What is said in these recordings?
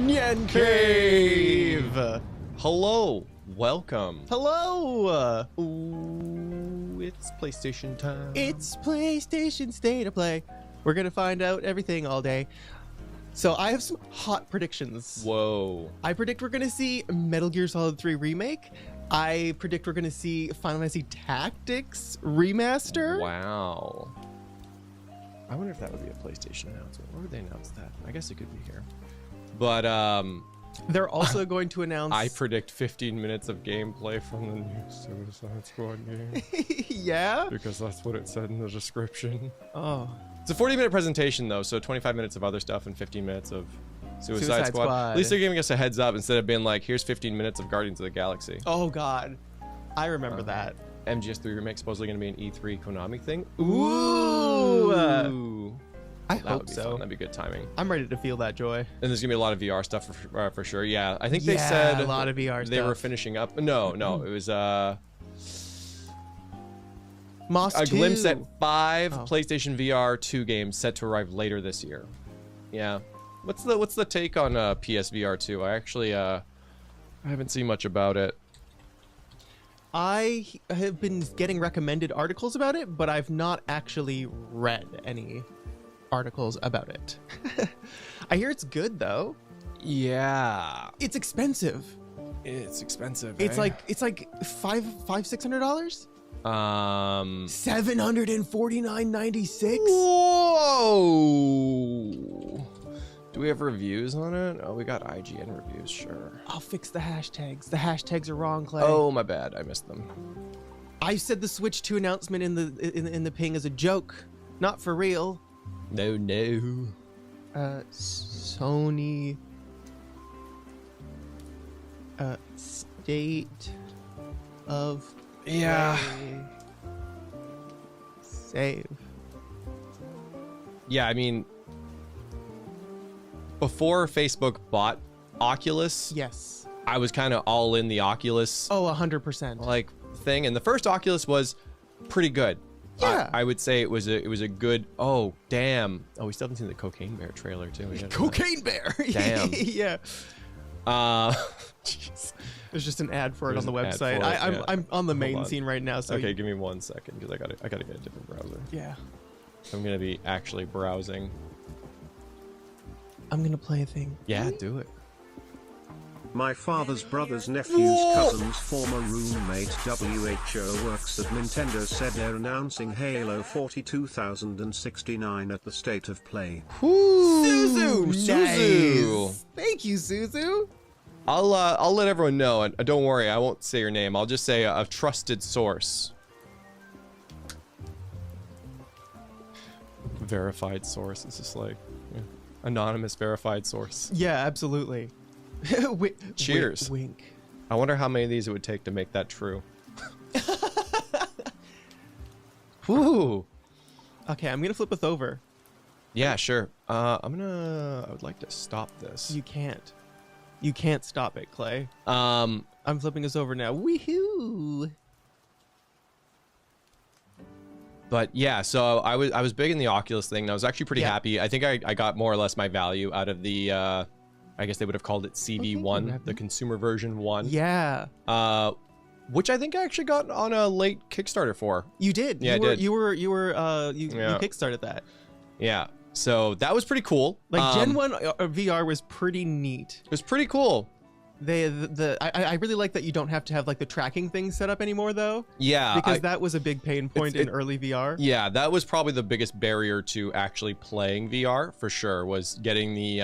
NyanCave! Hello, welcome. Hello! Ooh, it's PlayStation time. It's PlayStation State of Play. We're gonna find out everything all day. So I have some hot predictions. Whoa. I predict we're gonna see Metal Gear Solid 3 Remake. I predict we're gonna see Final Fantasy Tactics Remaster. Wow. I wonder if that would be a PlayStation announcement. Where would they announce that? I guess it could be here. But they're also going to announce... I predict 15 minutes of gameplay from the new Suicide Squad game. Yeah? Because that's what it said in the description. Oh. It's a 40-minute presentation, though, so 25 minutes of other stuff and 15 minutes of Suicide Squad. At least they're giving us a heads up instead of being like, here's 15 minutes of Guardians of the Galaxy. Oh, God. I remember that. MGS3 Remake supposedly going to be an E3 Konami thing. Ooh! I hope so. Fun. That'd be good timing. I'm ready to feel that joy. And there's gonna be a lot of VR stuff for sure. Yeah, I think they said a lot of VR they stuff. were finishing up. No, it was Moss a 2. glimpse at 5 PlayStation VR2 games set to arrive later this year. Yeah, what's the take on PS VR2? I actually I haven't seen much about it. I have been getting recommended articles about it, but I've not actually read any articles about it. I hear it's good though. Yeah, it's expensive. It's expensive. It's like $600. $749.96. Whoa! Do we have reviews on it? Oh, we got IGN reviews. Sure. I'll fix the hashtags. The hashtags are wrong, Clay. Oh, my bad. I missed them. I said the Switch 2 announcement in the ping is a joke, not for real. No. Sony State of Play save. Yeah, I mean, before Facebook bought Oculus, yes, I was kind of all in the Oculus. Oh, 100%. Like thing, and the first Oculus was pretty good. Yeah, I would say it was a good. Oh damn! Oh, we still haven't seen the Cocaine Bear trailer too. Cocaine Bear. Damn. Yeah. Jeez. There's just an ad for it There's on the an ad website. for it, I'm on the main scene right now. So okay, give me 1 second because I gotta get a different browser. Yeah. I'm gonna be actually browsing. I'm gonna play a thing. Yeah, do it. My father's brother's nephew's cousin's former roommate WHO works at Nintendo said they're announcing Halo 42069 at the State of Play. Suzu! Suzu! Nice. Thank you, Suzu! I'll let everyone know, and don't worry, I won't say your name. I'll just say a trusted source. Verified source. It's just like anonymous verified source. Yeah, absolutely. Cheers. Wink. I wonder how many of these it would take to make that true. Whoo. Okay, I'm gonna flip this over. Yeah, sure. I would like to stop this. You can't. You can't stop it, Clay. I'm flipping this over now. Woohoo! But yeah, so I was big in the Oculus thing, and I was actually pretty happy. I think I got more or less my value out of the I guess they would have called it CV1, the consumer version 1. Yeah. Which I think I actually got on a late Kickstarter for. You did. Yeah, I did. You kickstarted that. Yeah. So that was pretty cool. Like Gen 1 VR was pretty neat. It was pretty cool. I really like that you don't have to have like the tracking thing set up anymore though. Yeah. Because that was a big pain point in early VR. Yeah, that was probably the biggest barrier to actually playing VR for sure, was getting the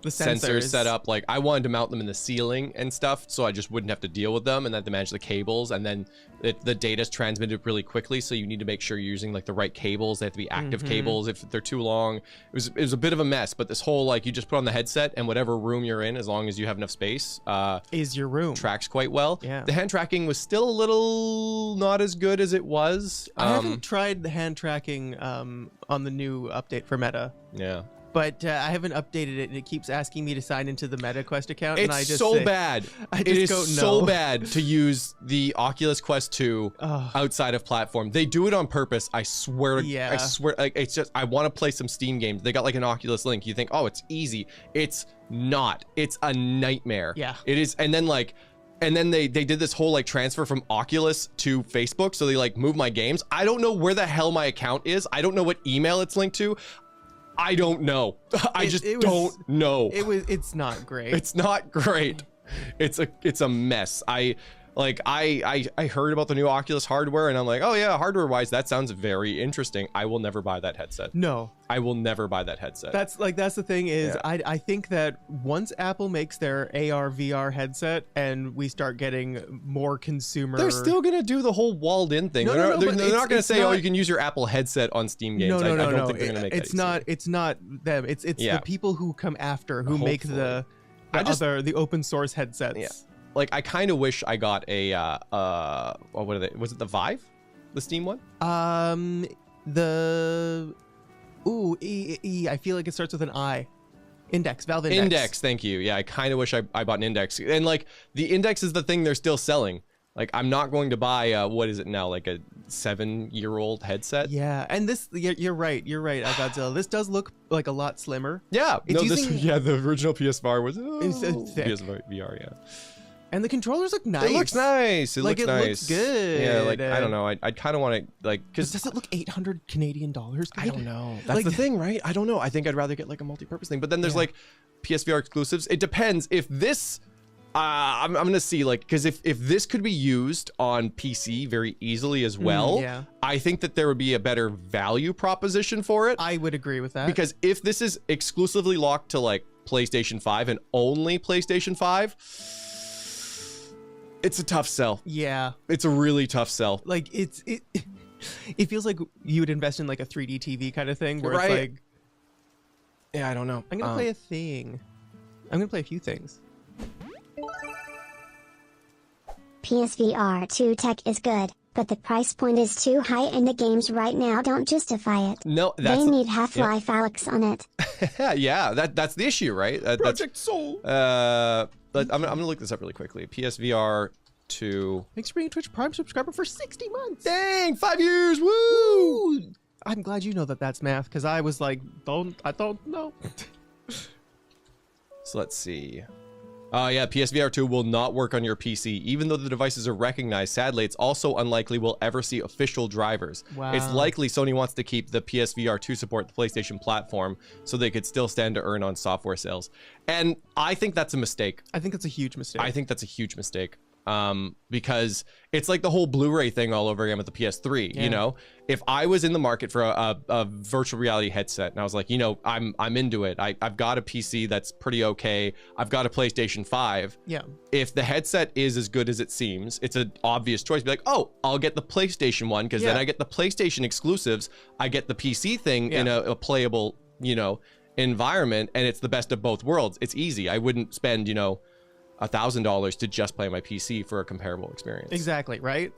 sensors set up. Like I wanted to mount them in the ceiling and stuff, so I just wouldn't have to deal with them, and then to manage the cables, and then the data's transmitted really quickly, so you need to make sure you're using like the right cables. They have to be active cables. If they're too long, it was a bit of a mess. But this whole like you just put on the headset, and whatever room you're in, as long as you have enough space, is your room, tracks quite well. Yeah. The hand tracking was still a little not as good as it was. I haven't tried the hand tracking on the new update for Meta. Yeah. but I haven't updated it, and it keeps asking me to sign into the MetaQuest account. It's and I just so say, bad. I just It is go, so no. bad to use the Oculus Quest 2 outside of platform. They do it on purpose. I swear. I swear. Like, it's just, I want to play some Steam games. They got like an Oculus Link. You think, oh, it's easy. It's not. It's a nightmare. Yeah. It is. And then like, and then they did this whole like transfer from Oculus to Facebook. So they like move my games. I don't know where the hell my account is. I don't know what email it's linked to. I don't know. I just don't know. It's not great. It's not great. It's a mess. I heard about the new Oculus hardware, and I'm like, oh yeah, hardware wise, that sounds very interesting. I will never buy that headset. No, I will never buy that headset. that's the thing is, I think that once Apple makes their AR VR headset and we start getting more consumer, they're still gonna do the whole walled in thing. They're not gonna say, oh, you can use your Apple headset on Steam games. I don't think they're gonna make that easy. It's not them. It's the people who come after who make the open source headsets. Yeah. Like, I kind of wish I got a what are they? Was it the Vive, the Steam one? I feel like it starts with an I. Valve Index. Index, thank you. Yeah, I kind of wish I bought an Index. And like, the Index is the thing they're still selling. Like, I'm not going to buy what is it now, like a 7-year-old headset? Yeah, and this, you're right, Godzilla. This does look like a lot slimmer. Yeah, the original PS4 was thick. PS VR, yeah. And the controllers look nice. It looks nice. It looks nice. Looks good. Yeah, like, I don't know. I kind of want to, like, because does it look 800 Canadian dollars? I don't know. That's the thing, right? I don't know. I think I'd rather get like a multi-purpose thing. But then there's like PSVR exclusives. It depends if this. I'm gonna see, like, because if this could be used on PC very easily as well, I think that there would be a better value proposition for it. I would agree with that. Because if this is exclusively locked to like PlayStation 5 and only PlayStation 5. It's a tough sell. Yeah. It's a really tough sell. Like, it feels like you would invest in like a 3D TV kind of thing where it's like, yeah, I don't know. I'm gonna play a thing. I'm gonna play a few things. PSVR2 tech is good, but the price point is too high and the games right now don't justify it. No, they need Half-Life Alyx on it. Yeah, that's the issue, right? Project Soul. I'm gonna look this up really quickly. PSVR 2. Thanks for being a Twitch Prime subscriber for 60 months. Dang, 5 years. Woo! I'm glad you know that that's math, because I was like, I don't know. So let's see. Yeah, PSVR 2 will not work on your PC. Even though the devices are recognized, sadly, it's also unlikely we'll ever see official drivers. Wow. It's likely Sony wants to keep the PSVR 2 support the PlayStation platform so they could still stand to earn on software sales. And I think that's a mistake. I think that's a huge mistake. I think that's a huge mistake. Because it's like the whole Blu-ray thing all over again with the PS3. You know, if I was in the market for a virtual reality headset and I was like, you know, I'm into it. I've got a PC that's pretty okay. I've got a PlayStation 5. Yeah. If the headset is as good as it seems, it's an obvious choice. Be like, oh, I'll get the PlayStation one because then I get the PlayStation exclusives. I get the PC thing in a playable, you know, environment, and it's the best of both worlds. It's easy. I wouldn't spend, you know, $1,000 to just play my PC for a comparable experience. Exactly, right?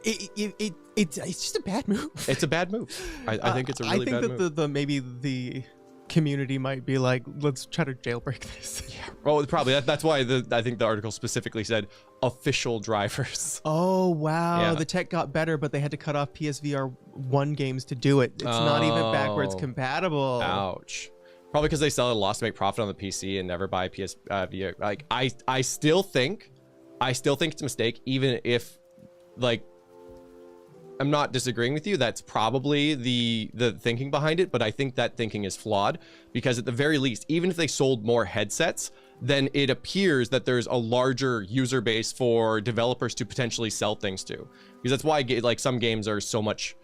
It's just a bad move. It's a bad move. I think it's a really bad move. I think that maybe the community might be like, let's try to jailbreak this. Yeah. Well, probably. That's why I think the article specifically said official drivers. Oh, wow. Yeah. The tech got better, but they had to cut off PSVR 1 games to do it. It's not even backwards compatible. Ouch. Probably because they sell at a loss to make profit on the PC and never buy PSVR. Like, I still think it's a mistake, even if, like, I'm not disagreeing with you. That's probably the thinking behind it, but I think that thinking is flawed because at the very least, even if they sold more headsets, then it appears that there's a larger user base for developers to potentially sell things to. Because that's why, like, some games are so much...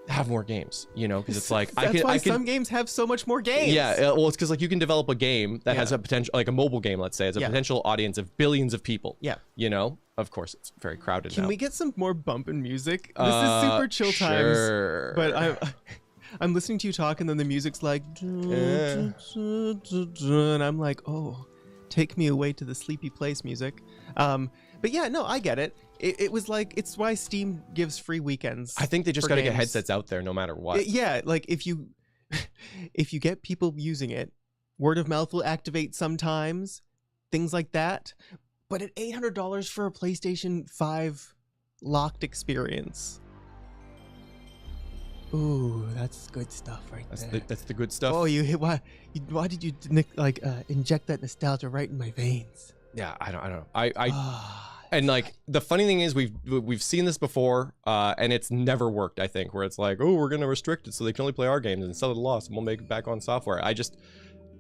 have more games, you know, because it's like that's why some games have so much more games. Yeah, well, it's because like you can develop a game that has a potential, like a mobile game, let's say, it's a potential audience of billions of people. Yeah, you know, of course it's very crowded. Can we get some more bumping music? This is super chill times, but I'm listening to you talk and then the music's like and I'm like, oh, take me away to the sleepy place music. But yeah, no, I get it. It was like, it's why Steam gives free weekends. I think they just got to get headsets out there no matter what. Yeah, like if you if you get people using it, word of mouth will activate sometimes, things like that. But at $800 for a PlayStation 5 locked experience. Ooh, that's good stuff right there. That's the good stuff. Oh, why did you inject that nostalgia right in my veins? Yeah, I don't know. And like the funny thing is we've seen this before, and it's never worked. I think where it's like, oh, we're gonna restrict it so they can only play our games and sell it a loss, and we'll make it back on software.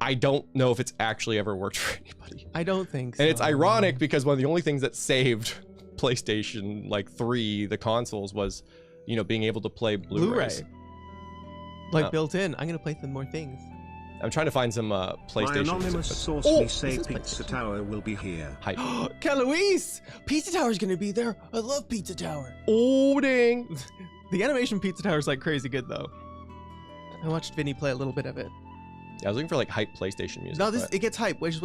I don't know if it's actually ever worked for anybody. I don't think so. And it's ironic because one of the only things that saved PlayStation 3, the consoles, was, you know, being able to play Blu-rays. Like built in. I'm gonna play some more things. I'm trying to find some PlayStation. My anonymous source say Pizza Tower will be here. Hype. Luis! Pizza Tower's gonna be there. I love Pizza Tower. Oh dang! The animation Pizza Tower is like crazy good though. I watched Vinny play a little bit of it. Yeah, I was looking for like hype PlayStation music. No, it gets hype. Wait.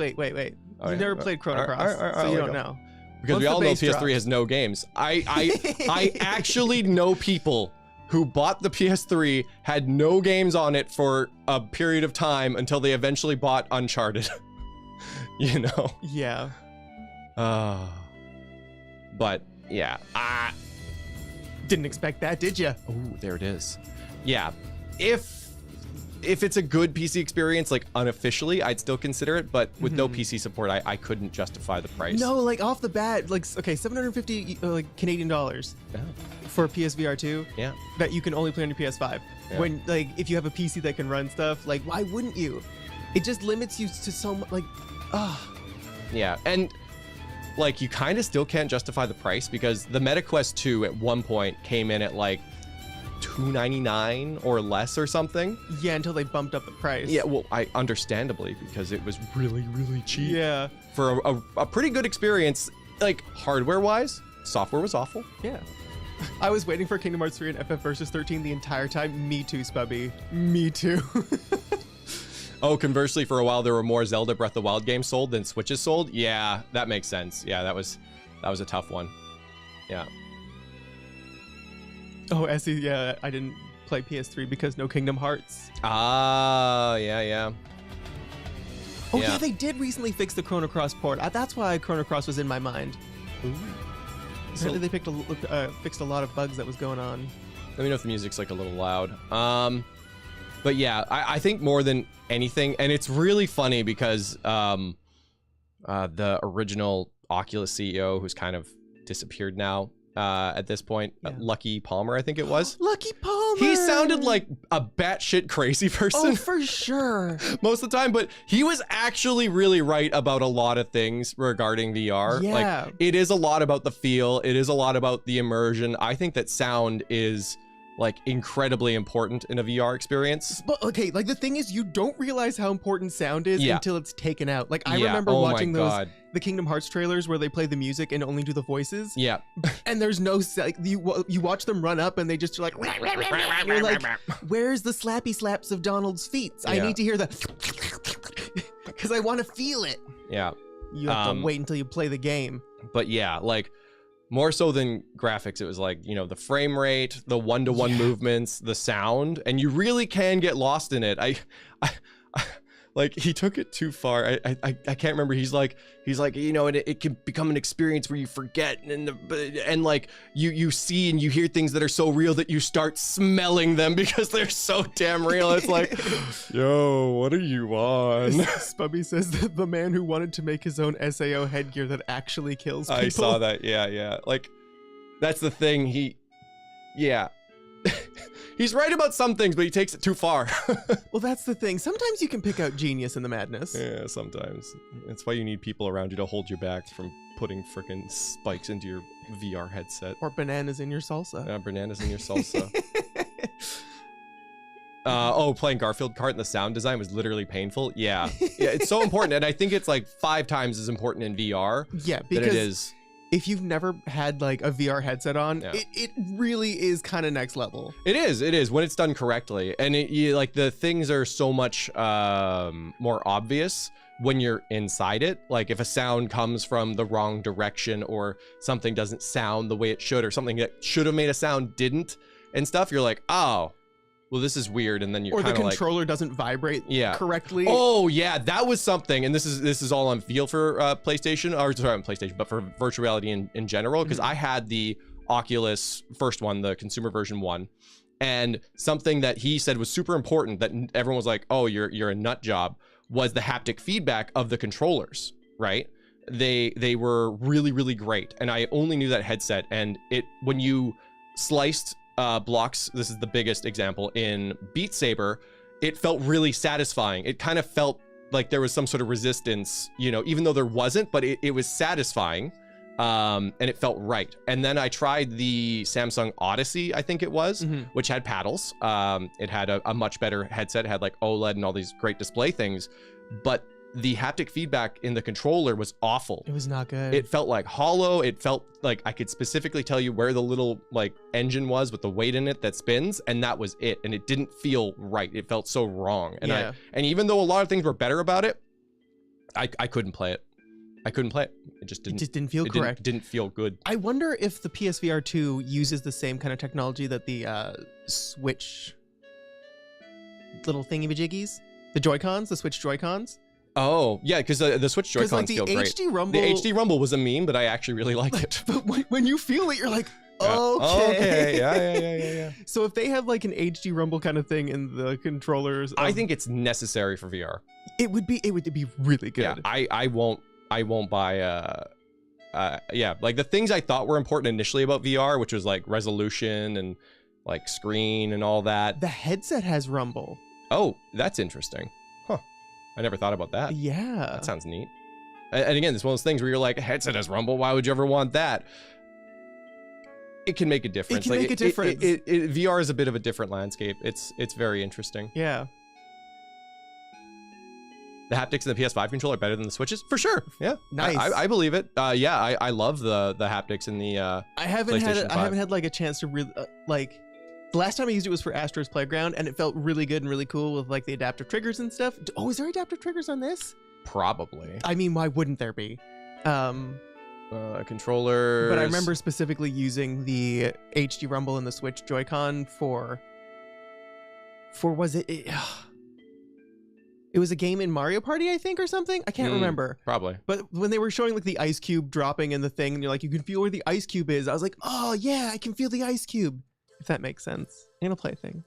Oh, You've never played Chrono Cross, so you don't know. Because we all know PS3 has no games. I actually know people who bought the PS3, had no games on it for a period of time until they eventually bought Uncharted. You know? Yeah. But yeah. Didn't expect that, did you? Oh, there it is. Yeah. If it's a good PC experience, like unofficially, I'd still consider it, but with no PC support, I couldn't justify the price. No, like off the bat, like, okay, 750 Canadian dollars for PSVR2. Yeah. That you can only play on your PS5. Yeah. When, like, if you have a PC that can run stuff, like, why wouldn't you? It just limits you to so much, like, Yeah, and like, you kind of still can't justify the price because the MetaQuest 2 at one point came in at like $299 or less or something. Yeah, until they bumped up the price. Yeah, well, understandably, because it was really, really cheap. Yeah. For a pretty good experience, like hardware-wise, software was awful. Yeah. I was waiting for Kingdom Hearts 3 and FF Versus 13 the entire time. Me too, Spubby. Me too. Oh, conversely, for a while there were more Zelda Breath of the Wild games sold than Switches sold. Yeah, that makes sense. Yeah, that was a tough one. Yeah. Oh, SE, yeah, I didn't play PS3 because no Kingdom Hearts. Yeah. Oh, yeah, they did recently fix the Chrono Cross port. That's why Chrono Cross was in my mind. Ooh. Apparently they fixed a lot of bugs that was going on. Let me know if the music's like a little loud. But yeah, I think more than anything, and it's really funny because the original Oculus CEO, who's kind of disappeared now at this point, Lucky Palmer, I think it was. Lucky Palmer! He sounded like a batshit crazy person. Oh, for sure. Most of the time, but he was actually really right about a lot of things regarding VR. Yeah. Like, it is a lot about the feel. It is a lot about the immersion. I think that sound is like incredibly important in a VR experience. But okay, like the thing is, you don't realize how important sound is until it's taken out. Like I remember watching the Kingdom Hearts trailers where they play the music and only do the voices. Yeah. And there's no, like, you watch them run up and they just are like, you're like, where's the slappy slaps of Donald's feet? I need to hear the, because I want to feel it. Yeah. You have to wait until you play the game. But yeah, like, more so than graphics, it was like, you know, the frame rate, the one-to-one movements, the sound, and you really can get lost in it. I like, he took it too far. I can't remember. He's like, you know, and it can become an experience where you forget and like you see and you hear things that are so real that you start smelling them because they're so damn real. It's like, yo, what are you on? Spubby says that the man who wanted to make his own SAO headgear that actually kills people. I saw that. Yeah. Like, that's the thing. He's right about some things, but he takes it too far. Well, that's the thing. Sometimes you can pick out genius in the madness. Yeah, sometimes. That's why you need people around you to hold you back from putting frickin' spikes into your VR headset. Or bananas in your salsa. Yeah, bananas in your salsa. Playing Garfield Kart and the sound design was literally painful. Yeah, it's so important. And I think it's like 5 times as important in VR than it is. If you've never had like a VR headset on, it really is kind of next level. It is when it's done correctly. And like the things are so much more obvious when you're inside it. Like if a sound comes from the wrong direction or something doesn't sound the way it should or something that should have made a sound didn't and stuff, you're like, oh, well, this is weird, and then you're or the kind of like, controller doesn't vibrate correctly. Oh yeah, that was something, and this is all on feel for PlayStation, or sorry, on PlayStation, but for virtual reality in general, because I had the Oculus first one, the consumer version one, and something that he said was super important that everyone was like, oh, you're a nut job, was the haptic feedback of the controllers, right? They were really, really great, and I only knew that headset, and when you sliced blocks, this is the biggest example, in Beat Saber, it felt really satisfying. It kind of felt like there was some sort of resistance, you know, even though there wasn't, but it was satisfying, and it felt right. And then I tried the Samsung Odyssey, I think it was, which had paddles. It had a much better headset. It had like OLED and all these great display things, but the haptic feedback in the controller was awful. It was not good. It felt like hollow. It felt like I could specifically tell you where the little like engine was with the weight in it that spins, and that was it. And it didn't feel right. It felt so wrong. And and even though a lot of things were better about it, I couldn't play it. I couldn't play it. It just didn't feel correct. Didn't feel good. I wonder if the PSVR2 uses the same kind of technology that the Switch little thingy-majiggies, the Joy-Cons, the Switch Joy-Cons. Oh, yeah, because the Switch Joy-Cons like feel great. HD Rumble, the HD Rumble was a meme, but I actually really liked it. But when you feel it, you're like, okay. Yeah. So if they have like an HD Rumble kind of thing in the controllers, I think it's necessary for VR. It would be really good. Yeah, I won't buy like the things I thought were important initially about VR, which was like resolution and like screen and all that. The headset has Rumble. Oh, that's interesting. Huh. I never thought about that. Yeah. That sounds neat. And again, it's one of those things where you're like, a headset has Rumble, why would you ever want that? It can make a difference. It can make a difference. VR is a bit of a different landscape. It's very interesting. Yeah. The haptics in the PS5 controller are better than the Switches? For sure. Yeah. Nice. I believe it. Yeah, I love the haptics in the I haven't had like a chance to really like, the last time I used it was for Astro's Playground, and it felt really good and really cool with like the adaptive triggers and stuff. Oh, is there adaptive triggers on this? Probably. I mean, why wouldn't there be? Controllers. But I remember specifically using the HD Rumble and the Switch Joy-Con for was it? It was a game in Mario Party, I think, or something. I can't remember. Probably. But when they were showing like the ice cube dropping in the thing, and you're like, you can feel where the ice cube is. I was like, oh yeah, I can feel the ice cube. If that makes sense. In a plaything.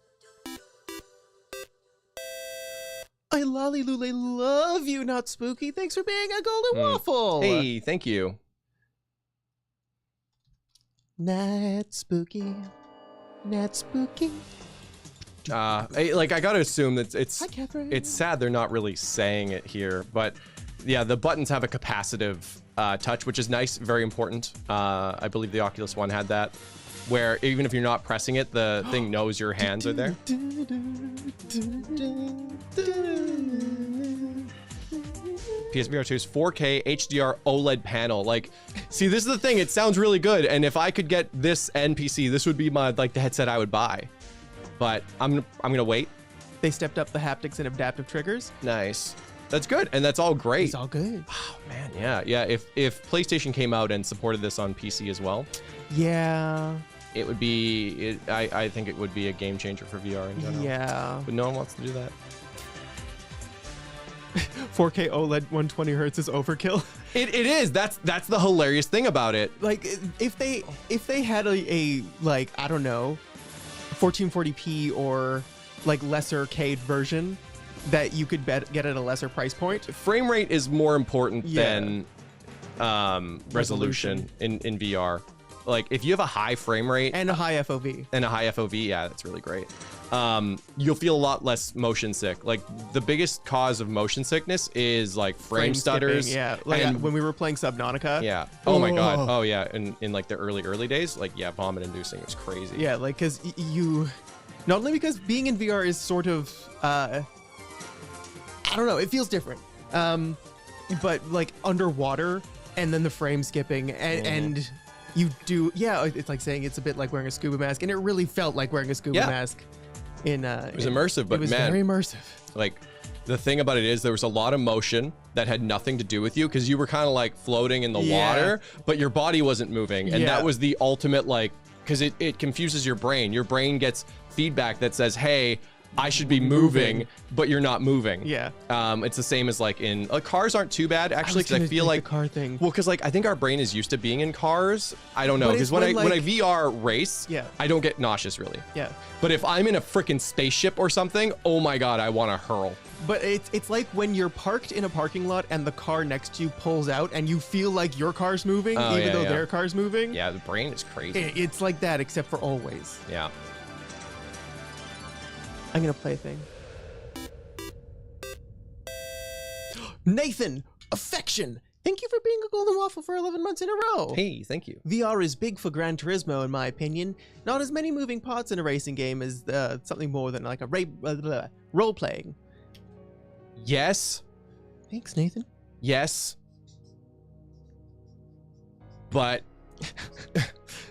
I Lollylule love you, not spooky. Thanks for being a golden waffle. Hey, thank you. Not spooky. Not spooky. I gotta assume that Hi, Catherine. it's sad they're not really saying it here, but yeah, the buttons have a capacitive touch, which is nice, very important. I believe the Oculus One had that, where even if you're not pressing it, the thing knows your hands are there. PSVR 2's 4K HDR OLED panel. Like, see, this is the thing. It sounds really good, and if I could get this NPC, this would be my the headset I would buy. But I'm gonna wait. They stepped up the haptics and adaptive triggers. Nice. That's good, and that's all great. It's all good. Oh man, yeah. If PlayStation came out and supported this on PC as well, yeah, it would be. I think it would be a game changer for VR in general. Yeah. But no one wants to do that. 4K OLED 120 hertz is overkill. It is. That's the hilarious thing about it. Like if they had a like, I don't know, 1440p or like lesser K version that you could get at a lesser price point. Frame rate is more important than resolution in VR. Like if you have a high frame rate and a high FOV. Yeah, that's really great. You'll feel a lot less motion sick. Like the biggest cause of motion sickness is like frame stutters. Skipping, yeah, like when we were playing Subnautica. Yeah. Oh my god. Oh yeah. In like the early days, like yeah, vomit inducing. It's crazy. Yeah, like because you, not only because being in VR is sort of I don't know, it feels different. But like underwater and then the frame skipping and you do, yeah, it's like saying it's a bit like wearing a scuba mask, and it really felt like wearing a scuba mask. It was immersive, but it was man, very immersive. Like the thing about it is there was a lot of motion that had nothing to do with you because you were kind of like floating in the water, but your body wasn't moving, and that was the ultimate like because it confuses your brain. Your brain gets feedback that says, hey, I should be moving, but you're not moving. Yeah. It's the same as like in cars aren't too bad actually, because I feel like the car thing. Well, because like I think our brain is used to being in cars. I don't know, because when I VR race, I don't get nauseous really. Yeah. But if I'm in a freaking spaceship or something, oh my god, I want to hurl. But it's like when you're parked in a parking lot and the car next to you pulls out and you feel like your car's moving, even though their car's moving. Yeah, the brain is crazy. It's like that, except for always. Yeah. I'm gonna play a thing. Nathan, affection. Thank you for being a golden waffle for 11 months in a row. Hey, thank you. VR is big for Gran Turismo, in my opinion. Not as many moving parts in a racing game as something more than like a role playing. Yes. Thanks, Nathan. Yes. But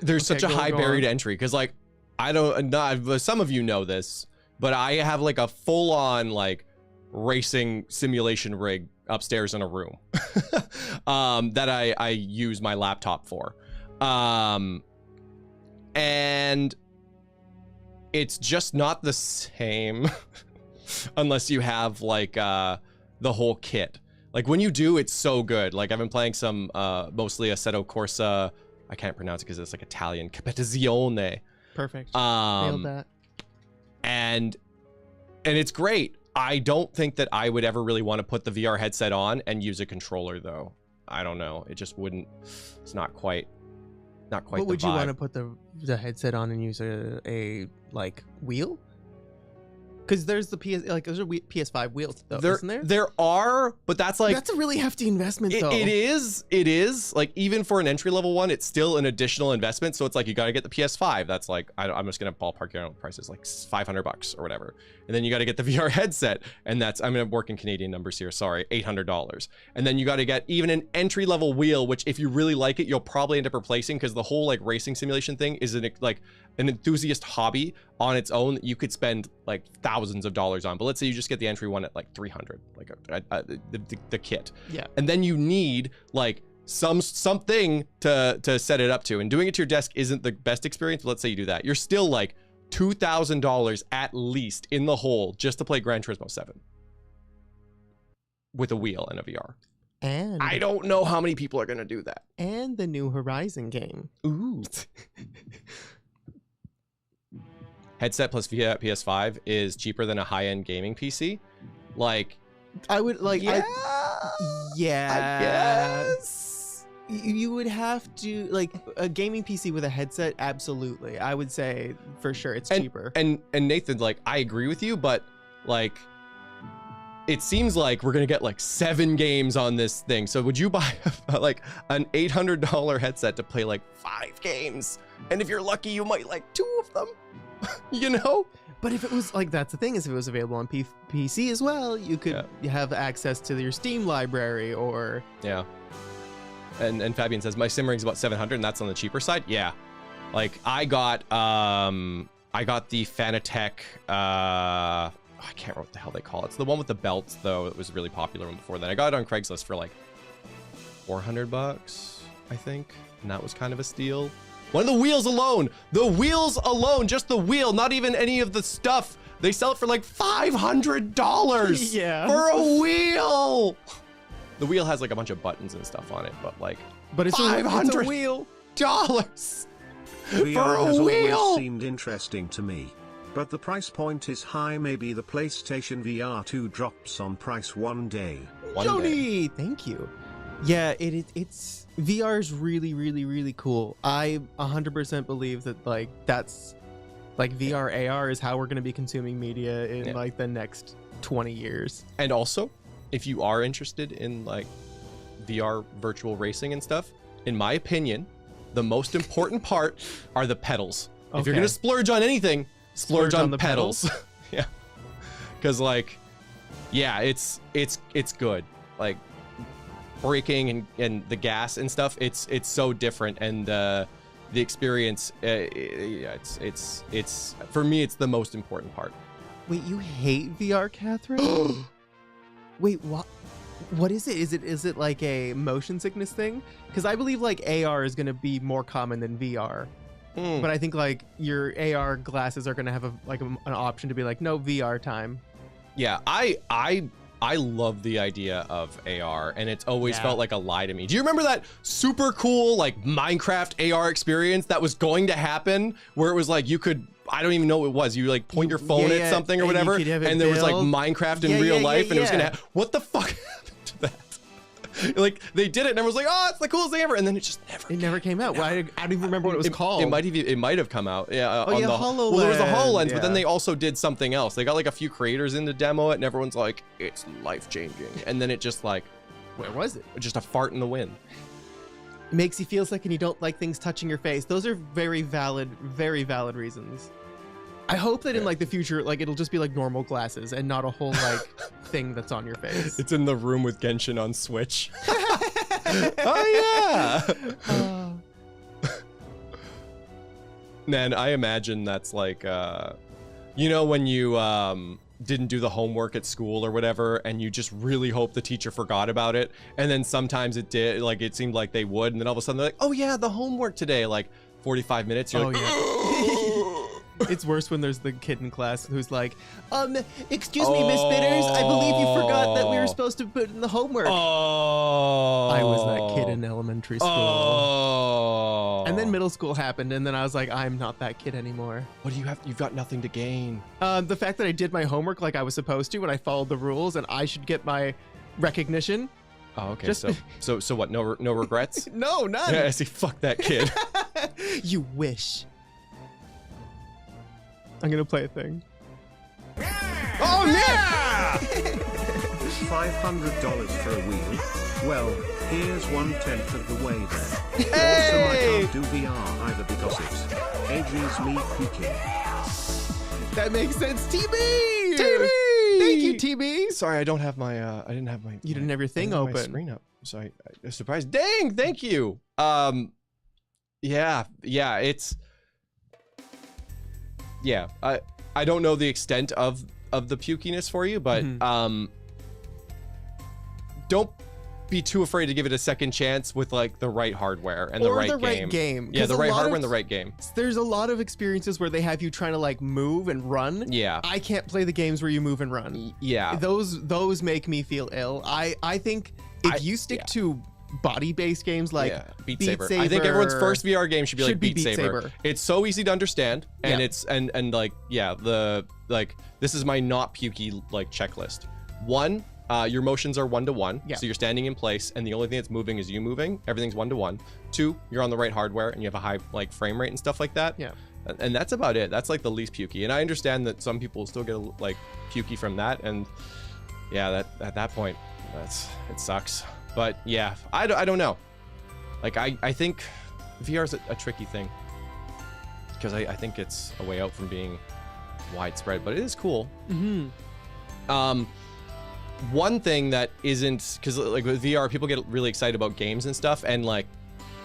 there's such a high barrier to entry, because like some of you know this, but I have like a full-on like racing simulation rig upstairs in a room that I use my laptop for. And it's just not the same unless you have like the whole kit. Like when you do, it's so good. Like I've been playing some mostly Assetto Corsa. I can't pronounce it because it's like Italian. Competizione. Perfect. Nailed that. And it's great. I don't think that I would ever really want to put the VR headset on and use a controller though. I don't know. It just wouldn't. It's not quite. What would you want to put the headset on and use a like wheel? Because there's there's a PS5 wheels though, isn't there? There are, but that's a really hefty investment though. It is. Like even for an entry level one, it's still an additional investment. So it's like you got to get the PS5. That's like I'm just gonna ballpark your own prices, like $500 or whatever. And then you got to get the VR headset, and I'm gonna work in Canadian numbers here. Sorry, $800. And then you got to get even an entry level wheel, which if you really like it, you'll probably end up replacing, because the whole like racing simulation thing is an enthusiast hobby on its own that you could spend like thousands of dollars on. But let's say you just get the entry one at like $300, like the kit. Yeah. And then you need like something to set it up to, and doing it to your desk isn't the best experience. But let's say you do that, you're still like $2,000 at least in the hole just to play Gran Turismo 7 with a wheel and a VR. And I don't know how many people are gonna do that. And the new Horizon game. Ooh. Headset plus PS5 is cheaper than a high-end gaming PC. Like, I would like, yeah, I guess you would have to like a gaming PC with a headset. Absolutely, I would say for sure it's cheaper. And Nathan, like, I agree with you, but like, it seems like we're gonna get like 7 games on this thing. So would you buy like an $800 headset to play like 5 games? And if you're lucky, you might like 2 of them. You know? But if it was like, that's the thing, is if it was available on PC as well, you could have access to your Steam library or and Fabian says my sim ring's about 700 and that's on the cheaper side. Yeah, like I got the Fanatec I can't remember what the hell they call it. It's the one with the belts though. It was a really popular one before then. I got it on Craigslist for like $400 I think, and that was kind of a steal. One of the wheels alone, just the wheel, not even any of the stuff. They sell it for like $500 for a wheel. The wheel has like a bunch of buttons and stuff on it, but like, it's $500 VR for a has wheel. Always seemed interesting to me, but the price point is high. Maybe the PlayStation VR2 drops on price one day. Jody, thank you. Yeah, it's VR is really, really, really cool. I 100% believe that like that's like VR AR is how we're going to be consuming media in like the next 20 years. And also, if you are interested in like VR virtual racing and stuff, in my opinion, the most important part are the pedals. If you're going to splurge on anything, splurge on the pedals. Yeah. Cuz like it's good. Like braking and the gas and stuff, it's so different, and the experience it's for me, it's the most important part. Wait, you hate VR, Catherine? Wait, what is it? Is it like a motion sickness thing? Because I believe like AR is going to be more common than VR But I think like your AR glasses are gonna have an option to be like, no VR time. Yeah, I love the idea of AR, and it's always felt like a lie to me. Do you remember that super cool like Minecraft AR experience that was going to happen, where it was like you could, I don't even know what it was, you like point your phone at something or whatever, and there was like Minecraft in real life, and it was gonna what the fuck happened to that? Like they did it and everyone was like, oh, it's the coolest thing ever, and then it just never came out. Well, I don't even remember what it was called. It might have come out. Yeah. HoloLens. Well, there was the HoloLens, but then they also did something else. They got like a few creators in to demo it, and everyone's like, it's life changing. And then it just like, where was it? Just a fart in the wind. It makes you feel sick and you don't like things touching your face. Those are very valid reasons. I hope that in like the future, like it'll just be like normal glasses and not a whole like thing that's on your face. It's in the room with Genshin on Switch. Oh yeah. Man, I imagine that's like, you know, when you didn't do the homework at school or whatever, and you just really hope the teacher forgot about it, and then sometimes it did, like it seemed like they would, and then all of a sudden they're like, oh yeah, the homework today, like 45 minutes. You're It's worse when there's the kid in class who's like, excuse me, Miss Bitters, I believe you forgot that we were supposed to put in the homework. I was that kid in elementary school. And then middle school happened, and then I was like, I'm not that kid anymore. What do you have? You've got nothing to gain. The fact that I did my homework like I was supposed to, and I followed the rules, and I should get my recognition. Oh, okay. So what? No regrets? No, none. Yeah, see, fuck that kid. You wish. I'm gonna play a thing. Oh yeah! $500 for a wheel. Well, here's 1/10 of the way there. Hey! Also, I can't do VR either because it's ages me cooking. That makes sense, TB. TB. Thank you, TB. Sorry, I don't have my. I didn't have my. You didn't have your thing open. My screen up. So I was surprised. Dang! Thank you. Yeah. It's. Yeah, I don't know the extent of the pukiness for you, but don't be too afraid to give it a second chance with like the right hardware and the right game. Yeah, the right hardware and the right game. There's a lot of experiences where they have you trying to like move and run. Yeah. I can't play the games where you move and run. Yeah. Those make me feel ill. I think if you stick to body-based games like Beat Saber. I think everyone's first VR game should be like Beat Saber. It's so easy to understand, and it's and like this is my not pukey like checklist. 1, your motions are 1-to-1, so you're standing in place, and the only thing that's moving is you moving. Everything's 1-to-1. 2, you're on the right hardware, and you have a high like frame rate and stuff like that. Yeah. And that's about it. That's like the least pukey, and I understand that some people still get like pukey from that, and yeah, that at that point, it sucks. But yeah, I don't know. Like I think VR is a tricky thing because I think it's a way out from being widespread, but it is cool. One thing that isn't, because like with VR, people get really excited about games and stuff, and like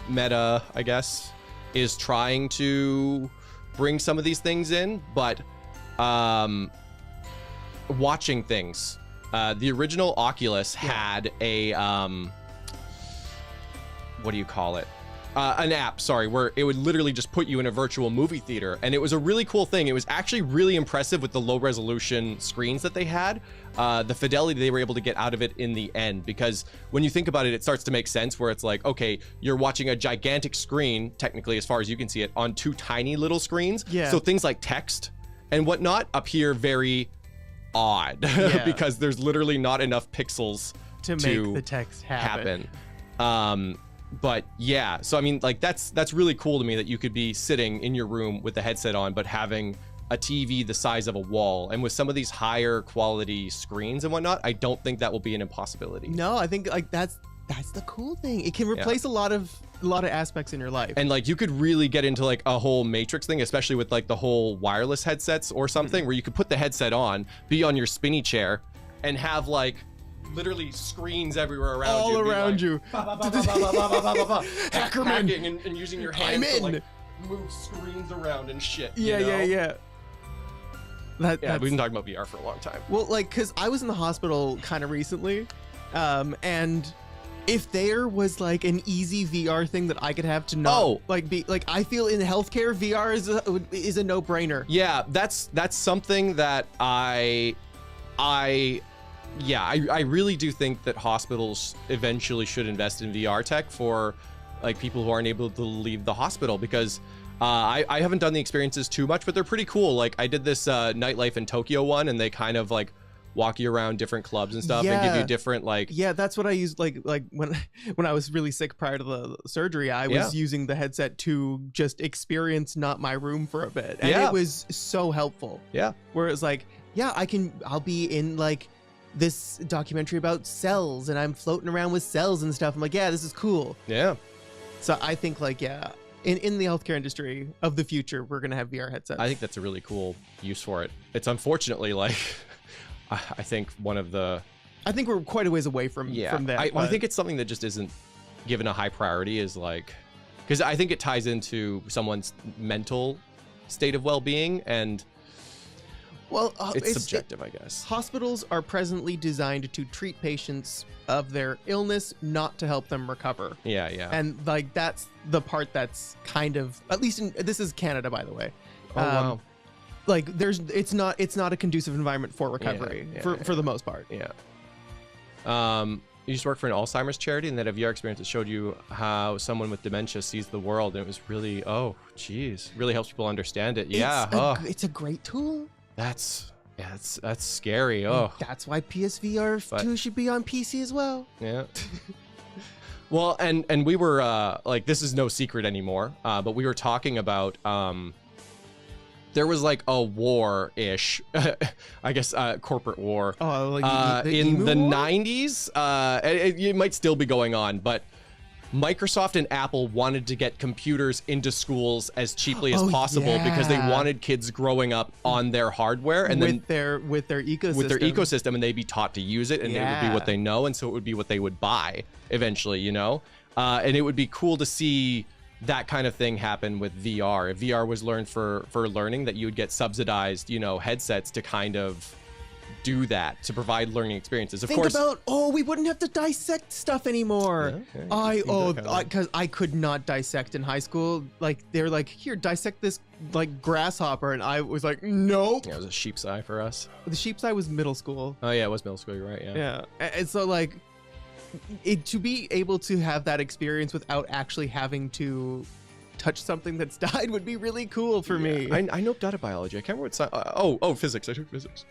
Meta, I guess, is trying to bring some of these things in, but watching things. The original Oculus had a what do you call it? An app, sorry, where it would literally just put you in a virtual movie theater, and it was a really cool thing. It was actually really impressive with the low resolution screens that they had, the fidelity they were able to get out of it in the end, because when you think about it, it starts to make sense where it's like, okay, you're watching a gigantic screen, technically as far as you can see it, on 2 tiny little screens. Yeah. So things like text and whatnot appear very odd because there's literally not enough pixels to make the text happen. But yeah, so I mean, like that's really cool to me that you could be sitting in your room with the headset on, but having a TV the size of a wall. And with some of these higher quality screens and whatnot, I don't think that will be an impossibility. No, I think like that's the cool thing. It can replace a lot of aspects in your life. And like you could really get into like a whole Matrix thing, especially with like the whole wireless headsets or something, where you could put the headset on, be on your spinny chair, and have like literally screens everywhere around all you. around you. Hacking and using your hands to like move screens around and shit. Yeah. We've been talking about VR for a long time. Well, like, cause I was in the hospital kind of recently, and if there was like an easy VR thing that I could have to not like be like, I feel in healthcare VR is a no-brainer. Yeah, that's something that I really do think that hospitals eventually should invest in VR tech for like people who aren't able to leave the hospital, because I haven't done the experiences too much, but they're pretty cool. Like I did this nightlife in Tokyo one, and they kind of like walk you around different clubs and stuff and give you different like. Yeah, that's what I used like when I was really sick prior to the surgery. I was using the headset to just experience not my room for a bit, and it was so helpful. Yeah, where it's like, I'll be in like this documentary about cells, and I'm floating around with cells and stuff. I'm like, yeah, this is cool. Yeah. So I think like, in the healthcare industry of the future, we're gonna have VR headsets. I think that's a really cool use for it. It's unfortunately like, I think one of the. I think we're quite a ways away from that. I think it's something that just isn't given a high priority. Is like, because I think it ties into someone's mental state of well-being, and. Well, it's subjective, I guess. Hospitals are presently designed to treat patients of their illness, not to help them recover. Yeah, yeah. And like that's the part that's kind of, at least this is Canada, by the way. Oh wow. Like it's not a conducive environment for recovery for the most part. Yeah. You used to work for an Alzheimer's charity, and that a VR experience that showed you how someone with dementia sees the world, and it was really, really helps people understand it. It's a great tool. That's scary. Oh, that's why PSVR2 should be on PC as well. Yeah. Well, and we were like, this is no secret anymore, but we were talking about there was like a war-ish, I guess, corporate war in the 90s. It might still be going on, but Microsoft and Apple wanted to get computers into schools as cheaply as possible because they wanted kids growing up on their hardware and with their ecosystem, and they'd be taught to use it, and it would be what they know, and so it would be what they would buy eventually, you know. And it would be cool to see that kind of thing happen with VR. If VR was learned for learning, that you would get subsidized, you know, headsets to kind of do that, to provide learning experiences. Of course, we wouldn't have to dissect stuff anymore. Because I could not dissect in high school. Like they're like, here, dissect this like grasshopper, and I was like, nope. Yeah, it was a sheep's eye for us. The sheep's eye was middle school. Oh yeah, it was middle school. You're right. Yeah. And so like, to be able to have that experience without actually having to touch something that's died would be really cool for me. I know data biology. I can't remember what physics. I took physics.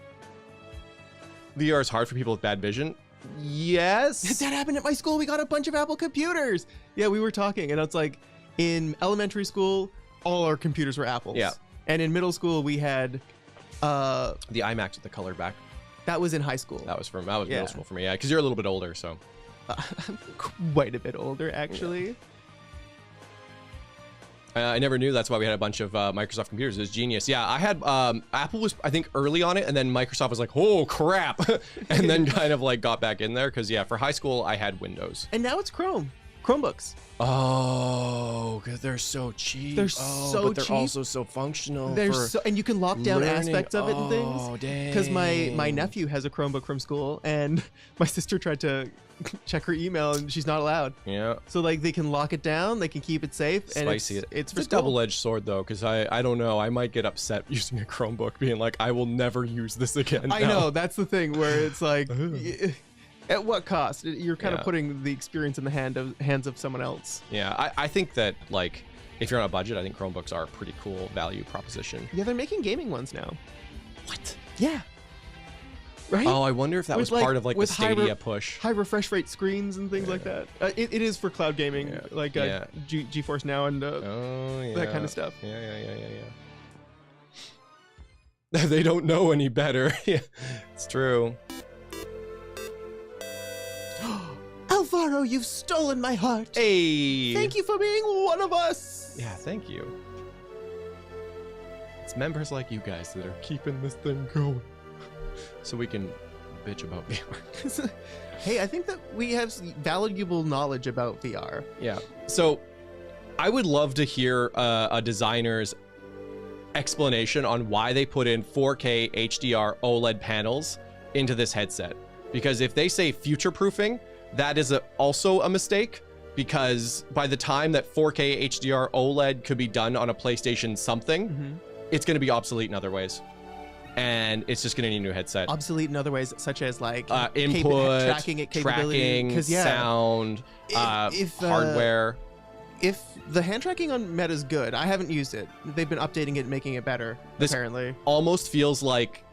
VR is hard for people with bad vision. Yes. That happened at my school. We got a bunch of Apple computers. Yeah, we were talking, and it's like in elementary school, all our computers were Apples. Yeah. And in middle school, we had the iMacs with the color back. That was in high school. That was middle school for me. Yeah, because you're a little bit older, so. I'm quite a bit older, actually. Yeah. I never knew that's why we had a bunch of Microsoft computers. It was genius. Yeah, I had Apple was, I think, early on it, and then Microsoft was like, oh crap, and then kind of like got back in there, because for high school I had Windows. And now it's Chromebooks. Oh, because they're so cheap. They're so but they're cheap. Also so functional. And you can lock down aspects of it and things. Oh, dang. Because my nephew has a Chromebook from school, and my sister tried to check her email, and she's not allowed. Yeah. So like they can lock it down, they can keep it safe. Spicy. And it's a double-edged sword though, because I don't know, I might get upset using a Chromebook, being like, I will never use this again. I know, that's the thing where it's like. At what cost? You're kind of putting the experience in the hands of someone else. Yeah, I think that like if you're on a budget, I think Chromebooks are a pretty cool value proposition. Yeah, they're making gaming ones now. What? Yeah. Right? Oh, I wonder if that was part of like the Stadia push. High refresh rate screens and things like that. It is for cloud gaming, like GeForce Now and that kind of stuff. Yeah. They don't know any better. Yeah, it's true. Alvaro, you've stolen my heart. Hey. Thank you for being one of us. Yeah, thank you. It's members like you guys that are keeping this thing going. So we can bitch about VR. Hey, I think that we have valuable knowledge about VR. Yeah. So I would love to hear a designer's explanation on why they put in 4K HDR OLED panels into this headset. Because if they say future-proofing, that is also a mistake, because by the time that 4K HDR OLED could be done on a PlayStation something, it's going to be obsolete in other ways. And it's just going to need a new headset. Obsolete in other ways, such as like input, tracking capability, sound, hardware. If the hand tracking on Meta is good, I haven't used it. They've been updating it, making it better, apparently. Almost feels like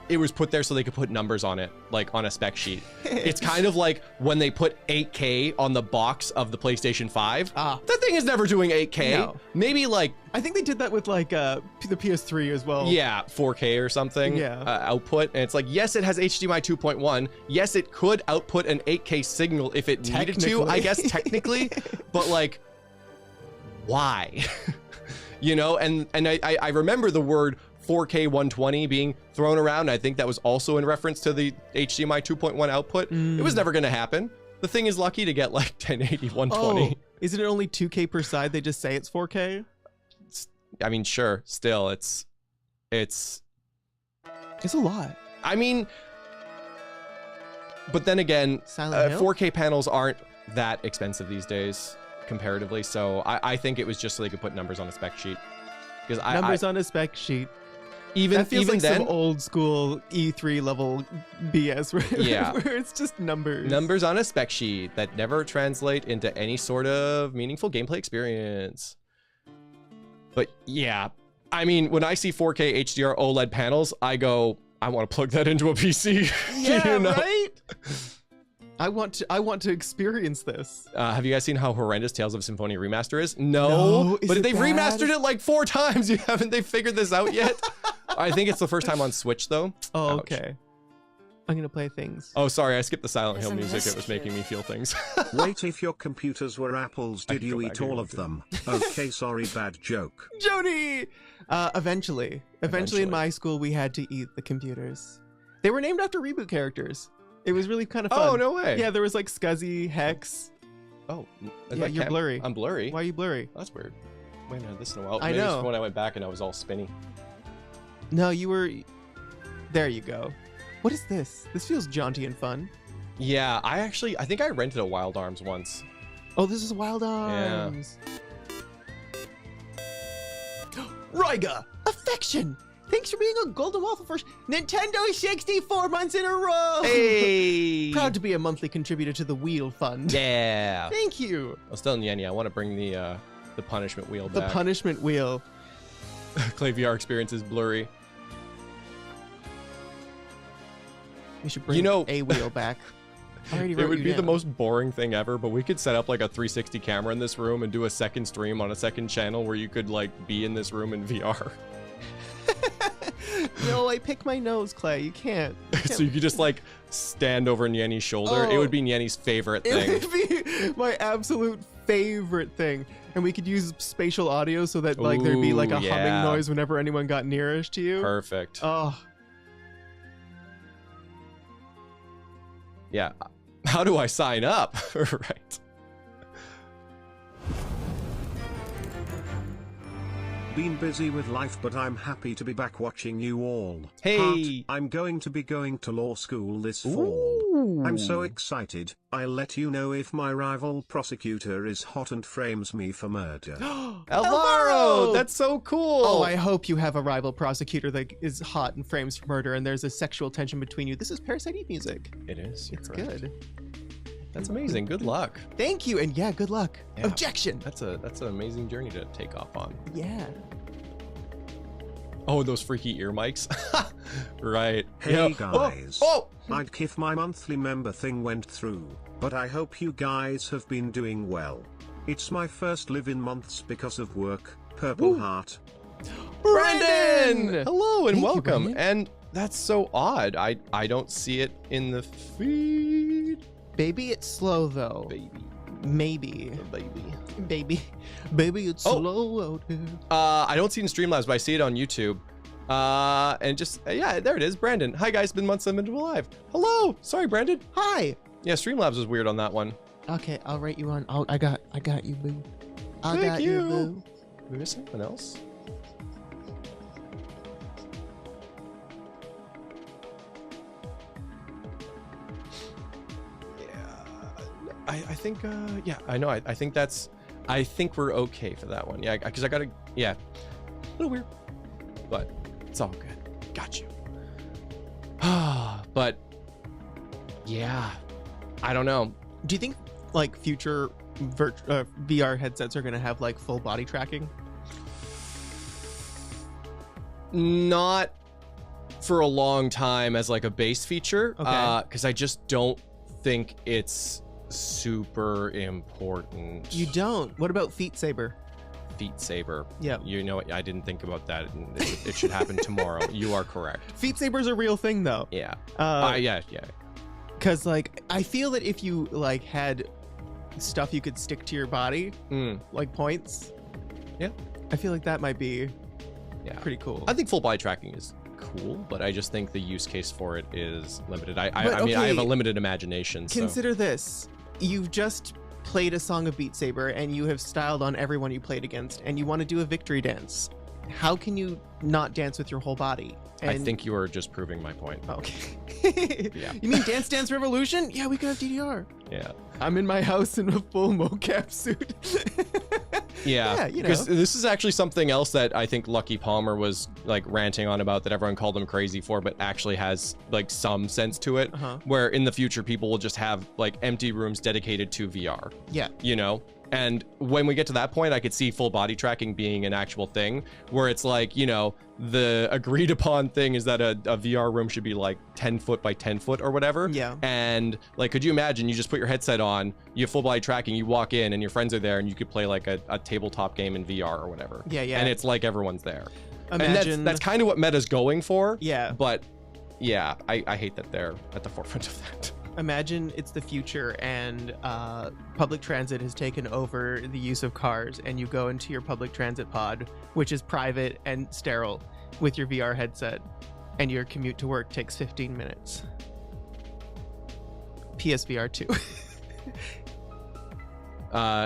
it was put there so they could put numbers on it, like on a spec sheet. It's kind of like when they put 8K on the box of the PlayStation 5. That thing is never doing 8K. No. Maybe like... I think they did that with like the PS3 as well. Yeah, 4K or something. Yeah. Output. And it's like, yes, it has HDMI 2.1. Yes, it could output an 8K signal if it needed to, I guess, technically. But like, why? You know, and I remember the word 4K 120 being thrown around. I think that was also in reference to the HDMI 2.1 output. It was never going to happen. The thing is lucky to get like 1080 120. Oh, isn't it only 2K per side? They just say it's 4K? I mean, sure. Still, it's a lot. I mean, but then again, 4K panels aren't that expensive these days comparatively. So I think it was just so they could put numbers on a spec sheet. Because numbers on a spec sheet. That feels like then, some old school E3 level BS where it's just numbers. Numbers on a spec sheet that never translate into any sort of meaningful gameplay experience. But yeah, I mean, when I see 4K HDR OLED panels, I go, I want to plug that into a PC. Yeah, you know? Right? I want to experience this. Have you guys seen how horrendous Tales of Symphonia Remaster is? No, but they've remastered it like 4 times. Haven't they figured this out yet? I think it's the first time on Switch though. Oh, okay. I'm gonna play things. Oh, sorry, I skipped the Silent Hill music. It was making me feel things. Wait, if your computers were apples, did you eat all of them? Okay, sorry, bad joke. Jody! Eventually in my school, we had to eat the computers. They were named after reboot characters. It was really kind of fun. Oh, no way. Yeah, there was like Scuzzy, Hex. Oh, yeah, you're blurry. I'm blurry. Why are you blurry? Oh, that's weird. Wait, no, this is a while. I know. When I went back and I was all spinny. No, you were. There you go. What is this? This feels jaunty and fun. Yeah, I think I rented a Wild Arms once. Oh, this is Wild Arms. Yeah. Ryga, affection. Thanks for being a Golden Waffle for Nintendo 64 months in a row. Hey. Proud to be a monthly contributor to the Wheel Fund. Yeah. Thank you. I was telling Nyanny, I want to bring the punishment wheel back. The punishment wheel. Clay VR experience is blurry. We should bring a wheel back. It would be the most boring thing ever, but we could set up like a 360 camera in this room and do a second stream on a second channel where you could like be in this room in VR. No, I pick my nose, Clay. You can't. So you could just like stand over Nyanny's shoulder. It would be Nyanny's favorite thing. It would be my absolute favorite thing. And we could use spatial audio so that like there'd be like a humming noise whenever anyone got nearest to you. Perfect. Oh. Yeah. How do I sign up? Right. Been busy with life, but I'm happy to be back watching you all. Hey! Heart, I'm going to be going to law school this fall. I'm so excited. I'll let you know if my rival prosecutor is hot and frames me for murder. Alvaro! That's so cool! Oh, I hope you have a rival prosecutor that is hot and frames for murder and there's a sexual tension between you. This is Parasite Eve music. It is. It's good. That's amazing. Good luck. Thank you, and yeah, good luck. Yeah. Objection. That's an amazing journey to take off on. Yeah. Oh, those freaky ear mics. Right. Hey guys. I'd if my monthly member thing went through, but I hope you guys have been doing well. It's my first live-in months because of work. Purple heart. Brandon! Hello and welcome. And that's so odd. I don't see it in the feed. Baby, it's slow though. Maybe. Baby, it's slow out here. I don't see it in Streamlabs, but I see it on YouTube. And just, yeah, there it is. Brandon. Hi guys, been months I've been alive. Hello. Sorry, Brandon. Hi. Yeah, Streamlabs was weird on that one. Okay, I'll rate you on. I got you, boo. I Thank got you, boo. Did we miss anyone else? I think, yeah, I know. I think that's, I think we're okay for that one. Yeah, because I gotta, yeah, a little weird, but it's all good. Got you. But yeah, I don't know. Do you think like future VR headsets are going to have like full body tracking? Not for a long time as like a base feature, because I just don't think it's super important. You don't? What about Feet Saber? Feet Saber. Yeah. You know what? I didn't think about that. It should happen tomorrow. You are correct. Feet Saber's a real thing though. Yeah. Yeah. Because like I feel that if you like had stuff you could stick to your body, like points. Yeah. I feel like that might be pretty cool. I think full body tracking is cool, but I just think the use case for it is limited. I mean, I have a limited imagination. Consider this. You've just played a song of Beat Saber and you have styled on everyone you played against and you want to do a victory dance. How can you not dance with your whole body? And I think you are just proving my point. Okay. Yeah. You mean Dance Dance Revolution? Yeah, we could have DDR. Yeah. I'm in my house in a full mocap suit. Yeah, you know. Because this is actually something else that I think Lucky Palmer was like ranting on about, that everyone called him crazy for, but actually has like some sense to it, where in the future people will just have like empty rooms dedicated to VR. Yeah. You know? And when we get to that point, I could see full body tracking being an actual thing, where it's like, you know, the agreed upon thing is that a VR room should be like 10 foot by 10 foot or whatever. Yeah. And like, could you imagine you just put your headset on, you have full body tracking, you walk in and your friends are there and you could play like a tabletop game in VR or whatever. Yeah, yeah. And it's like everyone's there. Imagine... And that's kind of what Meta's going for. Yeah. But yeah, I hate that they're at the forefront of that. Imagine it's the future and public transit has taken over the use of cars, and you go into your public transit pod, which is private and sterile, with your VR headset, and your commute to work takes 15 minutes. PSVR2.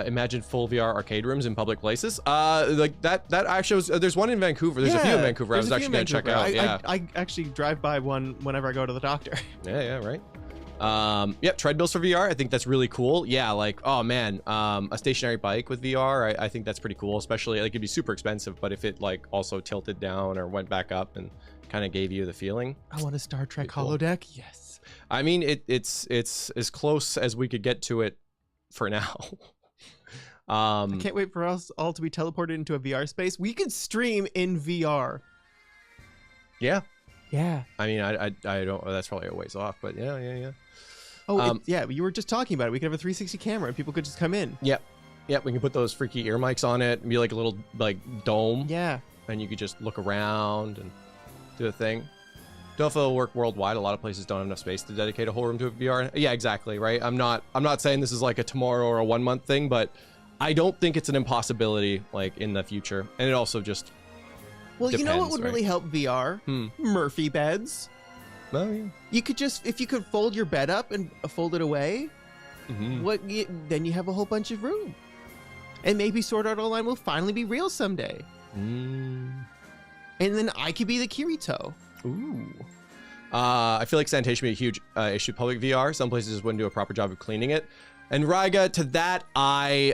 Imagine full VR arcade rooms in public places. Like that actually was, there's one in Vancouver. There's a few in Vancouver. I was actually going to check out. I actually drive by one whenever I go to the doctor. Yeah, right. Yep, treadmills for VR. I think that's really cool. Yeah, like, oh man, a stationary bike with VR. I think that's pretty cool, especially like it'd be super expensive, but if it like also tilted down or went back up and kind of gave you the feeling. I want a Star Trek holodeck. Yes. I mean, it's as close as we could get to it for now. I can't wait for us all to be teleported into a VR space. We could stream in VR. Yeah. Yeah. I mean, I don't, that's probably a ways off, but yeah. Oh, yeah, you were just talking about it. We could have a 360 camera and people could just come in. Yep. We can put those freaky ear mics on it and be like a little like dome. Yeah. And you could just look around and do a thing. Don't know if it'll work worldwide. A lot of places don't have enough space to dedicate a whole room to a VR. Yeah, exactly, right? I'm not saying this is like a tomorrow or a 1 month thing, but I don't think it's an impossibility like in the future. And it also just Well, depends, you know what would right? really help VR? Murphy beds. Oh, yeah. You could just, if you could fold your bed up and fold it away, then you have a whole bunch of room. And maybe Sword Art Online will finally be real someday. And then I could be the Kirito. Ooh. I feel like sanitation would be a huge issue with public VR. Some places just wouldn't do a proper job of cleaning it. And Raiga, to that, I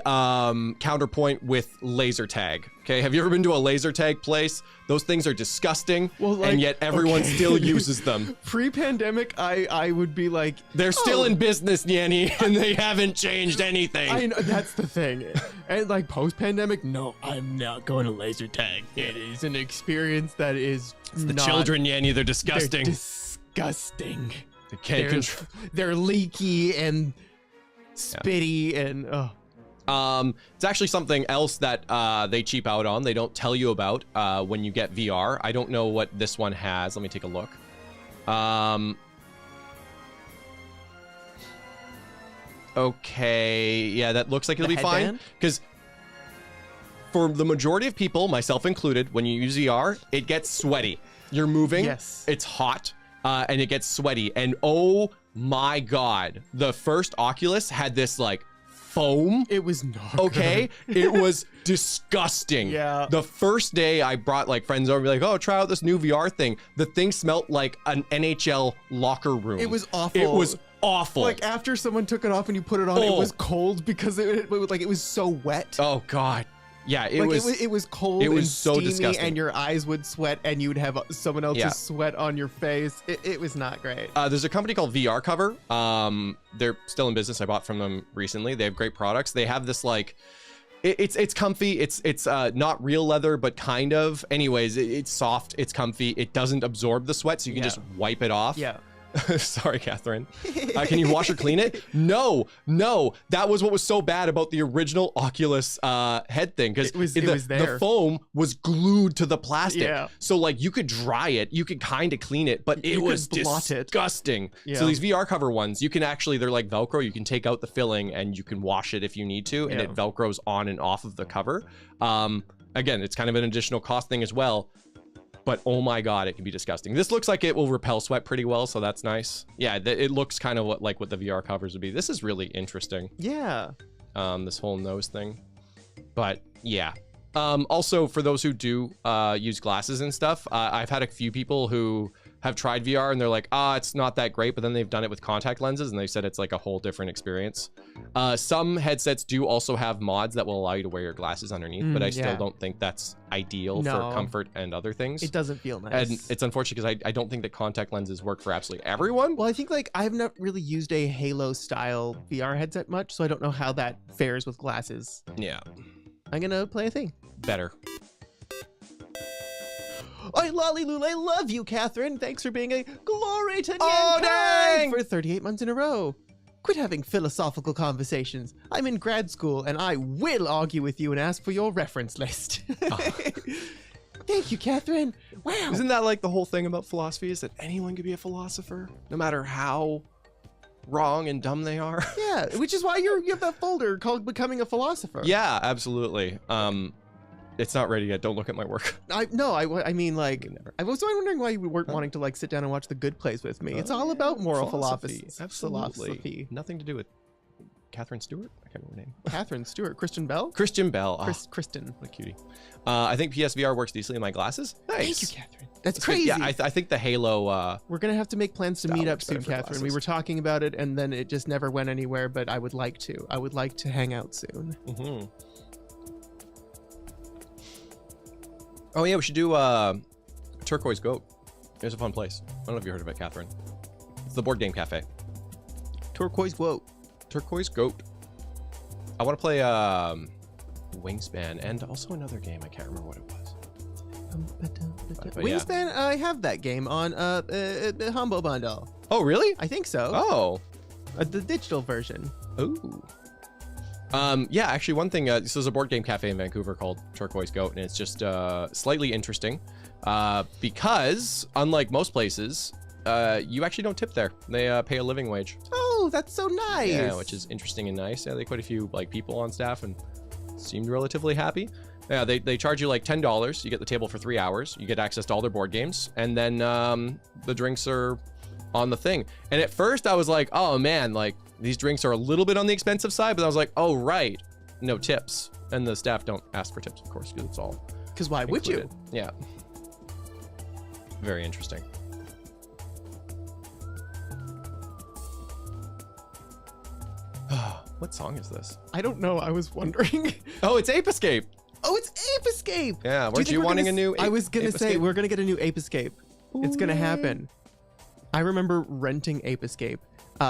counterpoint with laser tag. Okay, have you ever been to a laser tag place? Those things are disgusting, and yet everyone still uses them. Pre-pandemic, I would be like, they're still in business, Nyanny, and they haven't changed anything. I know, that's the thing. And like post-pandemic, no, I'm not going to laser tag. It is an experience that is it's the children, Nyanny, they're disgusting. They're disgusting. They can't control. They're leaky and spitty and it's actually something else that they cheap out on. They don't tell you about when you get VR. I don't know what this one has. Let me take a look. Okay, yeah, that looks like it'll be fine, because for the majority of people, myself included, when you use VR, it gets sweaty. You're moving, it's hot, and it gets sweaty, and oh my god, the first Oculus had this like foam. It was not okay. It was disgusting. Yeah. The first day I brought like friends over, like, oh, try out this new VR thing. The thing smelled like an NHL locker room. It was awful. It was awful. Like after someone took it off and you put it on, it was cold because it was so wet. Oh God. Yeah, it was cold. It was and so steamy, disgusting, and your eyes would sweat, and you would have someone else's sweat on your face. It was not great. There's a company called VR Cover. They're still in business. I bought from them recently. They have great products. They have this like, it's comfy. It's not real leather, but kind of. Anyways, it's soft. It's comfy. It doesn't absorb the sweat, so you can just wipe it off. Yeah. Sorry, Catherine. Can you wash or clean it? No. That was what was so bad about the original Oculus head thing, because it was there. The foam was glued to the plastic. Yeah. So like you could dry it, you could kind of clean it, but it was disgusting. Yeah. So these VR cover ones, you can actually, they're like Velcro. You can take out the filling and you can wash it if you need to, and it Velcros on and off of the cover. Again, it's kind of an additional cost thing as well. But oh my God, it can be disgusting. This looks like it will repel sweat pretty well, so that's nice. Yeah, it looks kind of like what the VR covers would be. This is really interesting. Yeah. This whole nose thing. But yeah. Also, for those who do use glasses and stuff, I've had a few people who have tried VR and they're like, it's not that great, but then they've done it with contact lenses and they said it's like a whole different experience. Some headsets do also have mods that will allow you to wear your glasses underneath, but I still don't think that's ideal for comfort and other things. It doesn't feel nice. And it's unfortunate because I don't think that contact lenses work for absolutely everyone. Well, I think like I've not really used a Halo style VR headset much, so I don't know how that fares with glasses. Yeah. I'm gonna play a thing. Better. I love you, Catherine. Thanks for being a glory to Oh, NyanCave dang! for 38 months in a row. Quit having philosophical conversations. I'm in grad school, and I will argue with you and ask for your reference list. Thank you, Catherine. Wow. Isn't that like the whole thing about philosophy, is that anyone could be a philosopher, no matter how wrong and dumb they are? Yeah, which is why you have that folder called Becoming a Philosopher. Yeah, absolutely. It's not ready yet. Don't look at my work. I mean, like, I was wondering why you weren't wanting to like sit down and watch The Good Place with me. It's all about moral philosophy. Absolutely. Philosophy. Nothing to do with Catherine Stewart. I can't remember her name. Catherine Stewart. Kristen Bell? Christian Bell. Kristen. What a cutie. I think PSVR works decently in my glasses. Nice. Thank you, Catherine. That's crazy. Yeah, I think the Halo... We're going to have to make plans to meet up works soon, better for Catherine. We glasses. were talking about it, and then it just never went anywhere, but I would like to. I would like to hang out soon. Mm-hmm. Oh yeah, we should do Turquoise Goat. There's a fun place. I don't know if you heard of it, Catherine. It's the board game cafe. Turquoise Goat. Turquoise Goat. I want to play Wingspan and also another game. I can't remember what it was. But yeah. Wingspan, I have that game on the Humble Bundle. Oh really? I think so. Oh. The digital version. Ooh. Yeah, actually one thing, so there's a board game cafe in Vancouver called Turquoise Goat, and it's just slightly interesting because unlike most places, you actually don't tip there. They pay a living wage. Oh, that's so nice. Yeah, which is interesting and nice. Yeah, they quite a few like people on staff and seemed relatively happy. Yeah, they charge you like $10. You get the table for 3 hours. You get access to all their board games, and then the drinks are on the thing. And at first I was like, oh man, like these drinks are a little bit on the expensive side, but I was like, oh right, no tips. And the staff don't ask for tips, of course, because it's all Because why would you? Yeah. Very interesting. What song is this? I don't know. I was wondering. Oh, it's Ape Escape. Oh, it's Ape Escape. Yeah, Do weren't think you we're wanting gonna a new I was going to Ape say, Escape? we're going to get a new Ape Escape. It's going to happen. I remember renting Ape Escape,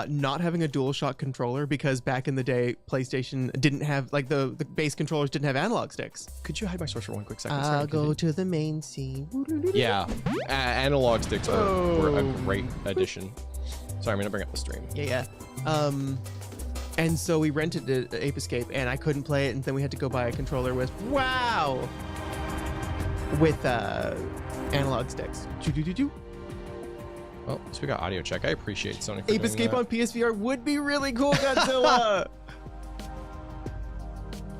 not having a DualShock controller because back in the day, PlayStation didn't have, like the base controllers didn't have analog sticks. Could you hide my source for 1 quick second? I'll go to the main scene. Yeah, analog sticks were a great addition. Sorry, I'm going to bring up the stream. Yeah. And so we rented Ape Escape, and I couldn't play it, and then we had to go buy a controller with analog sticks. Oh, so we got audio check. I appreciate Sony for Ape doing Escape that. on PSVR would be really cool, Godzilla.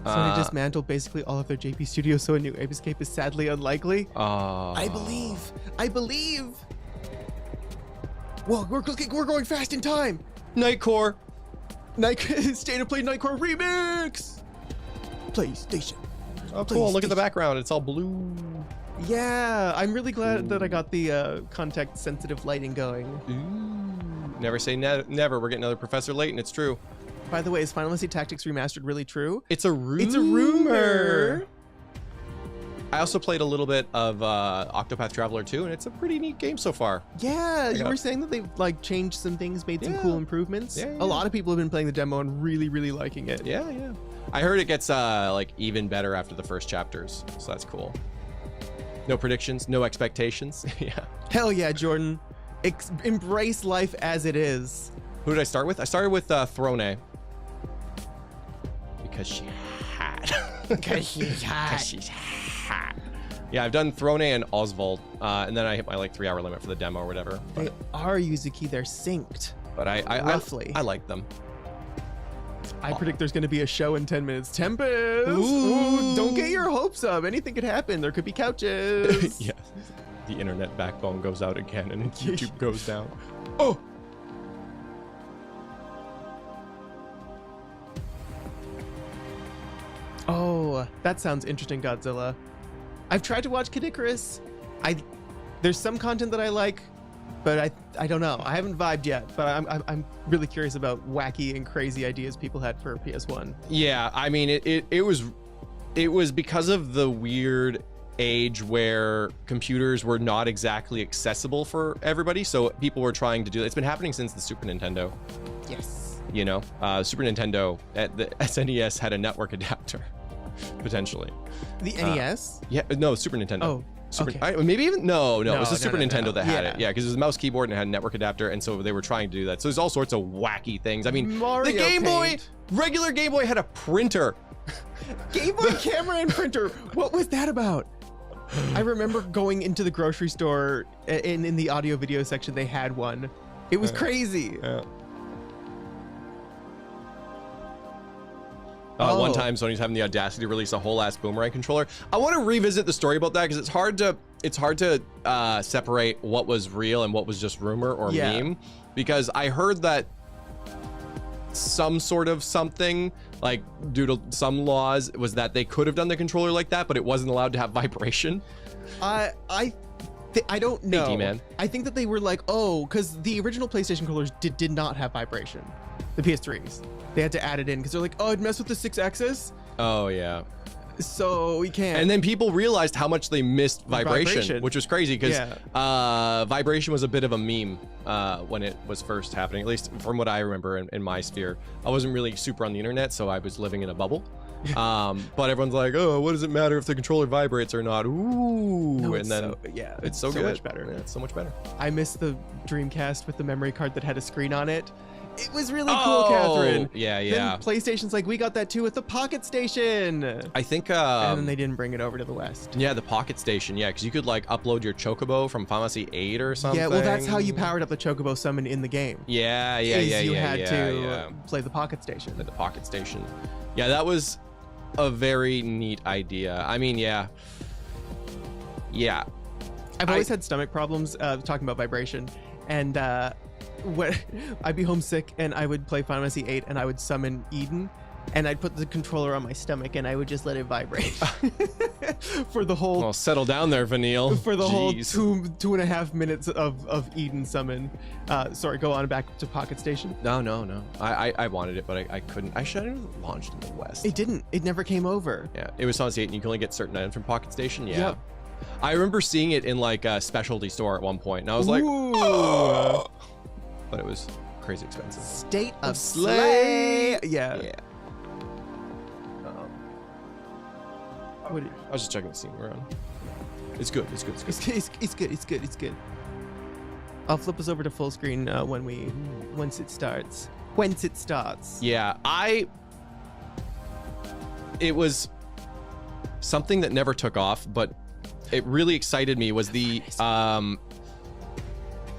Sony dismantled basically all of their JP studios, so a new Ape Escape is sadly unlikely. I believe. Whoa, we're going fast in time. Nightcore. State of Play Nightcore remix. PlayStation. Oh, cool. Look at the background. It's all blue. Yeah, I'm really glad that I got the contact sensitive lighting going. Ooh. Never say never. We're getting another Professor Layton. It's true. By the way, is Final Fantasy Tactics Remastered really true? It's a rumor. It's a rumor. I also played a little bit of Octopath Traveler 2, and it's a pretty neat game so far. Yeah, you were saying that they've like changed some things, made some cool improvements. Yeah. A lot of people have been playing the demo and really, really liking it. Yeah. I heard it gets like even better after the first chapters, so that's cool. No predictions, no expectations. Yeah. Hell yeah, Jordan. Embrace life as it is. Who did I start with? I started with Throne. Because she had. Because she's hot. She's hot. Yeah, I've done Throne and Oswald, and then I hit my like 3-hour limit for the demo or whatever. They are Yuzuki. They're synced. But roughly. I like them. I predict there's going to be a show in 10 minutes. Tempest! Ooh, don't get your hopes up. Anything could happen. There could be couches. Yeah. The internet backbone goes out again and YouTube goes down. Oh! Oh, that sounds interesting, Godzilla. I've tried to watch Kid Icarus. There's some content that I like, but I don't know. I haven't vibed yet, but I'm really curious about wacky and crazy ideas people had for PS1. Yeah, I mean it was because of the weird age where computers were not exactly accessible for everybody, so people were trying to do that. It's been happening since the Super Nintendo. Yes. You know, Super Nintendo at the SNES had a network adapter, potentially. The NES? Yeah, no, Super Nintendo. Oh, okay. Maybe even it was the Super Nintendo that had Yeah. it. Yeah, because it was a mouse keyboard and it had a network adapter, and so they were trying to do that. So there's all sorts of wacky things. I mean, Mario the Game Boy, Paint. regular Game Boy had a printer. Game Boy camera and printer. What was that about? I remember going into the grocery store in the audio video section. They had one. It was crazy. One time Sony's having the audacity to release a whole ass boomerang controller. I want to revisit the story about that because it's hard to separate what was real and what was just rumor or meme, because I heard that some sort of something, like due to some laws, was that they could have done the controller like that, but it wasn't allowed to have vibration. I don't know. AD, man. I think that they were like, oh, because the original PlayStation controllers did not have vibration. The PS3s. They had to add it in because they're like, oh, it'd mess with the 6-axis. Oh, yeah. So we can't. And then people realized how much they missed vibration. Which was crazy because vibration was a bit of a meme when it was first happening, at least from what I remember in my sphere. I wasn't really super on the internet, so I was living in a bubble. But everyone's like, oh, what does it matter if the controller vibrates or not? Ooh. No, and then it's so good. much better. Yeah, it's so much better. I miss the Dreamcast with the memory card that had a screen on it. It was really cool, Catherine. Yeah. Then PlayStation's like, we got that too with the Pocket Station. I think and then they didn't bring it over to the West. Yeah, the Pocket Station, because you could like upload your Chocobo from Final Fantasy 8 or something. Yeah, well, that's how you powered up the Chocobo summon in the game. You had to play the Pocket Station. The Pocket Station. Yeah, that was a very neat idea. I mean, yeah. I've always had stomach problems talking about vibration, and when I'd be homesick and I would play Final Fantasy 8 and I would summon Eden, and I'd put the controller on my stomach and I would just let it vibrate for the whole. Well, settle down there, Vanille. For the whole 2.5 minutes of Eden summon. Sorry, go on back to Pocket Station. No. I wanted it, but I couldn't. I should have launched in the West. It didn't. It never came over. Yeah, it was Final Fantasy 8, and you can only get certain items from Pocket Station. Yeah. Yep. I remember seeing it in like a specialty store at one point, and I was like, ooh. Oh! But it was crazy expensive. State of Slay. Yeah. I was just checking the scene we're on. It's good. It's good. I'll flip us over to full screen once it starts. Yeah, it was something that never took off, but it really excited me was the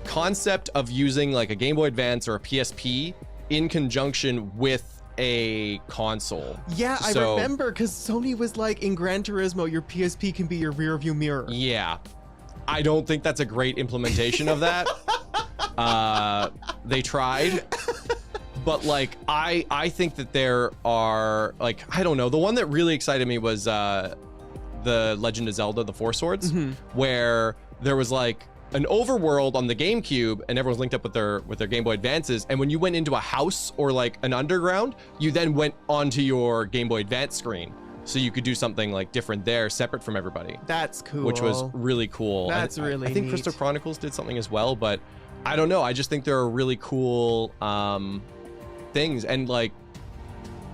concept of using like a Game Boy Advance or a PSP in conjunction with a console. Yeah, I remember because Sony was like, in Gran Turismo, your PSP can be your rear view mirror. Yeah. I don't think that's a great implementation of that. They tried. But like, I think that there are like, I don't know. The one that really excited me was the Legend of Zelda, the Four Swords, where there was like an overworld on the GameCube, and everyone's linked up with their Game Boy Advances. And when you went into a house or like an underground, you then went onto your Game Boy Advance screen, so you could do something like different there, separate from everybody. That's cool. Which was really cool. That's really I think neat. Crystal Chronicles did something as well, but I don't know. I just think there are really cool things, and like,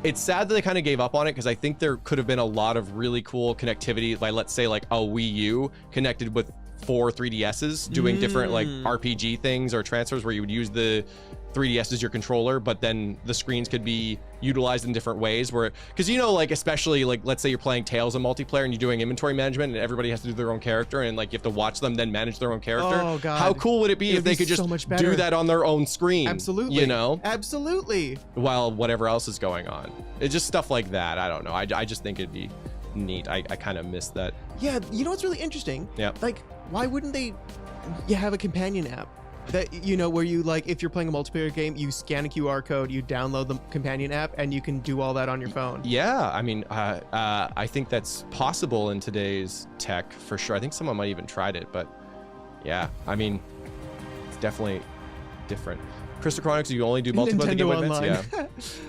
it's sad that they kind of gave up on it, because I think there could have been a lot of really cool connectivity, like let's say like a Wii U connected with 4 3DSs doing different like RPG things or transfers, where you would use the 3DS as your controller, but then the screens could be utilized in different ways, where, because you know, like especially like let's say you're playing Tales in multiplayer and you're doing inventory management and everybody has to do their own character, and like you have to watch them then manage their own character. Oh god, how cool would it be if they could just do that on their own screen? Absolutely, you know, absolutely, while whatever else is going on. It's just stuff like that. I don't know, I just think it'd be neat. I kind of miss that. Yeah, you know what's really interesting? Yeah, like, why wouldn't they have a companion app that, you know, where you, like, if you're playing a multiplayer game, you scan a QR code, you download the companion app, and you can do all that on your phone? Yeah, I mean, I think that's possible in today's tech for sure. I think someone might even tried it, but yeah, I mean, it's definitely different. Crystal Chronicles, you only do multiplayer the Game Boy Advance?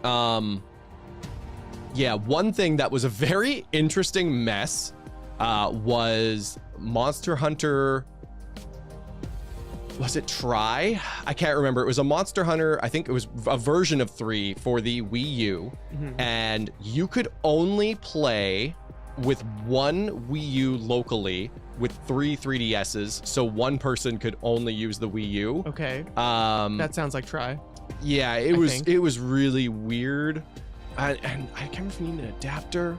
Yeah. Yeah, one thing that was a very interesting mess was Monster Hunter. Was it Try? I can't remember. It was a Monster Hunter. I think it was a version of 3 for the Wii U, and you could only play with one Wii U locally with 3 3DSs, so one person could only use the Wii U. Okay. That sounds like Try. Yeah, it was really weird, and I can't remember if you need an adapter,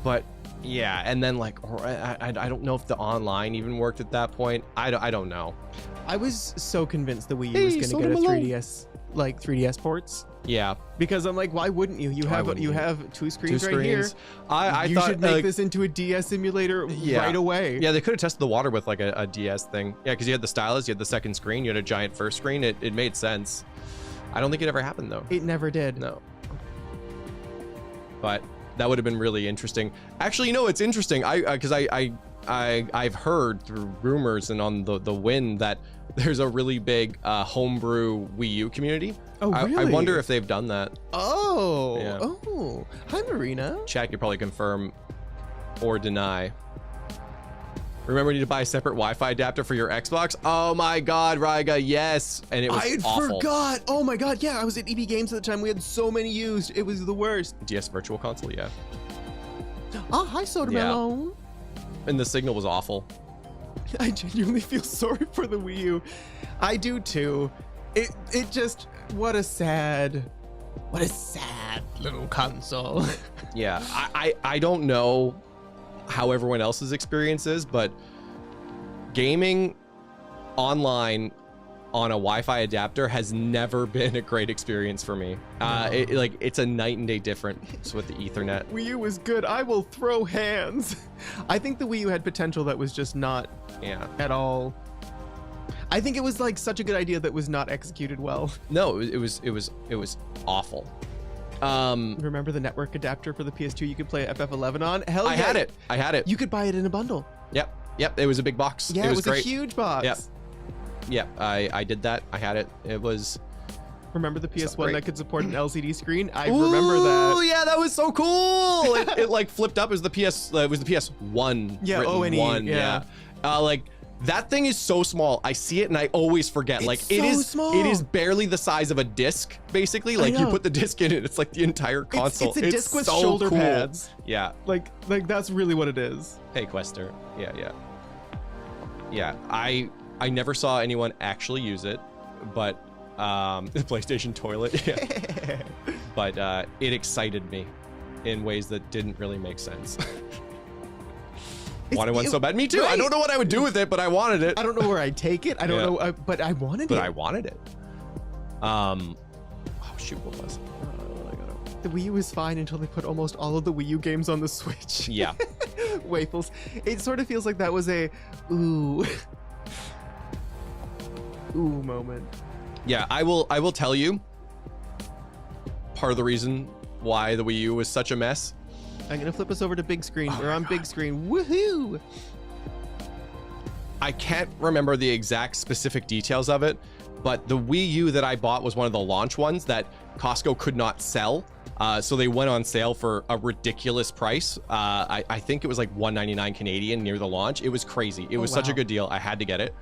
but yeah. And then like, I don't know if the online even worked at that point. I don't know. I was so convinced the Wii U was going to get a 3DS, like 3DS ports. Yeah, because I'm like, why wouldn't you? You have 2 screens right here. I thought should make like, this into a DS simulator right away. Yeah, they could have tested the water with like a DS thing. Yeah, because you had the stylus, you had the second screen, you had a giant first screen. It made sense. I don't think it ever happened though. It never did. No. But that would have been really interesting. Actually, you know, it's interesting. Because I've heard through rumors and on the wind that there's a really big homebrew Wii U community. Oh, really? I wonder if they've done that. Oh. Yeah. Oh. Hi, Marina. Chat could probably confirm or deny. Remember, you need to buy a separate Wi-Fi adapter for your Xbox? Oh my God, Ryga, yes. And it was awful. I forgot. Oh my God, yeah. I was at EB Games at the time. We had so many used. It was the worst. DS Virtual Console, yeah. Oh, hi, Soda Melon. And the signal was awful. I genuinely feel sorry for the Wii U. I do too. It just, what a sad little console. Yeah, I don't know how everyone else's experience is, but gaming online on a Wi-Fi adapter has never been a great experience for me. It's a night and day difference with the Ethernet. Wii U was good. I will throw hands. I think the Wii U had potential that was just not at all. I think it was like such a good idea that was not executed well. No, it was awful. Remember the network adapter for the PS2 you could play FF11 on? Hell yeah. I had it. You could buy it in a bundle. Yep. It was a big box. Yeah, it was great. A huge box. Yep. I did that. I had it. It was. Remember the PS1 that could support an LCD screen? I remember that. Oh yeah, that was so cool. it like flipped up. It was the PS1. Yeah, O-N-E. Yeah. Like that thing is so small. I see it and I always forget. It's like so it is small. It is barely the size of a disc, basically. Like you put the disc in it, it's like the entire console. It's a disc with shoulder pads. Yeah. Like that's really what it is. Hey, Quester. Yeah. I never saw anyone actually use it, but the PlayStation toilet. Yeah. But it excited me in ways that didn't really make sense. Wanted one so bad. Me too. Right. I don't know what I would do with it, but I wanted it. I don't know where I'd take it. I don't know, but I wanted it. But I wanted it. Oh shoot, what was it? The Wii U was fine until they put almost all of the Wii U games on the Switch. Yeah. Waffles. It sort of feels like that was a ooh moment. Yeah, I will tell you part of the reason why the Wii U was such a mess. I'm gonna flip us over to big screen. We're on big screen. Woohoo! I can't remember the exact specific details of it, but the Wii U that I bought was one of the launch ones that Costco could not sell. So they went on sale for a ridiculous price. I think it was like $199 Canadian near the launch. It was crazy. It was such a good deal. I had to get it.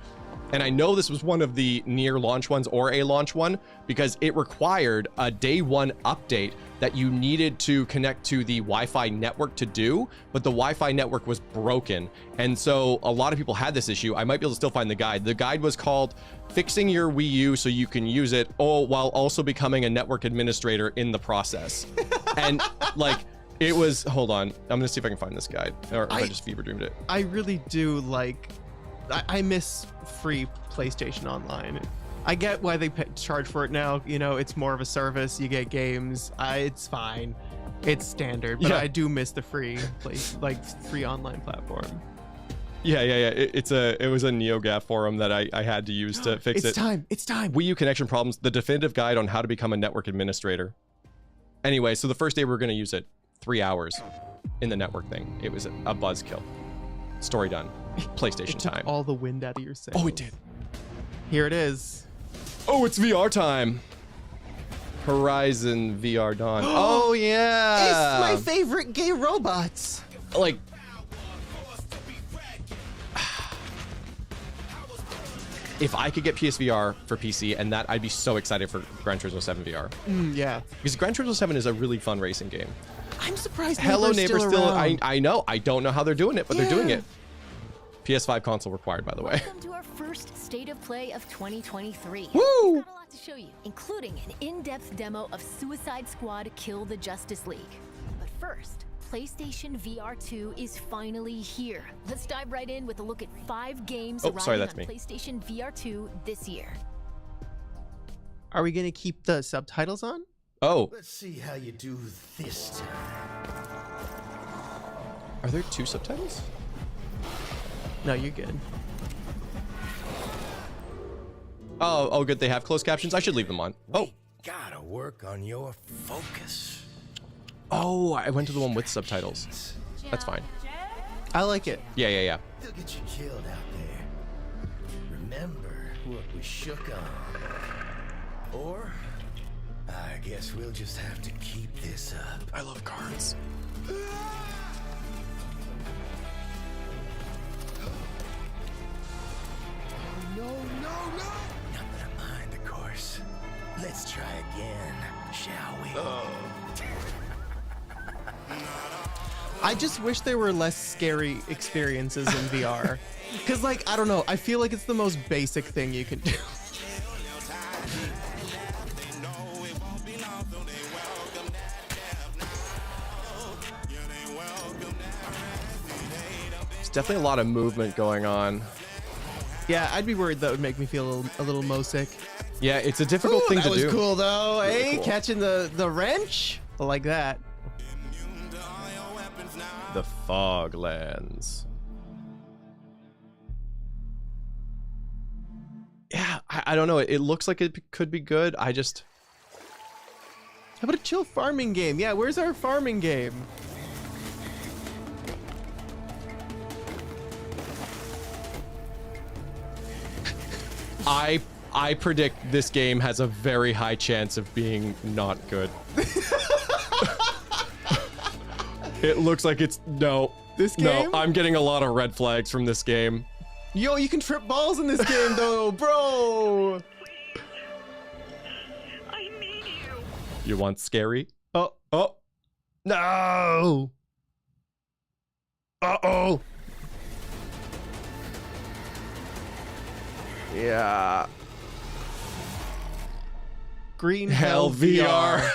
And I know this was one of the near launch ones or a launch one because it required a day one update that you needed to connect to the Wi-Fi network to do, but the Wi-Fi network was broken. And so a lot of people had this issue. I might be able to still find the guide. The guide was called Fixing Your Wii U So You Can Use It, while also becoming a network administrator in the process. And like, it was, hold on, I'm gonna see if I can find this guide, or if I just fever dreamed it. I really do like, I miss free PlayStation Online. I get why they charge for it now. You know, it's more of a service. You get games. It's fine. It's standard. But I do miss the free online platform. Yeah. It was a NeoGAF forum that I had to use to fix it. It's time. Wii U connection problems. The definitive guide on how to become a network administrator. Anyway, so the first day we were going to use it, 3 hours in the network thing. It was a buzzkill. Story done. PlayStation time. All the wind out of your sails. Oh, it did. Here it is. Oh, it's VR time. Horizon VR Dawn. Oh yeah. It's my favorite gay robots. Like, if I could get PSVR for PC and that, I'd be so excited for Gran Turismo 7 VR. Yeah. Because Gran Turismo 7 is a really fun racing game. I'm surprised. Hello Neighbor still around. I know. I don't know how they're doing it, but they're doing it. PS5 console required, by the way. Welcome to our first State of Play of 2023. Woo! We've got a lot to show you, including an in-depth demo of Suicide Squad Kill the Justice League. But first, PlayStation VR2 is finally here. Let's dive right in with a look at 5 games arriving on PlayStation VR2 this year. Are we gonna keep the subtitles on? Oh. Let's see how you do this time. Are there 2 subtitles? No, you're good. Oh, good. They have closed captions. I should leave them on. Oh. Gotta work on your focus. Oh, I went to the one with subtitles. That's fine. I like it. Yeah. They'll get you killed out there. Remember what we shook on. Or, I guess we'll just have to keep this up. I love cards. No. Not that I mind, of course. Let's try again, shall we? I just wish there were less scary experiences in VR. Because, like, I don't know. I feel like it's the most basic thing you can do. There's definitely a lot of movement going on. Yeah, I'd be worried that would make me feel a little mo-sick. Yeah, it's a difficult thing to do. That was cool, though. Really Hey, cool. catching the wrench? I like that. The Foglands. Yeah, I don't know. It looks like it could be good. I just... How about a chill farming game? Yeah, where's our farming game? I predict this game has a very high chance of being not good. It looks like it's This game? No, I'm getting a lot of red flags from this game. Yo, you can trip balls in this game, though, bro. I need you. You want scary? Oh, No. Uh-oh. Yeah. Green Hell VR.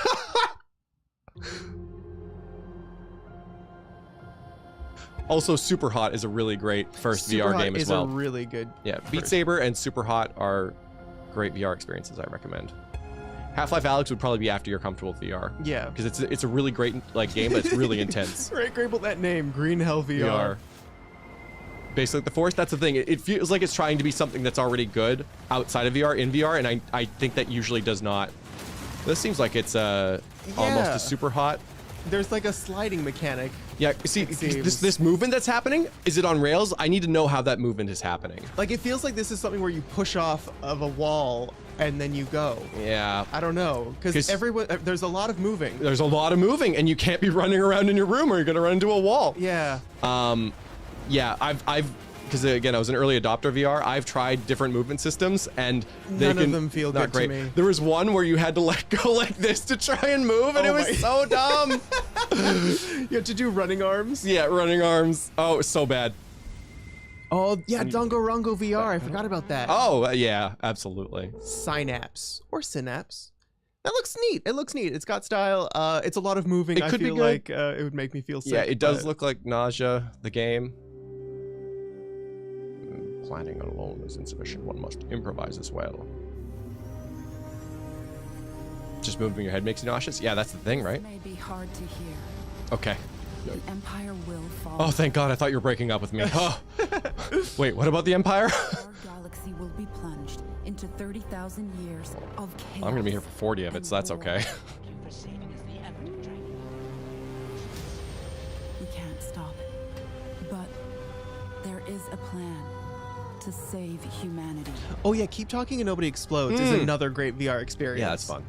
Also, Super Hot is a really great first VR game as well. Is a really good. Yeah, Beat Saber and Super Hot are great VR experiences. I recommend. Half-Life Alyx would probably be after you're comfortable with VR. Yeah, because it's a really great game, but it's really intense. Right, great with that name, Green Hell VR. Basically, the Force. That's the thing. It feels like it's trying to be something that's already good outside of VR in VR, and I think that usually does not. This seems like it's almost a Super Hot. There's like a sliding mechanic. Yeah, see, this movement that's happening, is it on rails? I need to know how that movement is happening. Like, it feels like this is something where you push off of a wall and then you go. Yeah. I don't know, because there's a lot of moving. There's a lot of moving, and you can't be running around in your room or you're gonna run into a wall. Yeah. Yeah, I've because again, I was an early adopter VR. I've tried different movement systems, and none of them feel good to me. There was one where you had to let go like this to try and move, and it was so dumb. You had to do running arms. Yeah, running arms. Oh, it was so bad. Oh yeah, Danganronpa VR. I forgot about that. Oh yeah, absolutely. Synapse or Synapse. That looks neat. It looks neat. It's got style. It's a lot of moving. It could I feel be like it would make me feel sick. Yeah, it does look like Nausea, the game. Planning alone is insufficient. One must improvise as well. Just moving your head makes you nauseous? Yeah, that's the thing, right? May be hard to hear. Okay. The Empire will fall. Oh, thank God. I thought you were breaking up with me. Oh. Wait, what about the Empire? Our galaxy will be plunged into 30,000 years of chaos. I'm going to be here for 40 of it, so that's okay. We can't stop it. But there is a plan to save humanity. Oh yeah, Keep Talking and Nobody Explodes is another great VR experience. Yeah, that's fun.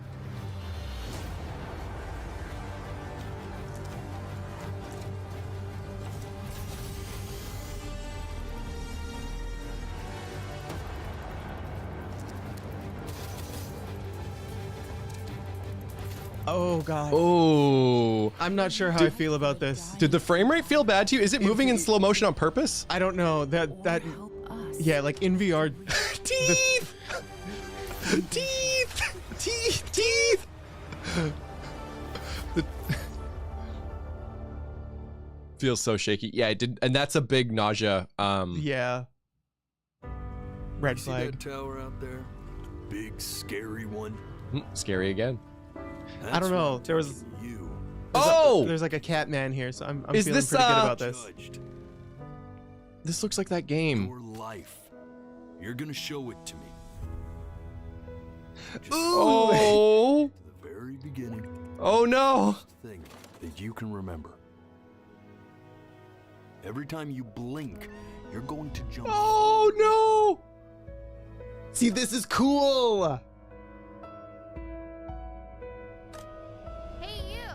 Oh God. Oh. I'm not sure how I feel about this. Did the frame rate feel bad to you? Is it moving in slow motion on purpose? I don't know. Yeah, like in VR. Teeth! Teeth! Feels so shaky. Yeah, it did, and that's a big nausea. Yeah. Red flag. See that tower out there? Big scary one. Scary again. I don't know. There was. There's like a cat man here, so I'm feeling pretty good about this. This looks like that game. Your life. You're gonna show it to me. Oh. To the very beginning. Oh no. Thing that you can remember. Every time you blink, you're going to jump. Oh no. See, this is cool. Hey, you.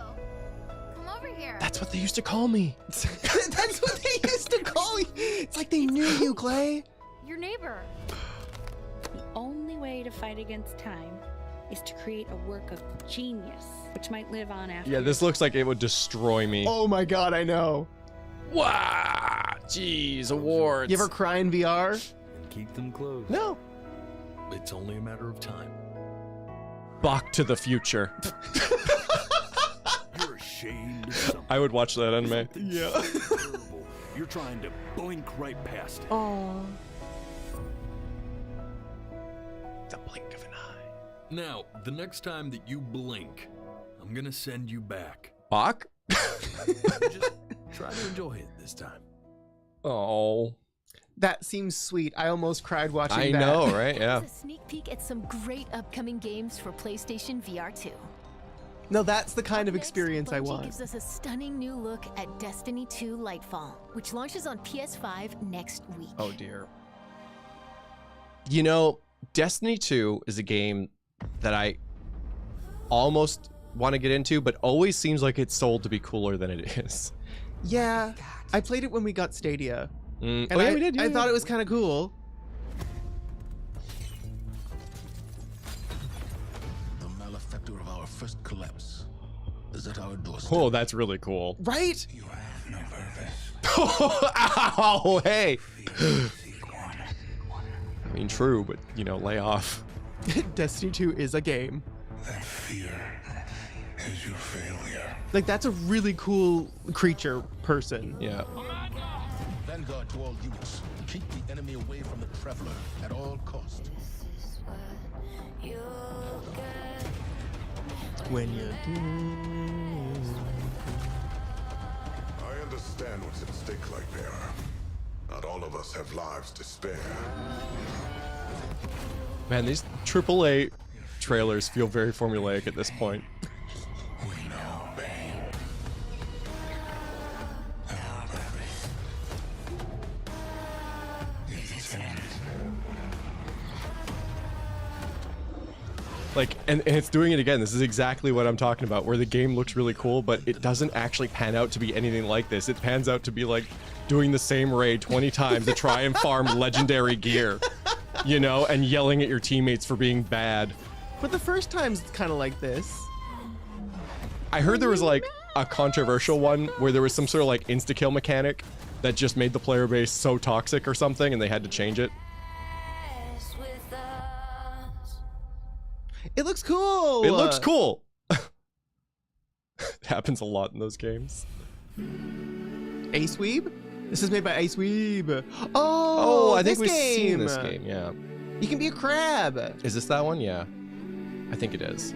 Come over here. That's what they used to call me. That's what they used to call you. It's like they knew you, Clay. Your neighbor. The only way to fight against time is to create a work of genius, which might live on after. Yeah, this looks like it would destroy me. Oh my God, I know. Wow. Jeez, awards. You ever cry in VR? And keep them closed. No. It's only a matter of time. Back to the Future. You're ashamed of something. I would watch that anime. Yeah. Terrible. You're trying to blink right past it. Oh. The blink of an eye. Now, the next time that you blink, I'm gonna send you back. Bach? Just try to enjoy it this time. Oh. That seems sweet. I almost cried watching that. I know, right? Yeah. It's a sneak peek at some great upcoming games for PlayStation VR2. No, that's the kind of Next, experience I Bungie want. gives us a stunning new look at Destiny 2 Lightfall, which launches on PS5 next week. Oh dear. You know, Destiny 2 is a game that I almost want to get into, but always seems like it's sold to be cooler than it is. Yeah, I played it when we got Stadia. And oh yeah, we did. I thought it was kind of cool. The malefactor of our first collapse is at our doorstep. Oh, that's really cool. Right? You have no purpose. Ow, hey. Seek one. I mean, true, but, you know, lay off. Destiny 2 is a game. That fear is your failure. Like, that's a really cool creature person. Yeah. Vanguard to all units. Keep the enemy away from the traveler at all costs. When you do. I understand what's at stake, like they are. Not all of us have lives to spare. Man, these AAA trailers feel very formulaic at this point. We know pain. Like, and it's doing it again. This is exactly what I'm talking about, where the game looks really cool, but it doesn't actually pan out to be anything like this. It pans out to be like doing the same raid 20 times to try and farm legendary gear, you know, and yelling at your teammates for being bad. But the first time's kind of like this. I heard there was like a controversial one where there was some sort of like insta-kill mechanic that just made the player base so toxic or something, and they had to change it. It looks cool. It looks cool. It happens a lot in those games. Ace Weeb? This is made by Ace Weeb. Oh, I think this we've seen game. this game, yeah. You can be a crab. Is this that one? Yeah. I think it is.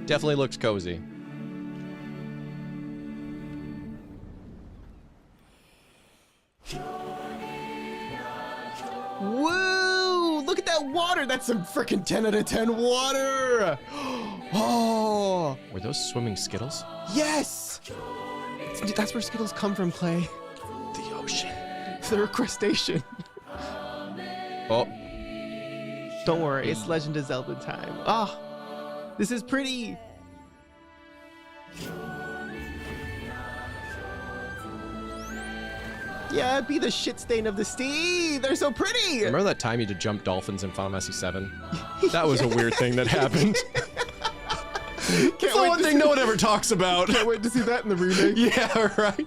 Definitely looks cozy. Whoa! Look at that water. That's some freaking 10 out of 10 water. Oh! Were those swimming Skittles? Yes! That's where Skittles come from, Clay. The ocean. They're a crustacean. Oh. Don't worry, it's Legend of Zelda time. Ah! This is pretty. Yeah, be the shit stain of the sea. They're so pretty. Remember that time you did jump dolphins in Final Fantasy 7? That was a weird thing that happened. It's the one thing no one ever talks about. Can't wait to see that in the remake. Yeah, right.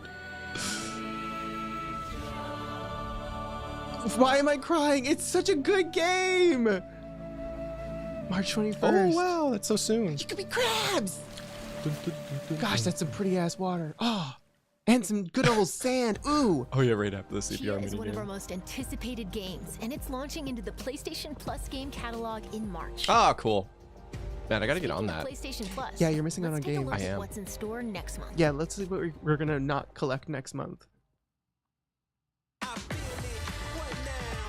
Why am I crying? It's such a good game. March 21st. Oh wow, that's so soon. You could be crabs. Gosh, that's some pretty ass water. Oh, and some good old sand. Ooh. Oh yeah, right after the CPR Here mini is one of our game. most anticipated games, and it's launching into the PlayStation Plus game catalog in March. Ah, cool. Man, I gotta get on that. PlayStation Plus. Yeah, you're missing out on Let's take a games. look I at am. What's in store next month? Yeah, let's see what we're gonna not collect next month.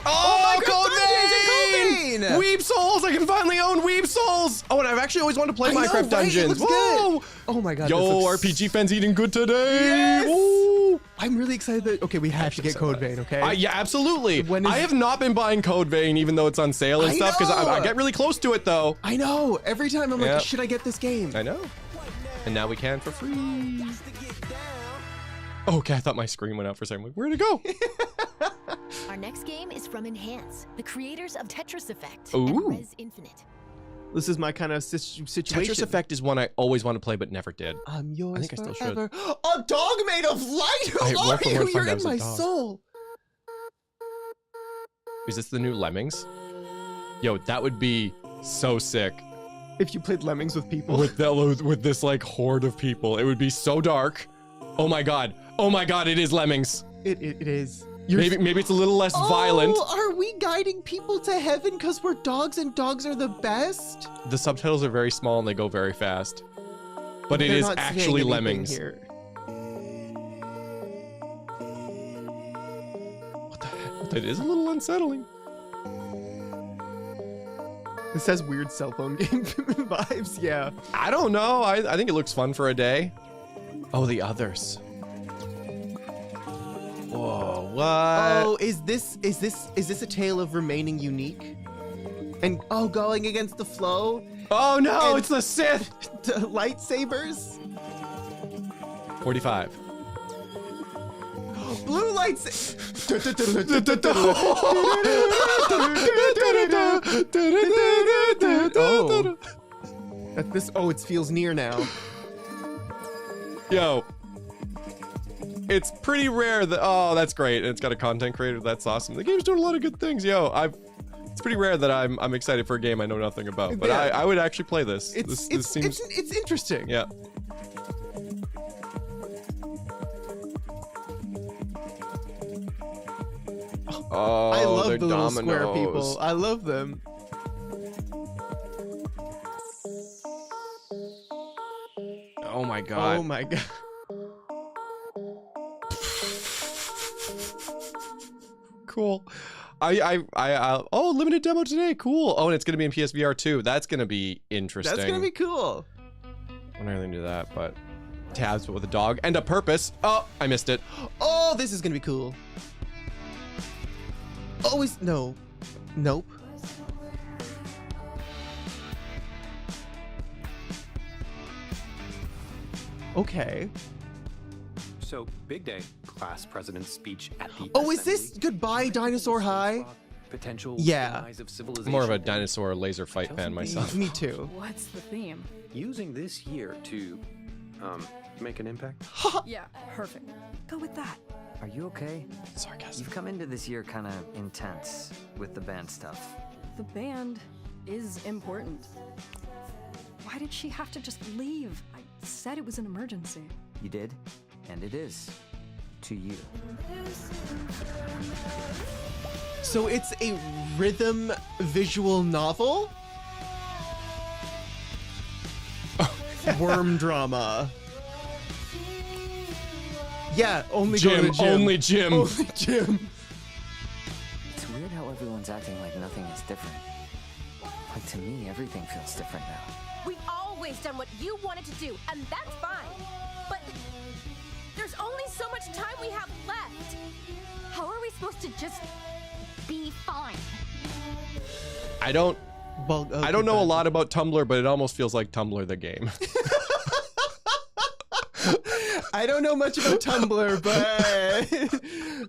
Oh, my God, Dungeons and Weeb Souls! I can finally own Weeb Souls! Oh, and I've actually always wanted to play I know, Minecraft right? It Dungeons. looks Whoa! good. Oh my God. Yo, this looks- RPG fans eating good today! Yes! Woo! I'm really excited that, okay, we have to get Code Vein, okay? Yeah, absolutely. When is- I have not been buying Code Vein even though it's on sale and I stuff because know! I get really close to it though. I know. Every time I'm Yeah. like, should I get this game? I know. And now we can for free. Okay, I thought my screen went out for a second. I'm like, where'd it go? Our next game is from Enhance, the creators of Tetris Effect Ooh. and Res Infinite. This is my kind of situation. Tetris Effect is one I always want to play but never did. I'm yours I think I still should. forever. A dog made of light. Who I are woke up you? one You're time, in that my was a dog. soul. Is this the new Lemmings? Yo, that would be so sick. If you played Lemmings with people. With this like horde of people, it would be so dark. Oh my god! Oh my god! It is Lemmings. It is. Maybe it's a little less violent. Are we guiding people to heaven because we're dogs and dogs are the best? The subtitles are very small and they go very fast. But it They're is not saying actually anything Lemmings. Here. What the heck? It is a little unsettling. This has weird cell phone game vibes. Yeah. I don't know. I think it looks fun for a day. Oh, the others. Whoa, what? Oh, is this a tale of remaining unique? And going against the flow? Oh no, And it's the Sith! Lightsabers? 45. Blue lights. Oh. It feels near now. Yo. It's pretty rare that, oh, that's great. It's got a content creator. That's awesome. The game's doing a lot of good things. Yo, it's pretty rare that I'm excited for a game I know nothing about, but Yeah. I would actually play this. It's seems, it's interesting. yeah. Oh, I love they're the little square dominoes. people. I love them. Oh my god. Oh my god. Cool. Oh, limited demo today. Cool. Oh, and it's gonna be in PSVR 2. That's gonna be interesting. That's gonna be cool. I'm not gonna do that, but tabs, but with a dog and a purpose. Oh, I missed it. Oh, this is gonna be cool. Always no. Nope. Okay. So, big day. Class president's speech at the Oh, is this Goodbye Dinosaur High? Potential demise of civilization. More of a dinosaur laser fight fan myself. Me too. What's the theme? Using this year to, make an impact. Yeah, perfect. Go with that. Are you okay? Sarcasm. You've come into this year kind of intense with the band stuff. The band is important. Why did she have to just leave? I said it was an emergency. You did, and it is. To you. So it's a rhythm visual novel? Worm drama. Yeah, only go to the gym. Only gym. Only gym. It's weird how everyone's acting like nothing is different. Like to me, everything feels different now. We've always done what you wanted to do, and that's fine. But there's only so much time we have left. How are we supposed to just be fine? I don't know a lot about Tumblr, but it almost feels like Tumblr the game. I don't know much about Tumblr,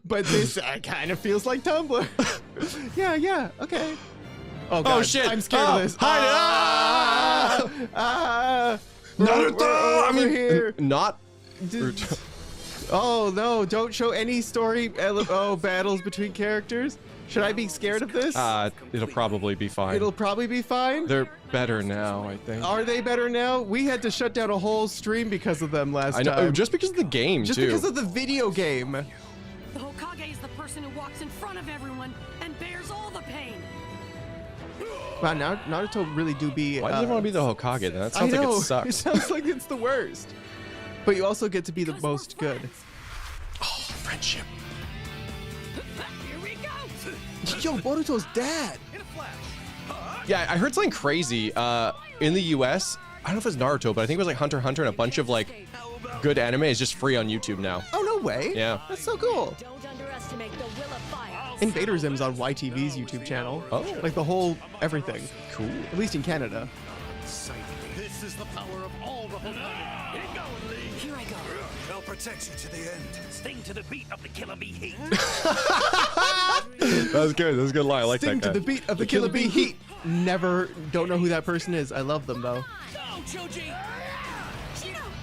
but this kind of feels like Tumblr. Yeah, okay. Oh god, shit! I'm scared of this. Naruto! I'm here. Not. Oh no! Don't show any story. Battles between characters. Should I be scared of this? It'll probably be fine. It'll probably be fine. They're better now, I think. Are they better now? We had to shut down a whole stream because of them last time. I know, just because of the game, just too. because of the video game. The Hokage is the person who walks in front of everyone and bears all the pain. Wow, now Naruto really do be. Why does everyone want to be the Hokage then? That sounds I know, like it sucks. It sounds like it's the worst. But you also get to be the most good. Oh, friendship. Here we go. Yo, Boruto's dad. Yeah, I heard something crazy. In the US, I don't know if it's Naruto, but I think it was like Hunter x Hunter and a bunch of like good anime is just free on YouTube now. Oh, no way. Yeah. That's so cool. Don't underestimate the will of fire. Invader Zim's on YTV's YouTube channel. Oh. Like the whole everything. Cool. At least in Canada. This is the power of all the Hokage. Get it going, Lee. Here I go. I'll protect you to the end. Sting to the beat of the Killer Bee heat. That was good. That was a good line. I like Sting that guy. to the beat of the Killer Bee heat. Don't know who that person is. I love them though.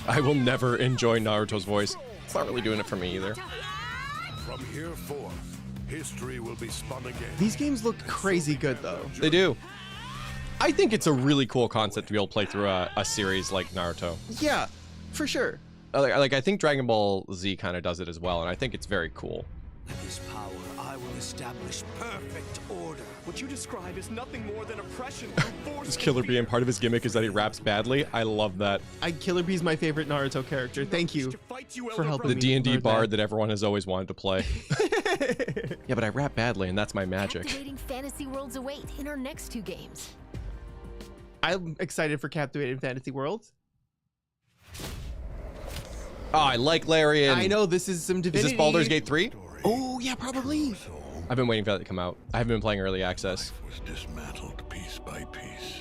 I will never enjoy Naruto's voice. It's not really doing it for me either. From here forth, history will be spun again. These games look crazy good though. They do. I think it's a really cool concept to be able to play through a series like Naruto. Yeah, for sure. Like I think Dragon Ball Z kind of does it as well, and I think it's very cool. With this power, I will establish perfect order. What you describe is nothing more than oppression through force. This Killer Bee, and part of his gimmick is that he raps badly. I love that. Killer Bee's my favorite Naruto character. Thank you for helping me. The D&D learn bard that everyone has always wanted to play. Yeah, but I rap badly, and that's my magic. Captivating fantasy worlds await in our next two games. I'm excited for Captivating Fantasy Worlds. Oh, I like Larian. I know, this is some Divinity. Is this Baldur's Gate 3? Oh, yeah, probably. I've been waiting for that to come out. I haven't been playing early access. Was dismantled piece by piece.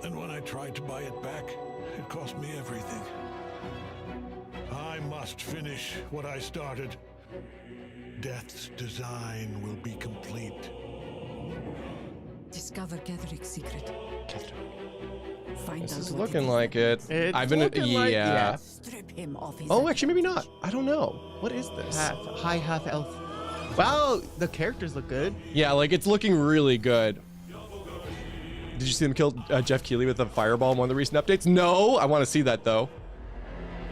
And when I tried to buy it back, it cost me everything. I must finish what I started. Death's design will be complete. Discover Ketherick's secret. Find This out is what looking it like it. It's I've been, looking like- yeah. Strip him of his Oh, actually, maybe not. I don't know. What is this? High half elf. Wow, the characters look good. Yeah, like it's looking really good. Did you see them kill Jeff Keighley with a fireball in one of the recent updates? No, I want to see that though.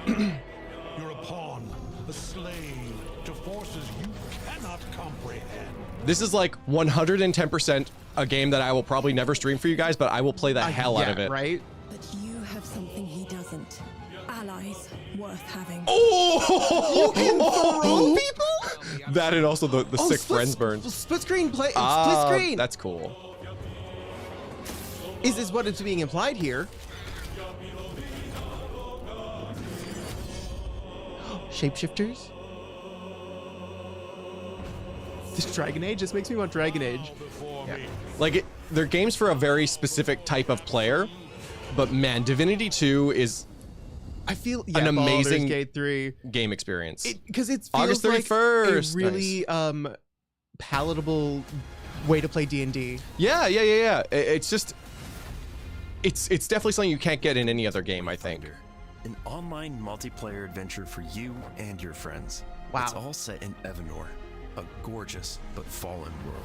You're a pawn, a slave to forces you cannot comprehend. This is like 110% a game that I will probably never stream for you guys, but I will play the hell out of it. Right? But you have something he doesn't. Allies worth having. Oh! You can throw people? That and also the sick friends burn. Split screen play. Split screen. That's cool. Is what it's being implied here? Shapeshifters. This Dragon Age just makes me want Dragon Age. Yeah. Like they're games for a very specific type of player, but man, Divinity 2 is I feel an amazing Gate 3 game experience. Because it feels August 31st. Like a really palatable way to play D&D. Yeah. It's just it's definitely something you can't get in any other game, I think. An online multiplayer adventure for you and your friends. Wow. It's all set in Evanor, a gorgeous but fallen world.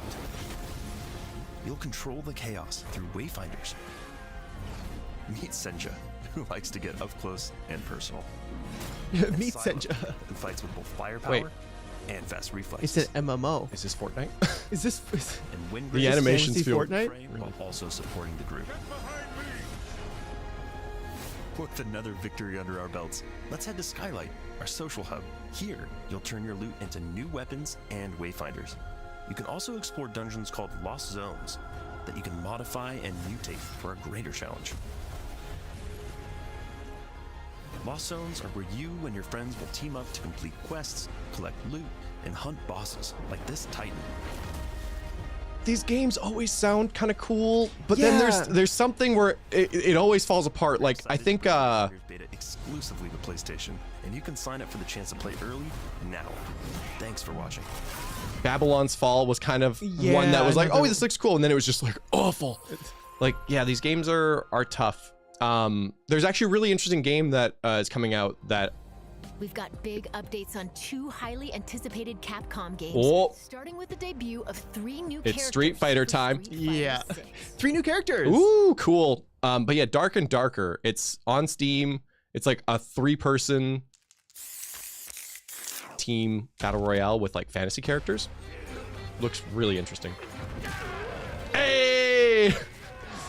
You'll control the chaos through wayfinders. Meet Senja, who likes to get up close and personal. Meet Senja, who fights with both firepower and fast reflexes. It's an MMO. Is this Fortnite? Is this? And win the animations feel Fortnite? While also supporting the group. With another victory under our belts, let's head to Skylight, our social hub. Here, you'll turn your loot into new weapons and wayfinders. You can also explore dungeons called Lost Zones that you can modify and mutate for a greater challenge. Lost Zones are where you and your friends will team up to complete quests, collect loot, and hunt bosses like this Titan. These games always sound kind of cool, but then there's something where it always falls apart. Like I think Beta exclusively to PlayStation, and you can sign up for the chance to play early now. Thanks for watching. Babylon's Fall was kind of one that was like, oh, this looks cool, and then it was just like awful. Like, yeah, these games are tough. There's actually a really interesting game that is coming out that we've got big updates on 2 highly anticipated Capcom games, starting with the debut of 3 new characters. It's Street Fighter time. Yeah. 3 new characters. Ooh, cool. But yeah, Dark and Darker. It's on Steam. It's like a 3-person team battle royale with like fantasy characters. Looks really interesting. Hey!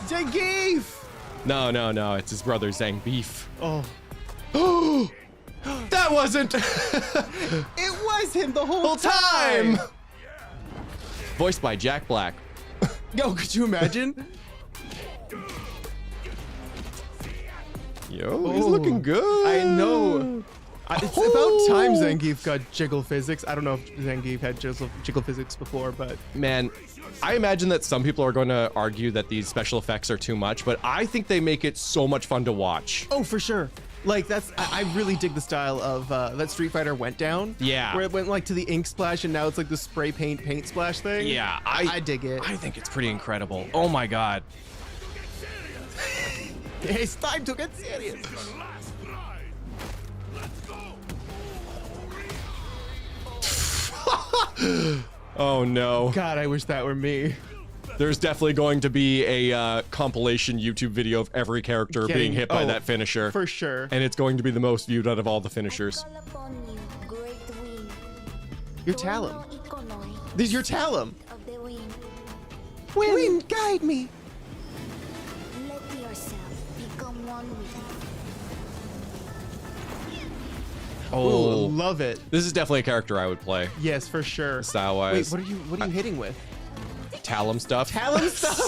Zangief! No. It's his brother Zangief. Oh. That wasn't. It was him the whole time. Voiced by Jack Black. Yo, could you imagine? Yo, he's looking good. I know. It's about time Zangief got jiggle physics. I don't know if Zangief had jiggle physics before, but man, I imagine that some people are going to argue that these special effects are too much, but I think they make it so much fun to watch. Oh, for sure. Like I really dig the style of that Street Fighter went down. Yeah. Where it went like to the ink splash and now it's like the spray paint splash thing. Yeah. I dig it. I think it's pretty incredible. Oh my God. It's time to get serious. Oh no. God, I wish that were me. There's definitely going to be a compilation YouTube video of every character being hit by that finisher. For sure. And it's going to be the most viewed out of all the finishers. Your Talum. This is your Talum. Wind, guide me. Let yourself become one with Oh, love it. This is definitely a character I would play. Yes, for sure. Style-wise. Wait, what are you hitting with? Talum stuff. Talum stuff.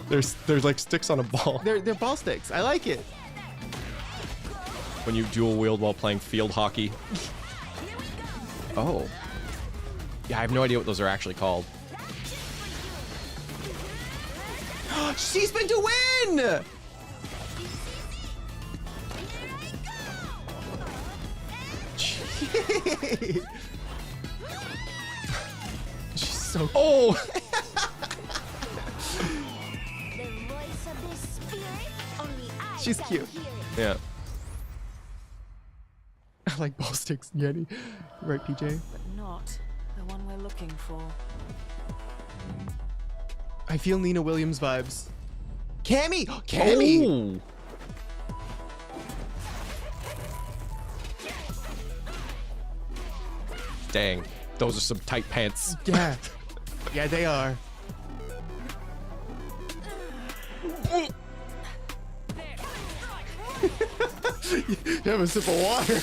There's like sticks on a ball. They're ball sticks. I like it. When you dual wield while playing field hockey. Oh. Yeah, I have no idea what those are actually called. She's been to win! She's so cool. She's cute. Yeah. I like ball sticks, Nyanny. Right, PJ? But not the one we're looking for. I feel Nina Williams vibes. Cammy! Cammy! Oh. Dang, those are some tight pants. Yeah. Yeah, they are. Have a sip of water.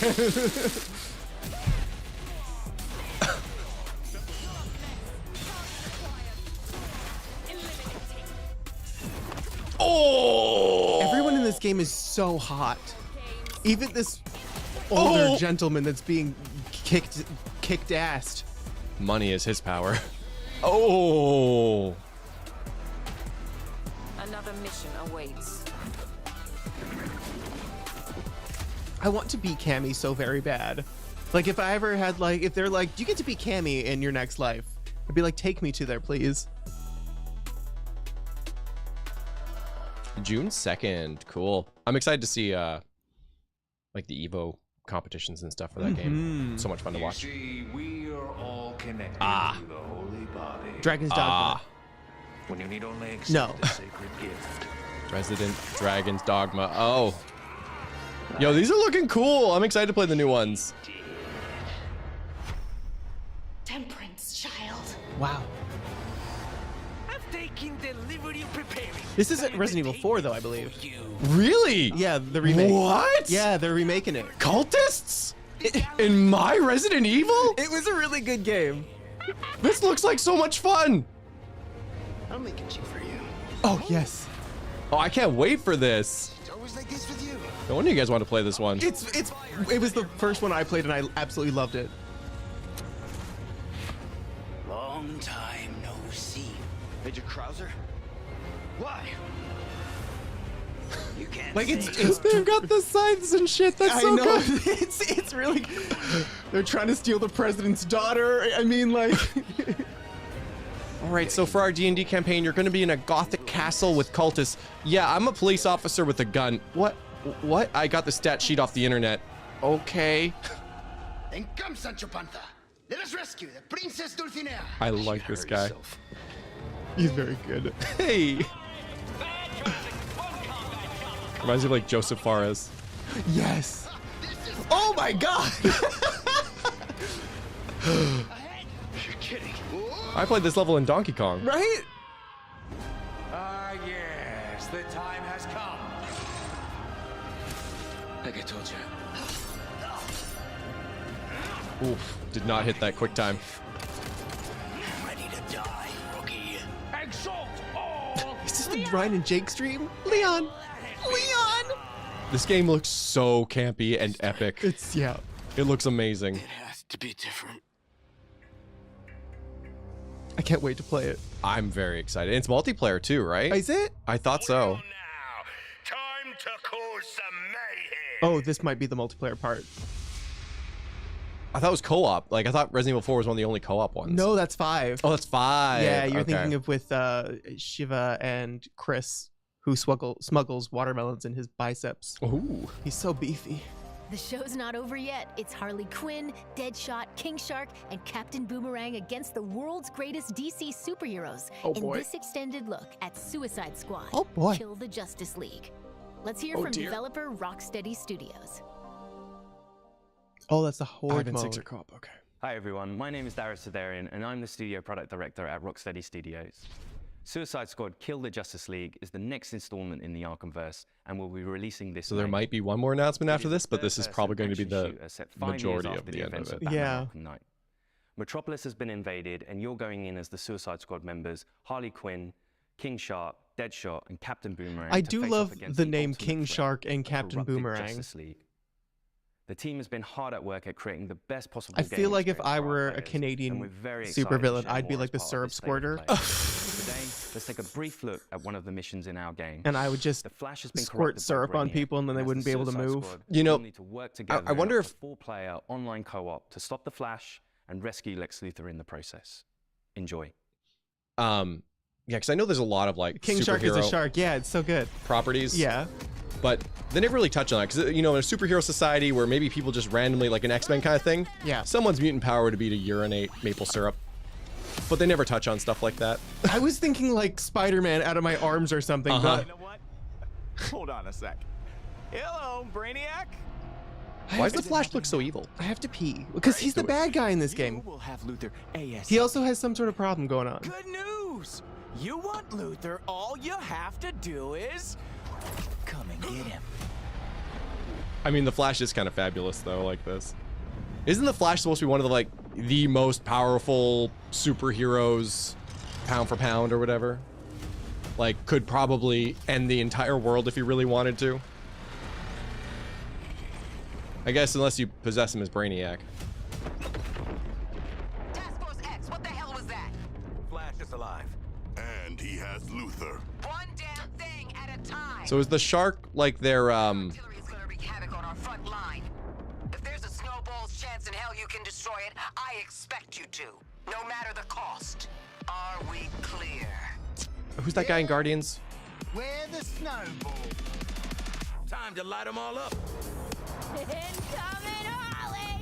Oh! Everyone in this game is so hot. Even this older gentleman that's being kicked ass. Money is his power. Oh. Another mission awaits. I want to be Cammy so very bad. Like if I ever had like, if they're like, you get to be Cammy in your next life, I'd be like, take me to there, please. June 2nd. Cool. I'm excited to see like the Evo competitions and stuff for that game. So much fun to watch. See, we are all connected to the holy body. Dragon's Dogma. When you need only accept No. a sacred gift. Resident Dragon's Dogma. Oh. Yo, these are looking cool. I'm excited to play the new ones. Temperance, child. Wow. I've taken delivery preparing. This is Resident Evil 4 though, I believe. Really? Yeah, the remake. What? Yeah, they're remaking it. Cultists? In my Resident Evil? It was a really good game. This looks like so much fun. I'll make it cheap for you. Oh, yes. Oh, I can't wait for this. It's always like this with you. No wonder you guys want to play this one. It was the first one I played and I absolutely loved it. Long time no see. Major Krauser? Why? You can't Like They've got the scythes and shit. That's so I know. good. It's really. They're trying to steal the president's daughter. I mean, like. All right, so for our D&D campaign, you're going to be in a gothic castle with cultists. Yeah, I'm a police officer with a gun. What? What? I got the stat sheet off the internet. Okay. Then come, Sancho Panza. Let us rescue the Princess Dulcinea. I like this guy. He's very good. Hey. Reminds me of like Joseph Fares. Yes. Oh my God. You're kidding. I played this level in Donkey Kong. Right? Ah, yes. The time has come. Like I told you. Oof, did not hit that quick time. Ready to die, rookie. Exalt all. Is this the Ryan and Jake stream? Leon. Leon. This game looks so campy and epic. Yeah. It looks amazing. It has to be different. I can't wait to play it. I'm very excited. It's multiplayer too, right? Is it? I thought so. Time to cause some mayhem. Oh, this might be the multiplayer part. I thought it was co-op. Like I thought Resident Evil 4 was one of the only co-op ones. No, that's 5. Oh, that's 5. Yeah, you're Okay. thinking of with Shiva and Chris, who smuggles watermelons in his biceps. Ooh. He's so beefy. The show's not over yet. It's Harley Quinn, Deadshot, King Shark, and Captain Boomerang against the world's greatest DC superheroes Oh, boy. in this extended look at Suicide Squad. Oh, boy. Kill the Justice League. Let's hear Oh, from dear. developer Rocksteady Studios. Oh, that's the horde 5 and 6 are mode. co-op. Okay. Hi everyone, my name is Darius Sidarian and I'm the Studio Product Director at Rocksteady Studios. Suicide Squad Kill the Justice League is the next installment in the Arkhamverse and we'll be releasing this So there May. might be one more announcement It after is this, a but this is third-person probably going to be action the shooter set 5 years majority after of the end events of it. Batman Yeah. Arkham Knight. Metropolis has been invaded and you're going in as the Suicide Squad members Harley Quinn, King Shark, Deadshot, and Captain Boomerang. I to do face love off against the the name ultimate King threat, Shark and the Captain corrupted Boomerang. Justice League. The team has been hard at work at creating the best possible I game feel like if experience I for our were a players, Canadian and we're very excited to supervillain, share I'd be more like as the part of syrup this state of squirter. play. Today, let's take a brief look at one of the missions in our game. And I would just The Flash has been squirt corrupted by syrup on Brainiac, people and then they as wouldn't the be able to Suicide move. Squad, You know, you'll need to work together I wonder in a if- 4-player online co-op to stop the Flash and rescue Lex Luthor in the process. Enjoy. Yeah, because I know there's a lot of like King Shark is a superhero shark. Yeah, it's so good. properties. Yeah. But they never really touch on it because, you know, in a superhero society where maybe people just randomly, like an X-Men kind of thing, Yeah. someone's mutant power would be to urinate maple syrup. But they never touch on stuff like that. I was thinking like Spider-Man out of my arms or something. Uh-huh. But You know what? Hold on a sec. Hello, Brainiac. Why does the Flash look so evil? I have to pee because he's the bad guy in this game. We'll have Luthor ASAP. He also has some sort of problem going on. Good news! You want Luthor, all you have to do is come and get him. I mean, the Flash is kind of fabulous though, like this. Isn't the Flash supposed to be one of the like the most powerful superheroes, pound for pound or whatever? Like, could probably end the entire world if he really wanted to. I guess unless you possess him as Brainiac. Task Force X, what the hell was that? Flash is alive. And he has Luther. One damn thing at a time. So is the shark like their Artillery is gonna wreak havoc on our front line. If there's a snowball's chance in hell you can destroy it, I expect you to. No matter the cost. Are we clear? Who's that guy in Guardians? Where the snowball? Time to light them all up. Incoming Ollie!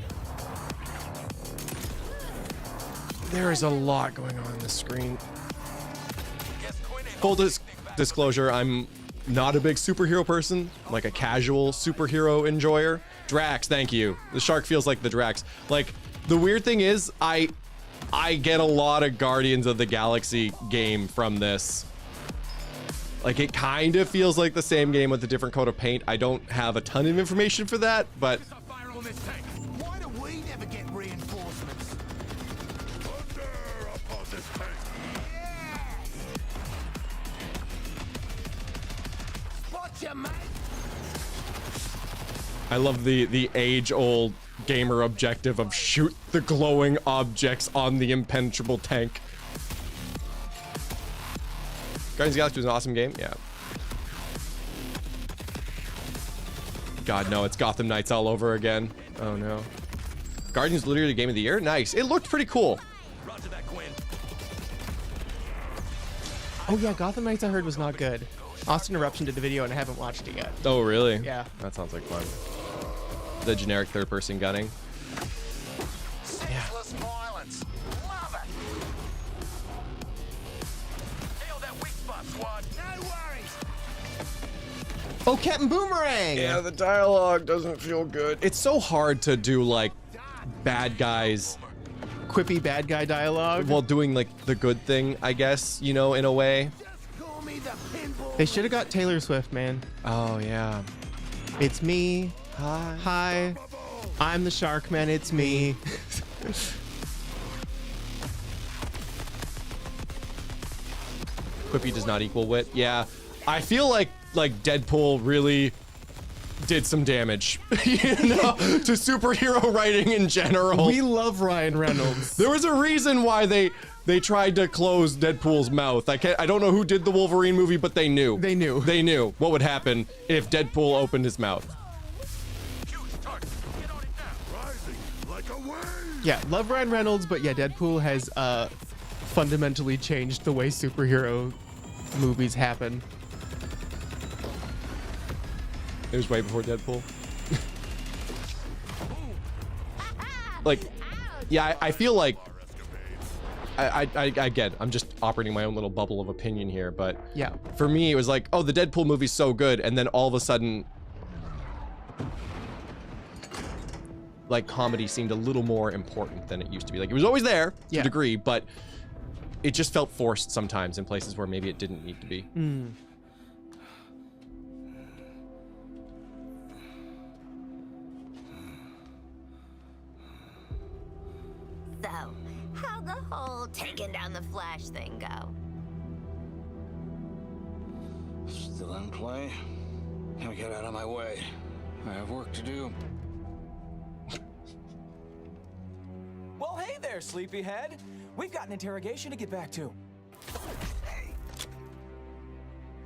There is a lot going on the screen. Full disclosure, I'm not a big superhero person. I'm like a casual superhero enjoyer. Drax, thank you. The shark feels like the Drax. Like, the weird thing is, I get a lot of Guardians of the Galaxy game from this. Like, it kind of feels like the same game with a different coat of paint. I don't have a ton of information for that, but Why do we never get reinforcements? Watch your mate. I love the age-old gamer objective of shoot the glowing objects on the impenetrable tank. Guardians of the Galaxy was an awesome game, yeah. God, no, it's Gotham Knights all over again. Oh, no. Guardians literally the game of the year? Nice. It looked pretty cool. Oh, yeah, Gotham Knights I heard was not good. Austin Eruption did the video and I haven't watched it yet. Oh, really? Yeah. That sounds like fun. The generic third-person gunning. Senseless violence. Love it. Nail that weak spot, squad. No worries. Oh, Captain Boomerang! Yeah, the dialogue doesn't feel good. It's so hard to do, like, bad guys. Quippy bad guy dialogue. While doing, like, the good thing, I guess, you know, in a way. They should have got Taylor Swift, man. Oh, yeah. It's me. Hi. I'm the shark, man. It's me. Quippy does not equal wit. Yeah. I feel like Deadpool really did some damage, you know, to superhero writing in general. We love Ryan Reynolds. There was a reason why they tried to close Deadpool's mouth. I don't know who did the Wolverine movie, but they knew. They knew. They knew what would happen if Deadpool opened his mouth. Yeah, love Ryan Reynolds, but yeah, Deadpool has fundamentally changed the way superhero movies happen. It was way before Deadpool. Like, yeah, I feel like I get, I'm just operating my own little bubble of opinion here, but yeah, for me, it was like, oh, the Deadpool movie's so good, and then all of a sudden, like, comedy seemed a little more important than it used to be. Like, it was always there to a degree, but it just felt forced sometimes in places where maybe it didn't need to be. So, how'd the whole taking down the Flash thing go? Still in play? Now get out of my way. I have work to do. Well, hey there, sleepyhead. We've got an interrogation to get back to. Hey.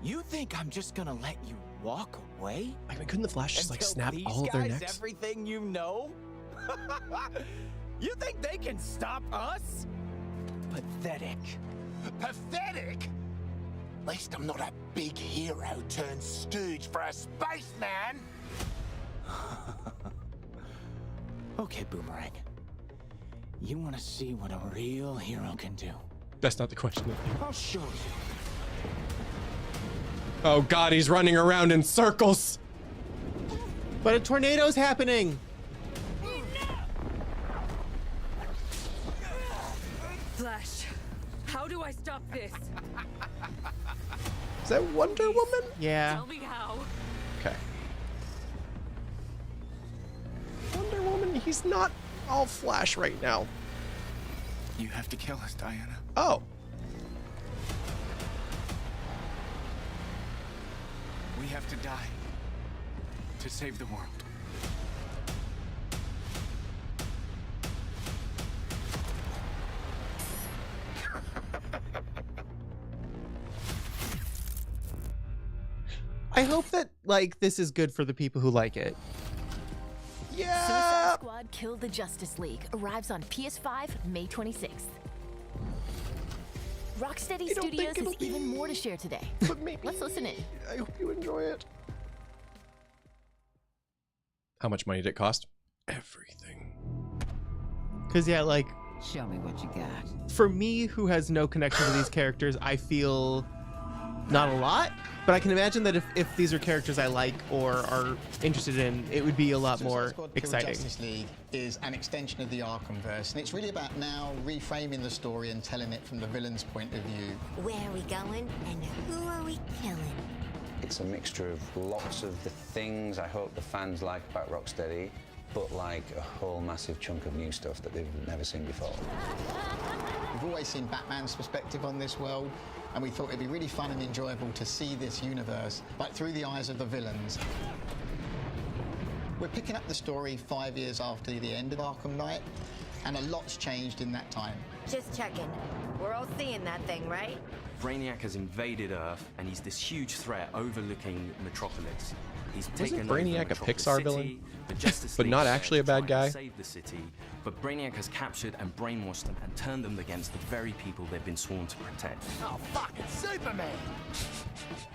You think I'm just gonna let you walk away? I mean, couldn't the Flash just, like, Until snap these all of their guys necks? Everything you know? You think they can stop us? Pathetic. Pathetic? At least I'm not a big hero turned stooge for a spaceman. Okay, Boomerang. You want to see what a real hero can do? That's not the question. I'll show you. Oh God, he's running around in circles. But a tornado's happening. Flash, how do I stop this? Is that Wonder Woman? Yeah. Tell me how. Okay. Wonder Woman, he's not all Flash right now. You have to kill us, Diana. Oh. We have to die to save the world. I hope that like this is good for the people who like it. Yeah. Suicide Squad Kill the Justice League arrives on PS5 May 26th. Rocksteady Studios has even more to share today. But maybe, let's listen in. I hope you enjoy it. How much money did it cost? Everything. Cause yeah, like show me what you got. For me, who has no connection to these characters, I feel not a lot. But I can imagine that if these are characters I like or are interested in, it would be a lot more exciting. Justice League is an extension of the Arkhamverse, and it's really about now reframing the story and telling it from the villain's point of view. Where are we going, and who are we killing? It's a mixture of lots of the things I hope the fans like about Rocksteady, but like a whole massive chunk of new stuff that they've never seen before. We've always seen Batman's perspective on this world, and we thought it'd be really fun and enjoyable to see this universe, but through the eyes of the villains. We're picking up the story 5 years after the end of Arkham Knight, and a lot's changed in that time. Just checking. We're all seeing that thing, right? Brainiac has invaded Earth, and he's this huge threat overlooking Metropolis. He's taken Wasn't Brainiac a Pixar villain? But not actually a bad guy? Save the city, but Brainiac has captured and brainwashed them and turned them against the very people they've been sworn to protect. Oh, fuck, it's Superman!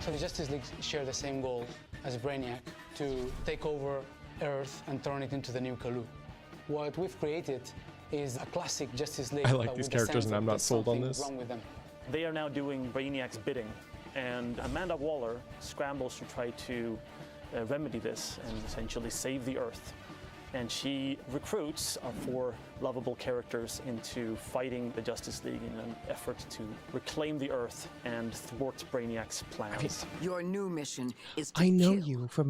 So the Justice League share the same goal as Brainiac, to take over Earth and turn it into the new Kalu. What we've created is a classic Justice League. I like these characters and I'm not sold on this. Wrong with them. They are now doing Brainiac's bidding, and Amanda Waller scrambles to try to remedy this and essentially save the Earth. And she recruits our 4 lovable characters into fighting the Justice League in an effort to reclaim the Earth and thwart Brainiac's plans. Your new mission is to I know you from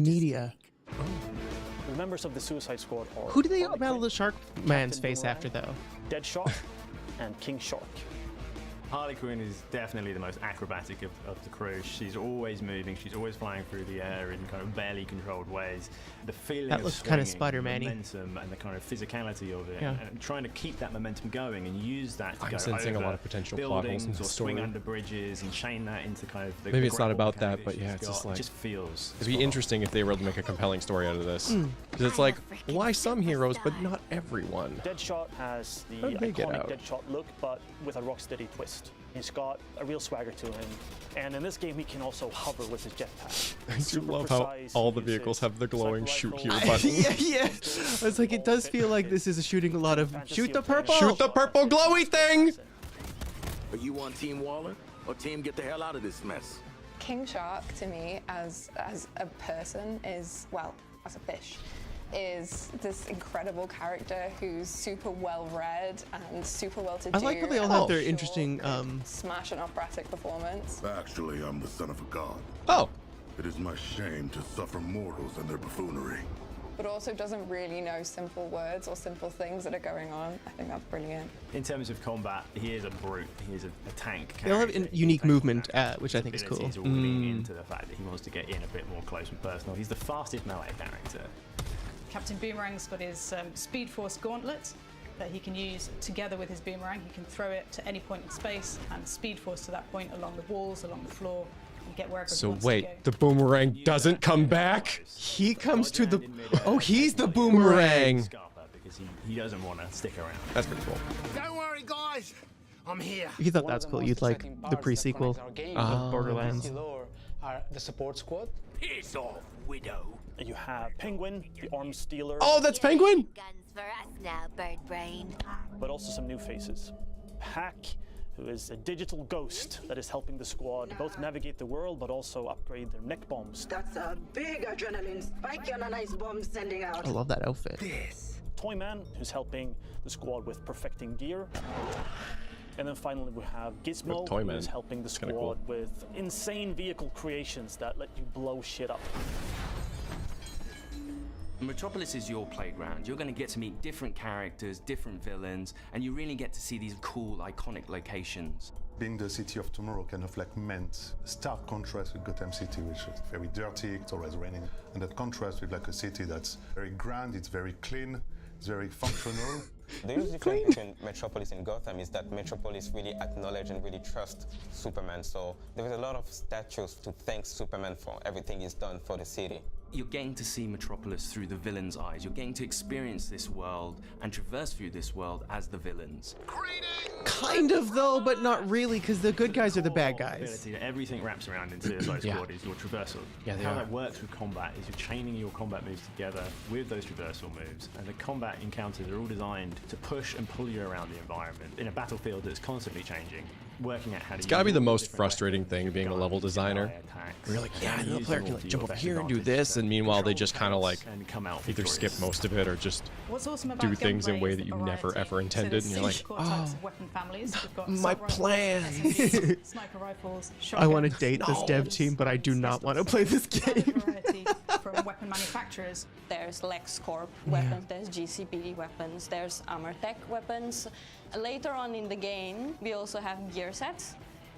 media. The members of the Suicide Squad are Who do they battle the Shark Man's face after though? Deadshot and King Shark. Harley Quinn is definitely the most acrobatic of the crew. She's always moving, she's always flying through the air in kind of barely controlled ways. The feeling that of looks kind of swinging, Spider-Man-y. momentum and the kind of physicality of it, Yeah. and trying to keep that momentum going and use that to I'm go sensing over a lot of potential plot holes buildings in the or swing story. under bridges and chain that into kind of the Maybe it's not grapple about that, mechanic but yeah, she's it's just got. like It just feels it'd be interesting if they were able to make a compelling story out of this. Because it's like, why some heroes, but not everyone? Deadshot has the How did they get iconic out? Deadshot look, but with a Rocksteady twist. He's got a real swagger to him, and in this game he can also hover with his jetpack. I do love how all the vehicles have the glowing shoot here I- button. yeah. I was like, it does feel like this is shooting a lot of shoot the purple. Shoot the purple glowy thing! Are you on Team Waller, or Team Get the Hell Out of This Mess? King Shark, to me, as a person, is, well, as a fish, is this incredible character who's super well-read and super well-to-do. I like how they all have their interesting. Smash and operatic performance. Actually, I'm the son of a god. Oh. It is my shame to suffer mortals and their buffoonery. But also doesn't really know simple words or simple things that are going on. I think that's brilliant. In terms of combat, he is a brute. He is a tank. They all have unique movement, which I think is cool. He's all leaning into the fact that he wants to get in a bit more close and personal. He's the fastest melee character. Captain Boomerang's got his Speed Force gauntlet that he can use together with his boomerang. He can throw it to any point in space and Speed Force to that point along the walls, along the floor, and get wherever he So wants wait, to go. the boomerang doesn't come back? He comes to the. Oh, he's the boomerang. Because he doesn't want to stick around. That's pretty cool. Don't worry, guys. I'm here. You thought that's cool. You'd like the pre-sequel of Borderlands. Are the support squad. Piss off, Widow. You have Penguin, the Arms Stealer. Oh, that's Penguin! Guns for us now, Bird Brain. But also some new faces. Hack, who is a digital ghost that is helping the squad both navigate the world but also upgrade their neck bombs. That's a big adrenaline spike on a nice bomb sending out. I love that outfit. Toyman, who's helping the squad with perfecting gear. And then finally we have Gizmo, who is helping the squad with insane vehicle creations that let you blow shit up. Metropolis is your playground. You're going to get to meet different characters, different villains, and you really get to see these cool, iconic locations. Being the city of tomorrow kind of like meant stark contrast with Gotham City, which is very dirty, it's always raining. And that contrast with like a city that's very grand, it's very clean, It's very functional. The huge difference between Metropolis and Gotham is that Metropolis really acknowledge and really trust Superman. So there's a lot of statues to thank Superman for everything he's done for the city. You're getting to see Metropolis through the villain's eyes. You're getting to experience this world and traverse through this world as the villains. Kind of though, but not really, because the good guys are the bad guys. Everything wraps around in Suicide Squad is your traversal. Yeah, How that works with combat is you're chaining your combat moves together with those traversal moves, and the combat encounters are all designed to push and pull you around the environment in a battlefield that's constantly changing. Working out how to It's gotta be the most frustrating thing being a level designer. You're like, yeah, the player can like jump up here and do this, and meanwhile they just kind of like either skip most of it or just do things in a way that you never ever intended, and you're like, oh, my plans. Sniper rifles, I want to date this dev team, but I do not want to play this game. From weapon manufacturers. There's LexCorp weapons, there's GCPD weapons, there's Armortech weapons. Later on in the game, we also have gear sets.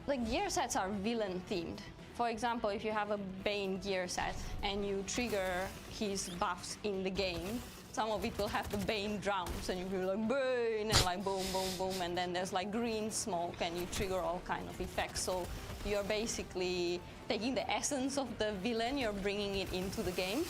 The gear sets are villain themed. For example, if you have a Bane gear set and you trigger his buffs in the game, some of it will have the Bane drums and you feel like Bane and like boom, boom, boom, and then there's like green smoke and you trigger all kind of effects. So you're basically taking the essence of the villain, you're bringing it into the game.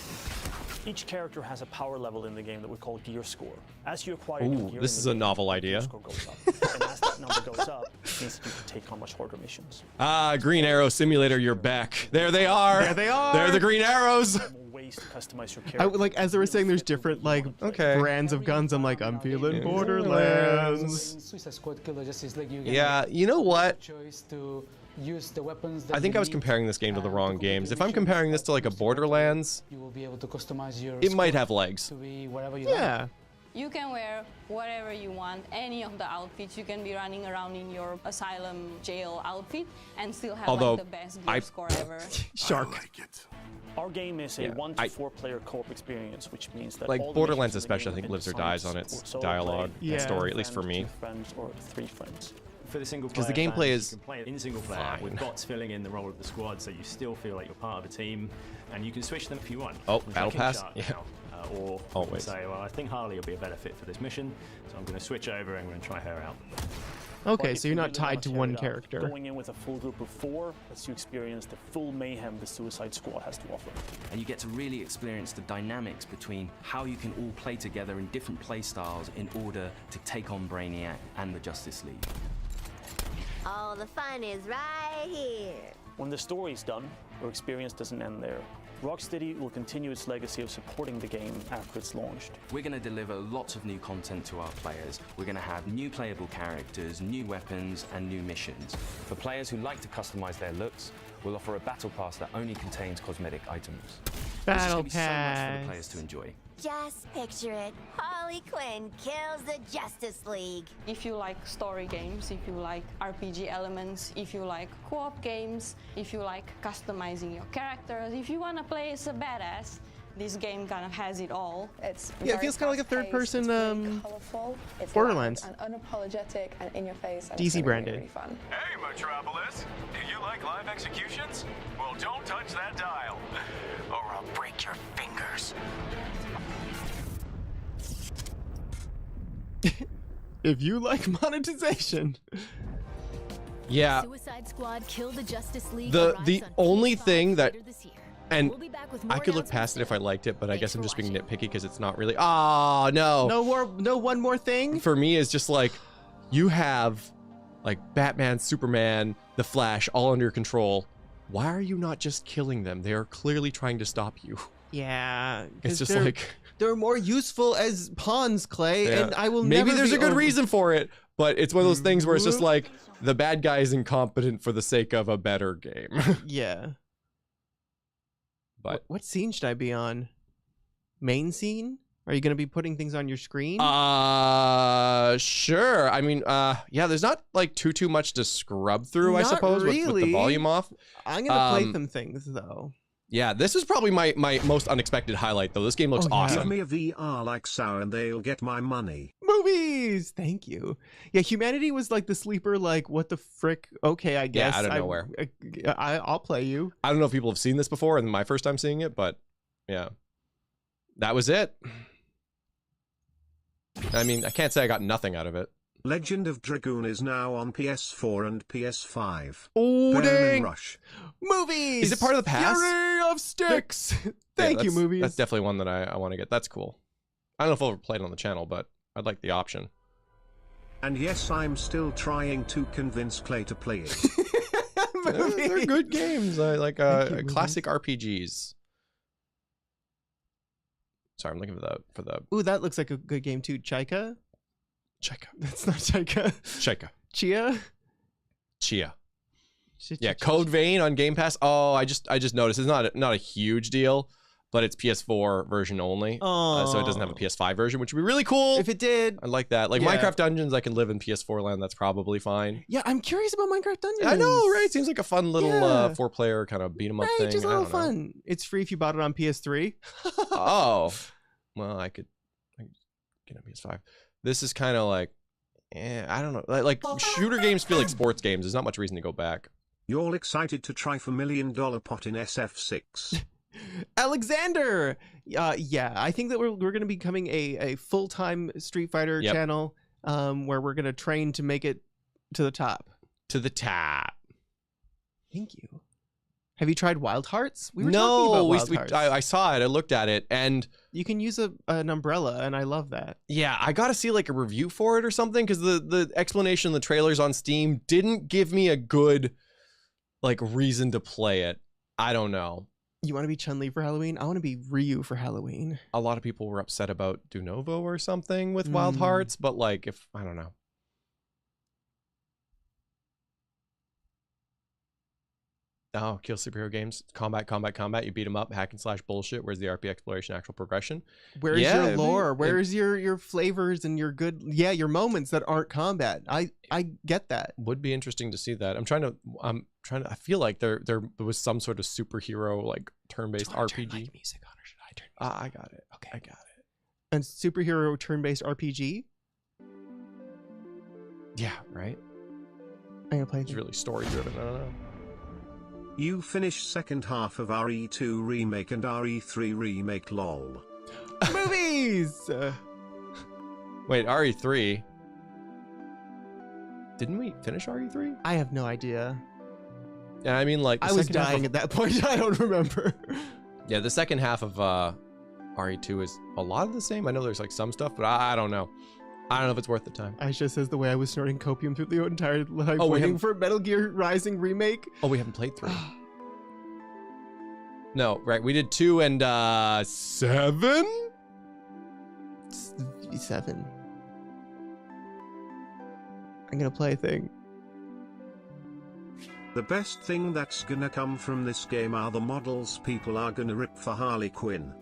Each character has a power level in the game that we call gear score. As you acquire new gear, this is a novel idea. Gear score goes up. And as that number goes up, it means that you can take on much harder missions. Ah, Green Arrow Simulator, you're back. There they are. There they are. They're the Green Arrows. Ways to customize your I character. like, as they were saying, there's different like brands of guns. I'm like, I'm feeling Borderlands. Suicide Squad Kill the Justice League, you get Yeah, you know what? choice to use the weapons that I think you I was need, comparing this game to the wrong games. If I'm comparing this to like a Borderlands, you will be able to customize your it might squad have legs. to be whatever you Yeah. like. You can wear whatever you want, any of the outfits. You can be running around in your asylum jail outfit and still have Although, like the best gear score ever. Shark. Our game is a 1 to 4 player co-op experience, which means that Like all the Borderlands missions in the especially, I game think have lives or been dies on designed its for solo dialogue play, and one story, at least for friend, me. 2 friends, or 3 friends. For the single player, Because the gameplay fans, is you can play it in single player fine. with bots filling in the role of the squad, so you still feel like you're part of a team, and you can switch them if you want. Oh, Which I Battle can Pass? chart Yeah. now, or you can Always. say, well, I think Harley will be a better fit for this mission, so I'm going to switch over and I'm going to try her out. Okay, so you're not tied to one character. Going in with a full group of 4 lets you experience the full mayhem the Suicide Squad has to offer. And you get to really experience the dynamics between how you can all play together in different play styles in order to take on Brainiac and the Justice League. All the fun is right here. When the story is done, your experience doesn't end there. Rocksteady will continue its legacy of supporting the game after it's launched. We're going to deliver lots of new content to our players. We're going to have new playable characters, new weapons, and new missions. For players who like to customize their looks, we'll offer a battle pass that only contains cosmetic items. Battle This is gonna be so much for the Pass. players to enjoy. Just picture it. Harley Quinn kills the Justice League. If you like story games, if you like RPG elements, if you like co-op games, if you like customizing your characters, if you want to play as a badass, this game kind of has it all. It's Yeah, it feels kind of like a third-person colorful. It's Borderlands. loud and unapologetic and in your face. And DC it's really, branded. Really fun. Hey, Metropolis! Do you like live executions? Well, don't touch that dial, or I'll break your fingers. If you like monetization. Yeah. Suicide Squad Kill the Justice League. The only thing that, and We'll be back with I more could look past it if I liked it, but I guess I'm just being nitpicky because it's not really. Ah, no. No one more thing. For me, it's just like you have like Batman, Superman, the Flash, all under your control. Why are you not just killing them? They are clearly trying to stop you. Yeah, It's 'cause just they're- like they're more useful as pawns, Clay, yeah. and I will maybe never there's be a good over- reason for it, but it's one of those things where it's just like the bad guy is incompetent for the sake of a better game. Yeah. But what scene should I be on? Main scene? Are you going to be putting things on your screen? Sure. I mean, yeah, there's not like too much to scrub through, I Not suppose, with the really. volume off. I'm going to play some things, though. Yeah, this is probably my most unexpected highlight, though. This game looks awesome. Give me a VR like Sour and they'll get my money. Movies! Thank you. Yeah, Humanity was like the sleeper, like, what the frick? Okay, I guess. out of nowhere. I'll play you. I don't know if people have seen this before and my first time seeing it, but yeah. That was it. I mean, I can't say I got nothing out of it. Legend of Dragoon is now on PS4 and PS5. Oh, dang! Rush. Movies! Is it part of the pass? Fury of Sticks! Thank you, movies. That's definitely one that I want to get. That's cool. I don't know if I'll ever play it on the channel, but I'd like the option. And yes, I'm still trying to convince Clay to play it. They're good games. I like classic RPGs. Sorry, I'm looking for the. Ooh, that looks like a good game too. Chaika. That's not Chaika. Chia. Yeah, Code Vein on Game Pass. Oh, I just noticed it's not a huge deal, but it's PS4 version only, so it doesn't have a PS5 version, which would be really cool if it did. I like that. Like Minecraft Dungeons, I can live in PS4 land. That's probably fine. Yeah, I'm curious about Minecraft Dungeons. I know, right? Seems like a fun little 4-player kind of beat 'em up thing. Just a little fun. It's free if you bought it on PS3. Oh, well, I could get a PS5. This is kind of like, I don't know. Like shooter games feel like sports games. There's not much reason to go back. You're all excited to try for $1 Million Pot in SF6. Alexander! Yeah, I think that we're going to be becoming a full-time Street Fighter channel where we're going to train to make it to the top. To the top. Thank you. Have you tried Wild Hearts? We were talking about Wild Hearts. I saw it. I looked at it, and you can use an umbrella, and I love that. Yeah, I got to see like a review for it or something, because the explanation in the trailers on Steam didn't give me a good like reason to play it. I don't know. You want to be Chun-Li for Halloween? I want to be Ryu for Halloween. A lot of people were upset about Dunovo or something with Wild Hearts, but like, if I don't know. Oh, kill superhero games, combat. You beat them up, hack and slash bullshit. Where's the RP exploration, actual progression? Where's your lore? Where's your flavors and your good, your moments that aren't combat? I get that. Would be interesting to see that. I'm trying to. I feel like there was some sort of superhero like turn-based RPG. Turn music on, or should I turn? I got it. Okay, I got it. A superhero turn-based RPG. Yeah, right. I'm gonna play. It's really story-driven. I don't know. You finished second half of RE2 Remake and RE3 Remake lol. Movies! Wait, RE3? Didn't we finish RE3? I have no idea. Yeah, I mean, like... I was dying at that point. I don't remember. Yeah, the second half of RE2 is a lot of the same. I know there's like some stuff, but I don't know. I don't know if it's worth the time. Aisha says the way I was snorting copium through the entire life waiting for Metal Gear Rising Remake. Oh, we haven't played 3. No, right. We did 2 and 7? 7. I'm gonna play a thing. The best thing that's gonna come from this game are the models people are gonna rip for Harley Quinn.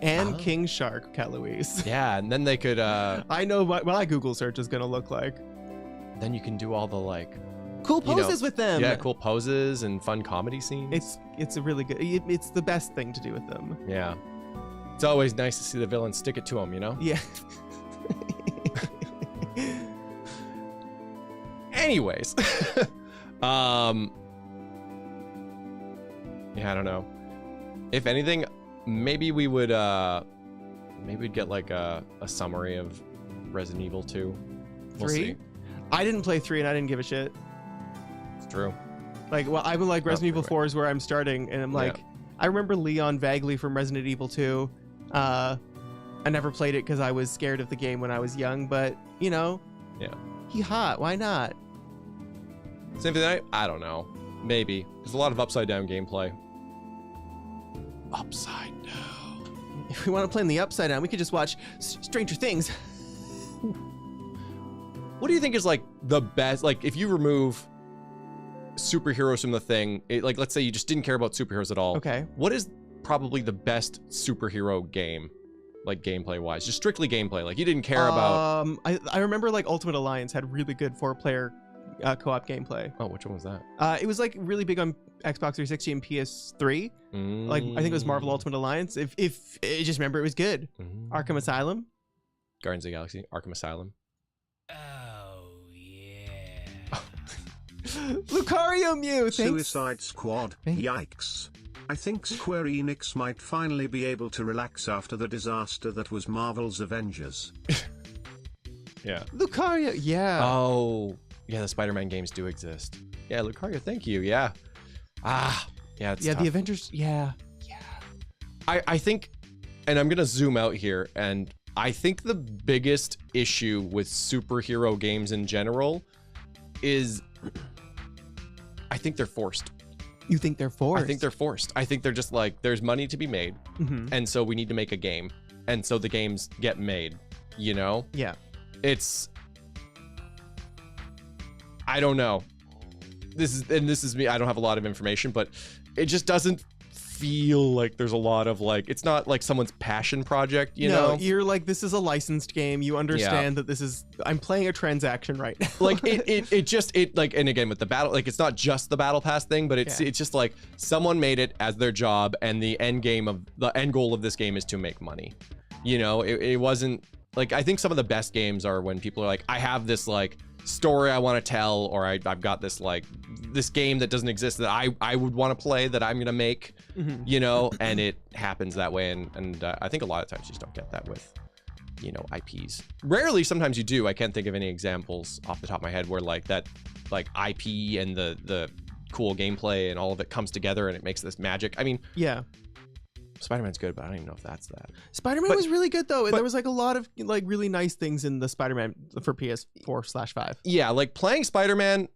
And King Shark, Caloise. Yeah, and then they could... I know what my Google search is going to look like. Then you can do all the, like... Cool poses with them. Yeah, cool poses and fun comedy scenes. It's a really good... It's the best thing to do with them. Yeah. It's always nice to see the villain stick it to them, you know? Yeah. Anyways. Yeah, I don't know. If anything... Maybe we would, maybe we'd get like a summary of Resident Evil 2. We'll 3? See. I didn't play 3 and I didn't give a shit. It's true. Like, well, I'm like Resident Evil 4 is where I'm starting, and I'm like, I remember Leon vaguely from Resident Evil 2. I never played it because I was scared of the game when I was young, but you know, he hot. Why not? Symphony Night? I don't know. Maybe. There's a lot of upside down gameplay. Upside down. If we want to play in the upside down, we could just watch Stranger Things. What do you think is like the best, like if you remove superheroes from the thing, like let's say you just didn't care about superheroes at all. Okay. What is probably the best superhero game, like gameplay wise? Just strictly gameplay, like you didn't care about. I remember like Ultimate Alliance had really good 4-player co-op gameplay. Oh, which one was that? It was like really big on Xbox 360 and PS3. Like I think it was Marvel Ultimate Alliance. If I just remember, it was good. Arkham Asylum, Guardians of the Galaxy, Arkham Asylum. Lucario Mew, thanks. Suicide Squad, yikes. I think Square Enix might finally be able to relax after the disaster that was Marvel's Avengers. Yeah. Lucario, yeah. Oh, yeah, the Spider-Man games do exist. Yeah, Lucario, thank you. Yeah. Yeah, it's tough. The Avengers, yeah. I think, and I'm gonna zoom out here, and I think the biggest issue with superhero games in general is I think they're forced. You think they're forced? I think they're forced. I think they're just like, there's money to be made, and so we need to make a game, and so the games get made, you know? Yeah. It's, I don't know. This is me. I don't have a lot of information, but it just doesn't feel like there's a lot of like, it's not like someone's passion project, you know? You're like, this is a licensed game. You understand that this is, I'm playing a transaction right now. Like it like, and again with the battle, like it's not just the battle pass thing, but it's just like someone made it as their job, and the end goal of this game is to make money. You know, it wasn't like, I think some of the best games are when people are like, I have this like story I want to tell, or I've got this like this game that doesn't exist that I would want to play that I'm gonna make, you know, and it happens that way, and I think a lot of times you just don't get that with, you know, IPs. Rarely, sometimes you do. I can't think of any examples off the top of my head where like that like IP and the cool gameplay and all of it comes together and it makes this magic. I mean, yeah, Spider-Man's good, but I don't even know if that's that. Spider-Man was really good though, and there was like a lot of like really nice things in the Spider-Man for PS4/5. Yeah, like playing Spider-Man,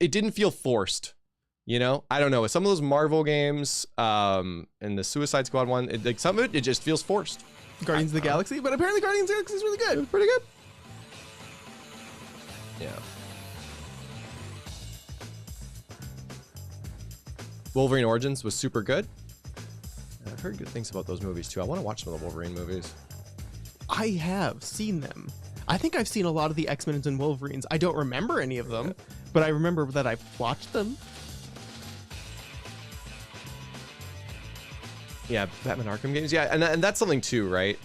it didn't feel forced, you know? I don't know. Some of those Marvel games, and the Suicide Squad one, like some of it just feels forced. Guardians of the Galaxy, but apparently Guardians of the Galaxy is really good. It was pretty good. Yeah. Wolverine Origins was super good. I've heard good things about those movies too. I want to watch some of the Wolverine movies. I have seen them. I think I've seen a lot of the X-Men and Wolverines. I don't remember any of them, but I remember that I've watched them. Yeah, Batman Arkham games. Yeah, and that's something too, right?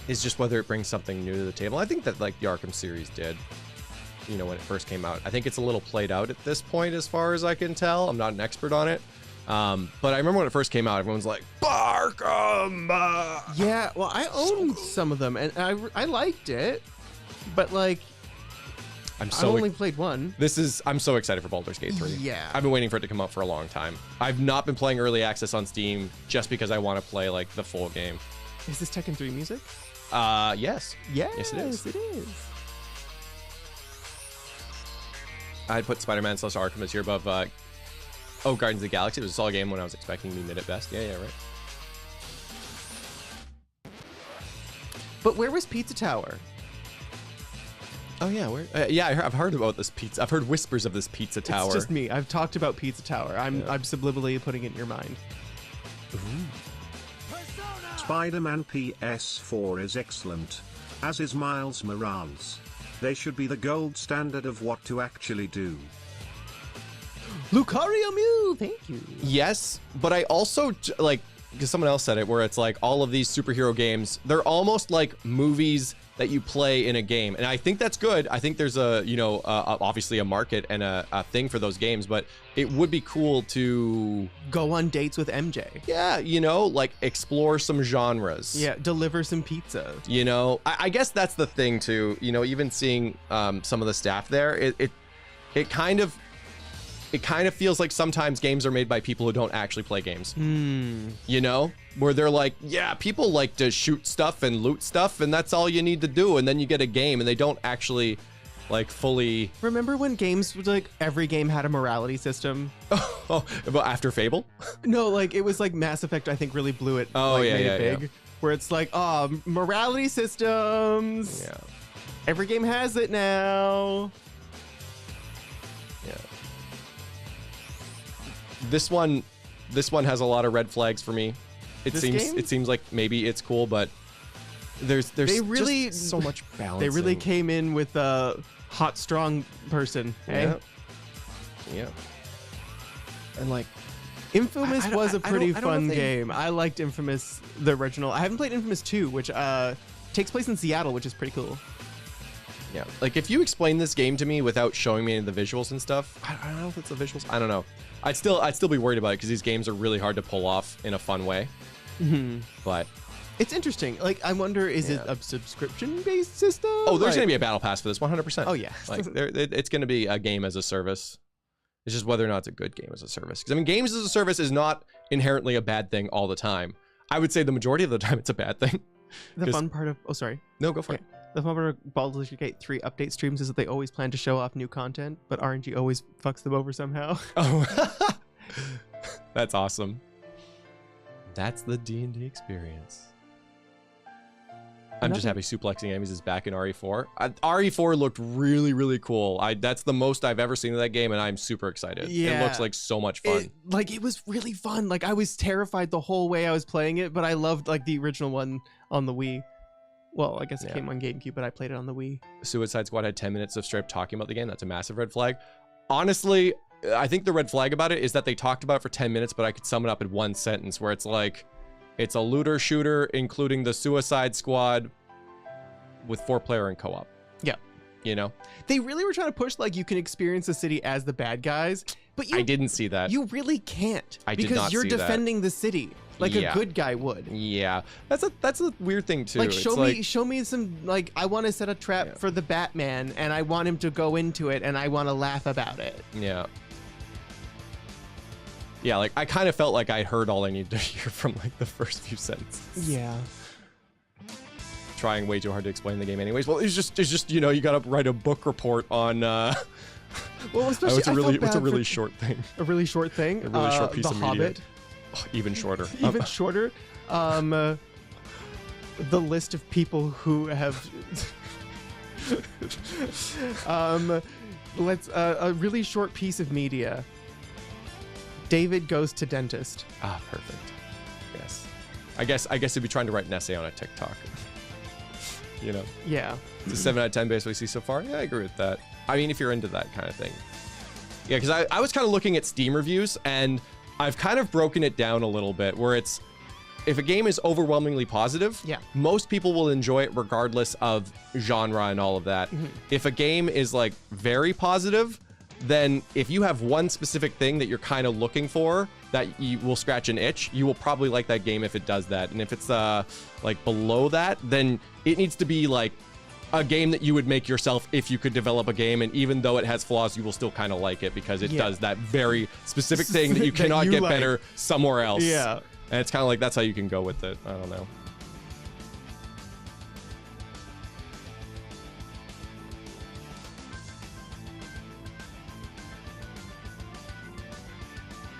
Is just whether it brings something new to the table. I think that like the Arkham series did, you know, when it first came out. I think it's a little played out at this point as far as I can tell. I'm not an expert on it. But I remember when it first came out, everyone's like, Arkham! Yeah, well, I owned some of them, and I liked it, but like, I only played one. I'm so excited for Baldur's Gate 3. Yeah. I've been waiting for it to come out for a long time. I've not been playing early access on Steam just because I want to play like the full game. Is this Tekken 3 music? Yes. Yes, it is. It is. I'd put Spider-Man / Arkham as here above, Guardians of the Galaxy. It was a solid game when I was expecting to be mid at best. Yeah, right. But where was Pizza Tower? Oh yeah, where? Yeah, I've heard about this pizza. I've heard whispers of this Pizza Tower. It's just me. I've talked about Pizza Tower. I'm subliminally putting it in your mind. Spider-Man PS4 is excellent, as is Miles Morales. They should be the gold standard of what to actually do. Lucario Mew, thank you. Yes, but I also like, because someone else said it, where it's like all of these superhero games, they're almost like movies that you play in a game, and I think that's good. I think there's a, you know, obviously a market and a thing for those games, but it would be cool to go on dates with MJ. Yeah, you know, like explore some genres. Yeah, deliver some pizza. You know, I guess that's the thing too. You know, even seeing some of the staff there, it kind of feels like sometimes games are made by people who don't actually play games. You know, where they're like, yeah, people like to shoot stuff and loot stuff, and that's all you need to do, and then you get a game, and they don't actually like fully. Remember when games was like every game had a morality system? Oh, after Fable? No, like it was like Mass Effect. I think really blew it. Oh, like, yeah, made yeah, it big. yeah. Where it's like, morality systems. Yeah. Every game has it now. Yeah. This one has a lot of red flags for me. It seems like maybe it's cool, but there's really just so much balance. They really came in with a hot, strong person. Yeah. Yeah. And like, Infamous was a pretty fun game. I liked Infamous, the original. I haven't played Infamous 2, which takes place in Seattle, which is pretty cool. Yeah, like if you explain this game to me without showing me any of the visuals and stuff, I don't know if it's the visuals. I don't know. I'd still be worried about it because these games are really hard to pull off in a fun way. But It's interesting. Like, I wonder, is it a subscription-based system? Oh, there's going to be a battle pass for this, 100%. Oh, yeah. Like, it's going to be a game as a service. It's just whether or not it's a good game as a service. Because, I mean, games as a service is not inherently a bad thing all the time. I would say the majority of the time it's a bad thing. The fun part of... Oh, sorry. No, go for it. The fun part of Baldur's Gate 3 update streams is that they always plan to show off new content, but RNG always fucks them over somehow. Oh, that's awesome. That's the D&D experience. I'm just happy suplexing enemies is back in RE4. RE4 looked really, really cool. That's the most I've ever seen of that game, and I'm super excited. Yeah. It looks like so much fun. It was really fun. Like, I was terrified the whole way I was playing it, but I loved like the original one on the Wii. Well, I guess it came on GameCube, but I played it on the Wii. Suicide Squad had 10 minutes of straight up talking about the game. That's a massive red flag. Honestly, I think the red flag about it is that they talked about it for 10 minutes, but I could sum it up in one sentence where it's like, it's a looter shooter, including the Suicide Squad with 4-player and co-op. Yeah. You know? They really were trying to push, like, you can experience the city as the bad guys, but I didn't see that. You really can't. I did not because you're see that. defending the city like a good guy would. Yeah. That's a weird thing, too. Like, show me some, like, I want to set a trap for the Batman, and I want him to go into it, and I want to laugh about it. Yeah. Yeah, like, I kind of felt like I heard all I needed to hear from, like, the first few sentences. Yeah. Trying way too hard to explain the game anyways. Well, it's just you know, you gotta write a book report on well, especially it's a really short thing. A really short thing. A really short piece the of media. Hobbit. Oh, even shorter. Even shorter. The list of people who have a really short piece of media. David goes to dentist. Ah, perfect. Yes. I guess if you're trying to write an essay on a TikTok. You know? Yeah. It's a 7 out of 10 based what we see so far. Yeah, I agree with that. I mean, if you're into that kind of thing. Yeah, because I was kind of looking at Steam reviews, and I've kind of broken it down a little bit, where it's, if a game is overwhelmingly positive, most people will enjoy it regardless of genre and all of that. If a game is, like, very positive, then if you have one specific thing that you're kind of looking for that you will scratch an itch, you will probably like that game if it does that. And if it's like below that, then it needs to be like a game that you would make yourself if you could develop a game, and even though it has flaws, you will still kind of like it because it does that very specific thing that you cannot get better somewhere else. Yeah. And it's kind of like, that's how you can go with it. I don't know.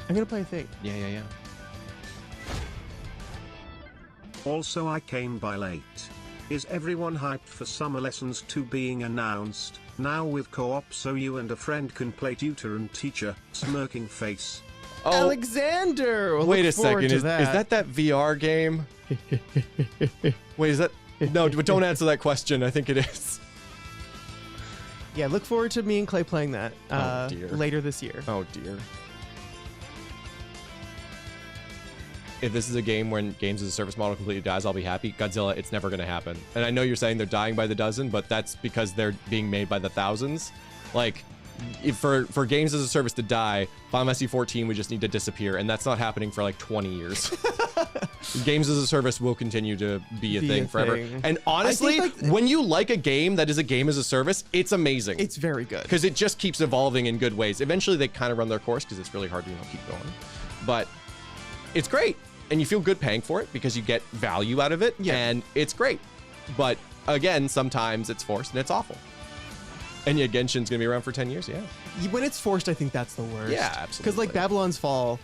I'm gonna play a thing. Yeah. Also, I came by late. Is everyone hyped for Summer Lessons 2 being announced, now with co-op so you and a friend can play tutor and teacher, smirking face? Oh, Alexander! Wait a second, is that VR game? Wait, is that... No, but don't answer that question. I think it is. Yeah, look forward to me and Clay playing that dear. later this year. Oh, dear. If this is a game when games as a service model completely dies, I'll be happy. Godzilla, it's never going to happen. And I know you're saying they're dying by the dozen, but that's because they're being made by the thousands. Like, if for games as a service to die, Final Fantasy 14 would just need to disappear, and that's not happening for like 20 years. Games as a service will continue to be a thing forever. And honestly, when you like a game that is a game as a service, it's amazing. It's very good. Because it just keeps evolving in good ways. Eventually, they kind of run their course because it's really hard to keep going. But it's great. And you feel good paying for it because you get value out of it, and it's great. But again, sometimes it's forced and it's awful. And yeah, Genshin's gonna be around for 10 years, yeah. When it's forced, I think that's the worst. Yeah, absolutely. Because like Babylon's Fall.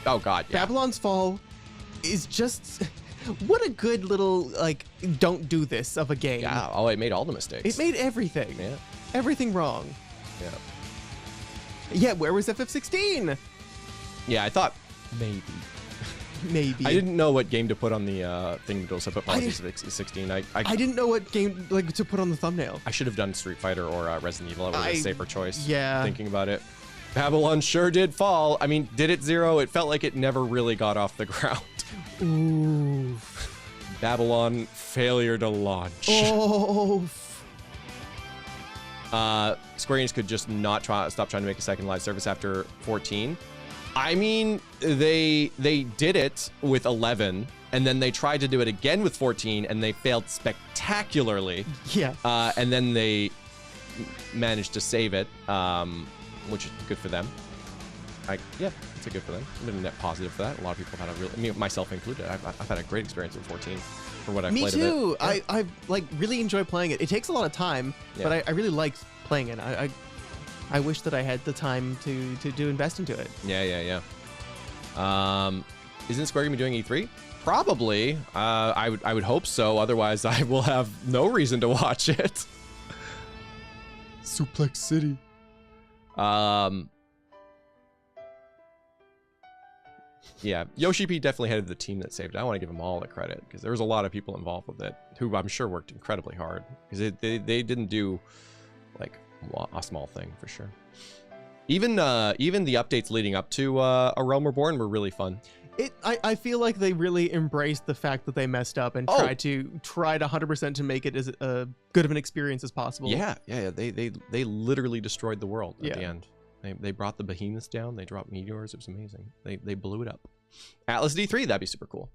Oh God, yeah. Babylon's Fall is just what a good little like don't do this of a game. Yeah. Oh, it made all the mistakes. It made everything. Yeah. Everything wrong. Yeah. Yeah. Where was FF16? Yeah, I thought maybe. Maybe. I didn't know what game to put on the thing to put Final Fantasy 16. I didn't know what game like to put on the thumbnail. I should have done Street Fighter or Resident Evil. That was a safer choice. Yeah. Thinking about it. Babylon sure did fall. I mean, did it zero? It felt like it never really got off the ground. Ooh. Babylon failure to launch. Oh. Square Enix could just not stop trying to make a second live service after 14. I mean, they did it with 11, and then they tried to do it again with 14, and they failed spectacularly. Yeah. And then they managed to save it, which is good for them. Yeah, it's a good for them. I'm a net positive for that. A lot of people have had a real, me, myself included. I've had a great experience with 14 for what I've played of it. Me too. Yeah. I like really enjoy playing it. It takes a lot of time, but I really like playing it. I wish that I had the time to invest into it. Yeah. Isn't Square gonna be doing E3? Probably. I would hope so. Otherwise, I will have no reason to watch it. Suplex City. Yeah, Yoshi P definitely headed the team that saved it. I want to give them all the credit because there was a lot of people involved with it who I'm sure worked incredibly hard because they didn't do like a small thing for sure. Even the updates leading up to A Realm Reborn were really fun. I feel like they really embraced the fact that they messed up and tried 100% to make it as good of an experience as possible. Yeah. They literally destroyed the world at the end. They brought the behemoths down. They dropped meteors. It was amazing. They blew it up. Atlas D3, that'd be super cool.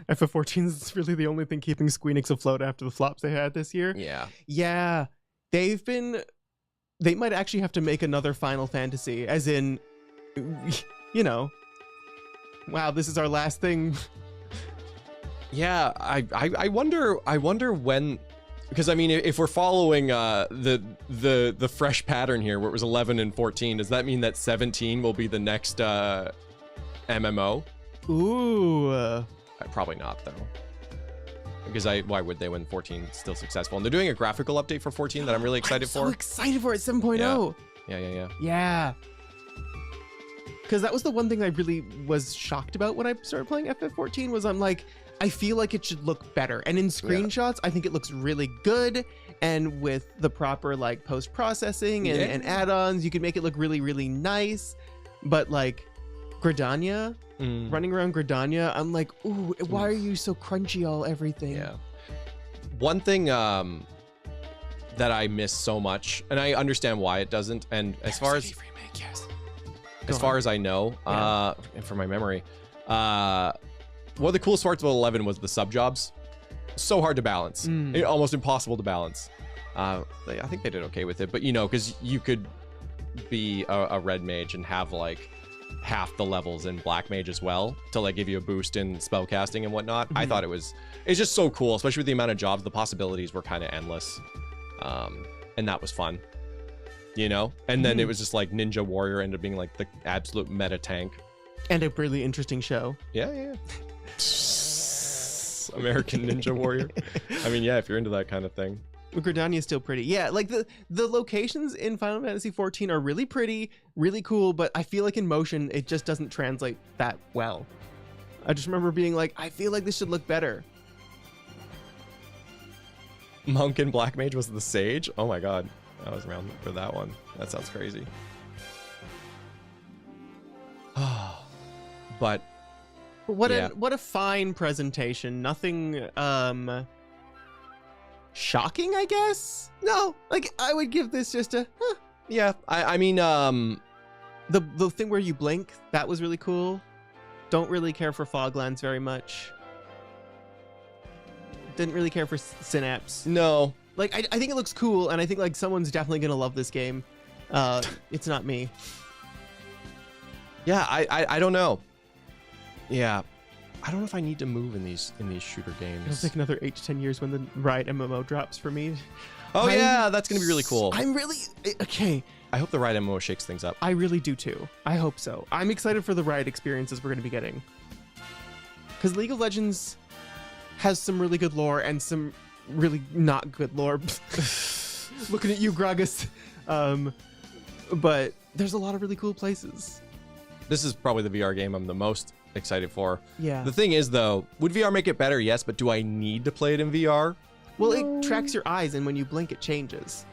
FF14 is really the only thing keeping Squeenix afloat after the flops they had this year. Yeah. They might actually have to make another Final Fantasy, as in, you know, wow, this is our last thing. Yeah, I wonder when, because I mean, if we're following the fresh pattern here, where it was 11 and 14, does that mean that 17 will be the next MMO? Ooh, probably not though. Because why would they when 14 is still successful? And they're doing a graphical update for 14 that I'm really excited for. I'm so excited for it, 7.0. Yeah. Because that was the one thing I really was shocked about when I started playing FF14 was I'm like, I feel like it should look better. And in screenshots, I think it looks really good. And with the proper like post-processing and add-ons, you can make it look really, really nice. But like Gridania, running around Gridania, I'm like, ooh, why are you so crunchy all everything? Yeah. One thing that I miss so much, and I understand why it doesn't, and as far as remake, yes. As far as I know, and from my memory, one of the coolest parts about 11 was the sub jobs. So hard to balance, almost impossible to balance. I think they did okay with it, but you know, because you could be a red mage and have like half the levels in black mage as well to like give you a boost in spellcasting and whatnot. I thought it's just so cool, especially with the amount of jobs. The possibilities were kind of endless, and that was fun. You know, and then it was just like Ninja Warrior ended up being like the absolute meta tank, and a really interesting show. Yeah. American Ninja Warrior. I mean, yeah, if you're into that kind of thing. Gridania is still pretty. Yeah, like the locations in Final Fantasy XIV are really pretty, really cool, but I feel like in motion it just doesn't translate that well. I just remember being like, I feel like this should look better. Monk and Black Mage was the Sage? Oh my god. I was around for that one. That sounds crazy. But what a fine presentation. Nothing shocking, I guess. No, like I would give this just a yeah. I mean the thing where you blink, that was really cool. Don't really care for Foglands very much. Didn't really care for Synapse. No. Like, I think it looks cool, and I think, like, someone's definitely going to love this game. It's not me. Yeah, I don't know. Yeah. I don't know if I need to move in these shooter games. It'll take another 8 to 10 years when the Riot MMO drops for me. Oh, yeah, that's going to be really cool. I'm really... Okay. I hope the Riot MMO shakes things up. I really do, too. I hope so. I'm excited for the Riot experiences we're going to be getting. Because League of Legends has some really good lore and some... really not good lore. Looking at you, Gragas. But there's a lot of really cool places. This is probably the VR game I'm the most excited for. Yeah. The thing is, though, would VR make it better? Yes, but do I need to play it in VR? Well, it tracks your eyes, and when you blink, it changes.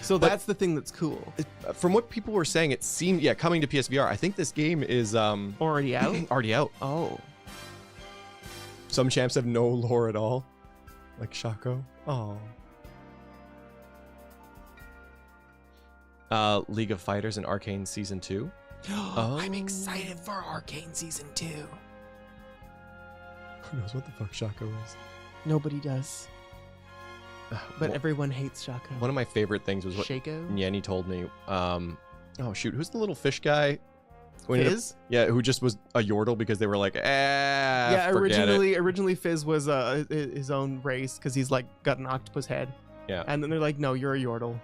So that's the thing that's cool. From what people were saying, it seemed, coming to PSVR. I think this game is already out. Already out. Oh. Some champs have no lore at all. Like Shaco. Oh. League of Fighters and Arcane Season 2. Oh. I'm excited for Arcane Season 2. Who knows what the fuck Shaco is? Nobody does. But everyone hates Shaco. One of my favorite things was what Nyanny told me. Oh shoot, who's the little fish guy? Fizz? Yeah, who just was a Yordle because they were like, yeah, forget it. originally Fizz was his own race because he's like got an octopus head. Yeah. And then they're like, no, you're a Yordle.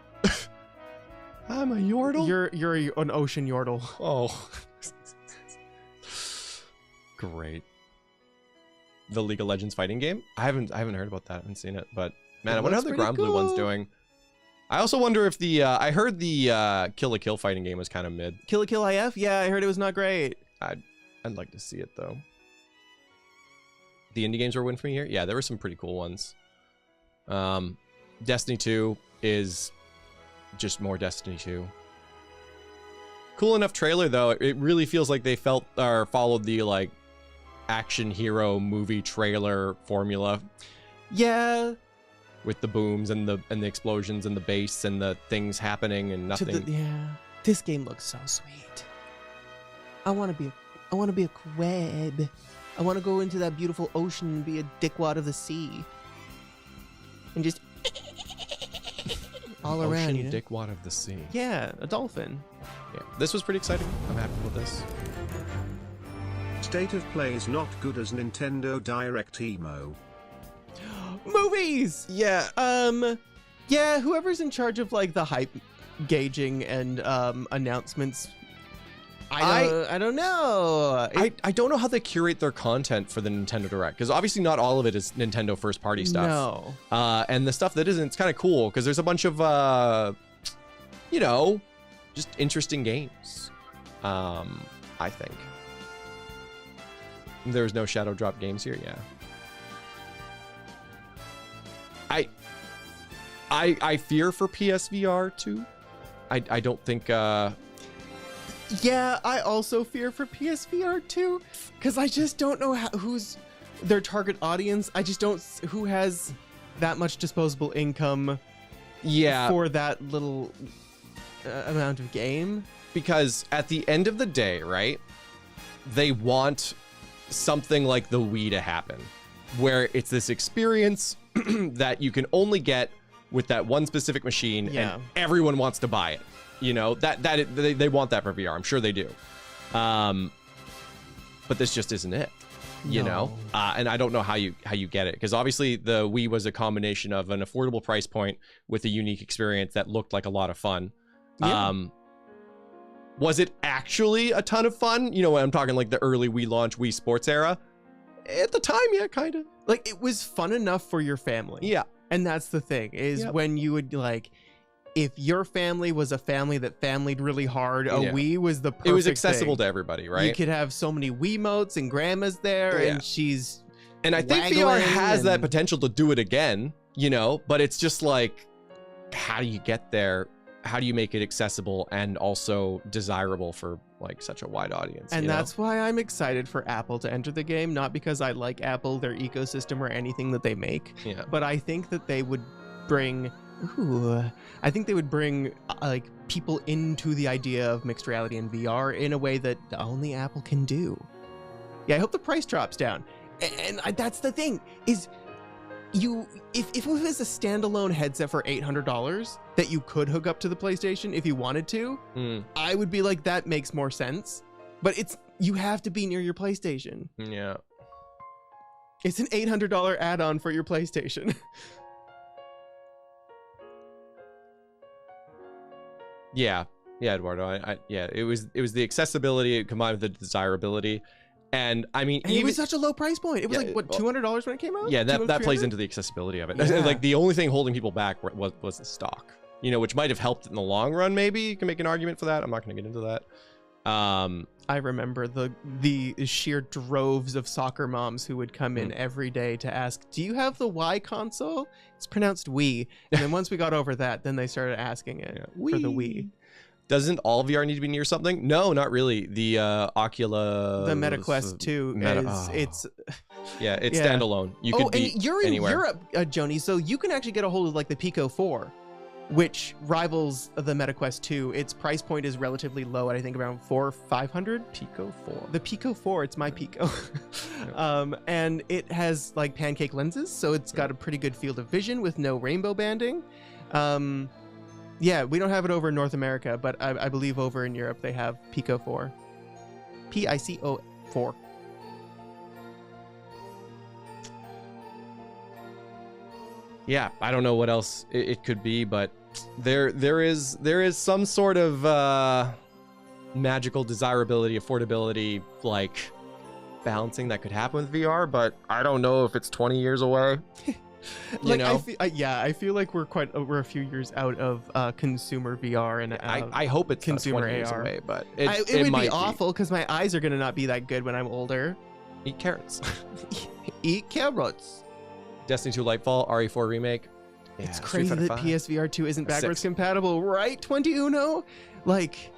I'm a Yordle? You're an ocean Yordle. Oh. Great. The League of Legends fighting game? I haven't heard about that. I haven't seen it, but man, I wonder how the ground blue one's doing. I also wonder if the I heard the Kill la Kill fighting game was kind of mid. Kill la Kill IF? Yeah, I heard it was not great. I'd like to see it though. The indie games were a win for me here. Yeah, there were some pretty cool ones. Destiny 2 is just more Destiny 2. Cool enough trailer though. It really feels like they felt or followed the like action hero movie trailer formula. Yeah. With the booms and the explosions and the bass and the things happening and nothing. Yeah. This game looks so sweet. I want to be a crab. I want to go into that beautiful ocean and be a dickwad of the sea. And just all around, you know? Dickwad of the sea. Yeah, a dolphin. Yeah, this was pretty exciting. I'm happy with this. State of play is not good as Nintendo Direct emo. Movies! Yeah. Yeah, whoever's in charge of like the hype gauging and announcements. I don't know. I don't know how they curate their content for the Nintendo Direct, because obviously not all of it is Nintendo first party stuff. No. And the stuff that isn't, it's kind of cool because there's a bunch of you know, just interesting games. I think. There's no Shadow Drop games here, yeah. I fear for PSVR2. I don't think Yeah, I also fear for PSVR2 because I just don't know who's their target audience. I just don't who has that much disposable income for that little amount of game. Because at the end of the day, right, they want something like the Wii to happen, where it's this experience that you can only get with that one specific machine, and everyone wants to buy it. You know, they want that for VR. I'm sure they do. But this just isn't it. You know, and I don't know how you get it, because obviously the Wii was a combination of an affordable price point with a unique experience that looked like a lot of fun. Yeah. Was it actually a ton of fun? You know, I'm talking like the early Wii launch, Wii Sports era. At the time, yeah, kind of. Like, it was fun enough for your family. Yeah. And that's the thing, is when you would, like, if your family was a family that familyed really hard, a Wii was the perfect It was accessible thing. to everybody, right? You could have so many Wiimotes, and grandma's there, and she's And I think VR has that potential to do it again, you know, but it's just like, how do you get there? How do you make it accessible and also desirable for like such a wide audience? And that's why I'm excited for Apple to enter the game, not because I like Apple, their ecosystem, or anything that they make, but I think that they would bring like people into the idea of mixed reality and VR in a way that only Apple can do. Yeah, I hope the price drops down. And that's the thing, is if it was a standalone headset for $800 that you could hook up to the PlayStation if you wanted to, I would be like, that makes more sense. But you have to be near your PlayStation. Yeah. It's an $800 add-on for your PlayStation. Yeah, Eduardo. It was the accessibility combined with the desirability. And I mean, and it was such a low price point. It was like, what, $200 when it came out? Yeah, that plays into the accessibility of it. Yeah. Like, the only thing holding people back was the stock, you know, which might have helped in the long run. Maybe you can make an argument for that. I'm not going to get into that. I remember the sheer droves of soccer moms who would come in every day to ask, do you have the Y console? It's pronounced Wii. And then once we got over that, then they started asking it for the Wii. Doesn't all VR need to be near something? No, not really. The Oculus, the Meta Quest 2 it's standalone. You could be and you're in anywhere. Europe, Joni, so you can actually get a hold of like the Pico 4. which rivals the MetaQuest 2. Its price point is relatively low at I think around $400 or $500. Pico 4. The Pico 4, it's my Pico. And it has like pancake lenses, so it's got a pretty good field of vision with no rainbow banding. Yeah, we don't have it over in North America, but I believe over in Europe they have Pico 4. Pico 4. Yeah, I don't know what else it could be, but there is some sort of magical desirability, affordability, like balancing that could happen with VR, but I don't know if it's 20 years away. Like I feel like we're a few years out of consumer VR, and I hope it's consumer 20 years away, but it would might be awful because my eyes are gonna not be that good when I'm older. Eat carrots. Eat carrots. Destiny 2 Lightfall, RE4 remake. Yeah, It's crazy that PSVR2 isn't backwards compatible, right? 21. Like,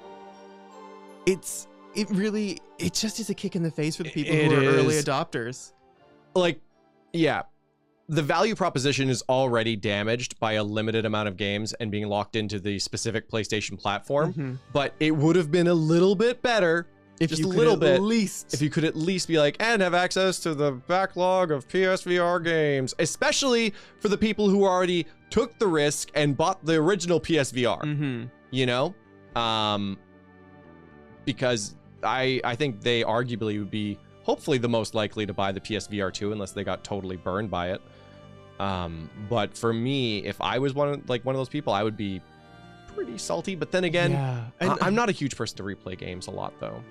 it just is a kick in the face for the people who are early adopters. Like, yeah. The value proposition is already damaged by a limited amount of games and being locked into the specific PlayStation platform, but it would have been a little bit better if you could at least be like, and have access to the backlog of PSVR games, especially for the people who already took the risk and bought the original PSVR, you know? Because I think they arguably would be hopefully the most likely to buy the PSVR2 unless they got totally burned by it. But for me, if I was one of those people, I would be pretty salty. But then again, I'm not a huge person to replay games a lot though.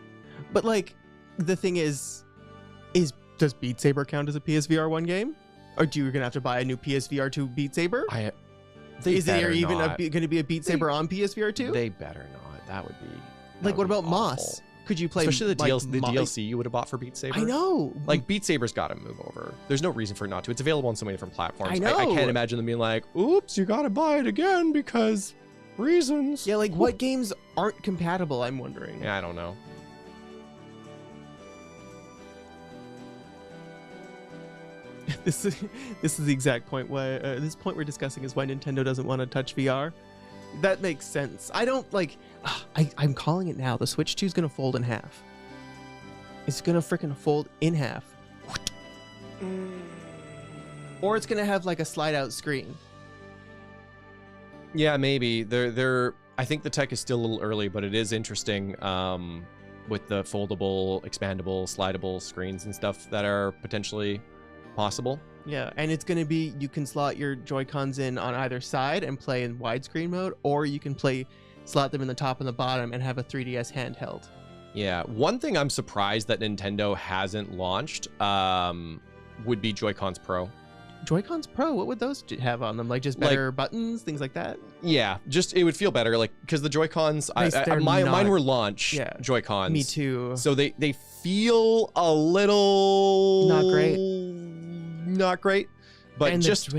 But like, the thing is does Beat Saber count as a PSVR 1 game? Or do you gonna have to buy a new PSVR 2 Beat Saber? Is there even going to be a Beat Saber on PSVR 2? They better not. That would be like, what about Moss? Could you play especially the DLC you would have bought for Beat Saber? I know. Like, Beat Saber's got to move over. There's no reason for it not to. It's available on so many different platforms. I know. I can't imagine them being like, oops, you got to buy it again because reasons. Yeah, like what games aren't compatible, I'm wondering. Yeah, I don't know. This is the exact point where this point we're discussing is why Nintendo doesn't want to touch VR. That makes sense. I don't like. I'm calling it now. The Switch 2 is gonna fold in half. It's gonna freaking fold in half, or it's gonna have like a slide-out screen. Yeah, maybe. I think the tech is still a little early, but it is interesting with the foldable, expandable, slidable screens and stuff that are potentially possible. Yeah, and it's going to be, you can slot your Joy-Cons in on either side and play in widescreen mode, or you can slot them in the top and the bottom and have a 3DS handheld. Yeah, one thing I'm surprised that Nintendo hasn't launched would be Joy-Cons Pro. Joy-Cons Pro, what would those have on them? Like just better buttons, things like that? Yeah, just it would feel better, like, because the Joy-Cons, mine were launch Joy-Cons. Me too. So they feel a little not great, but and just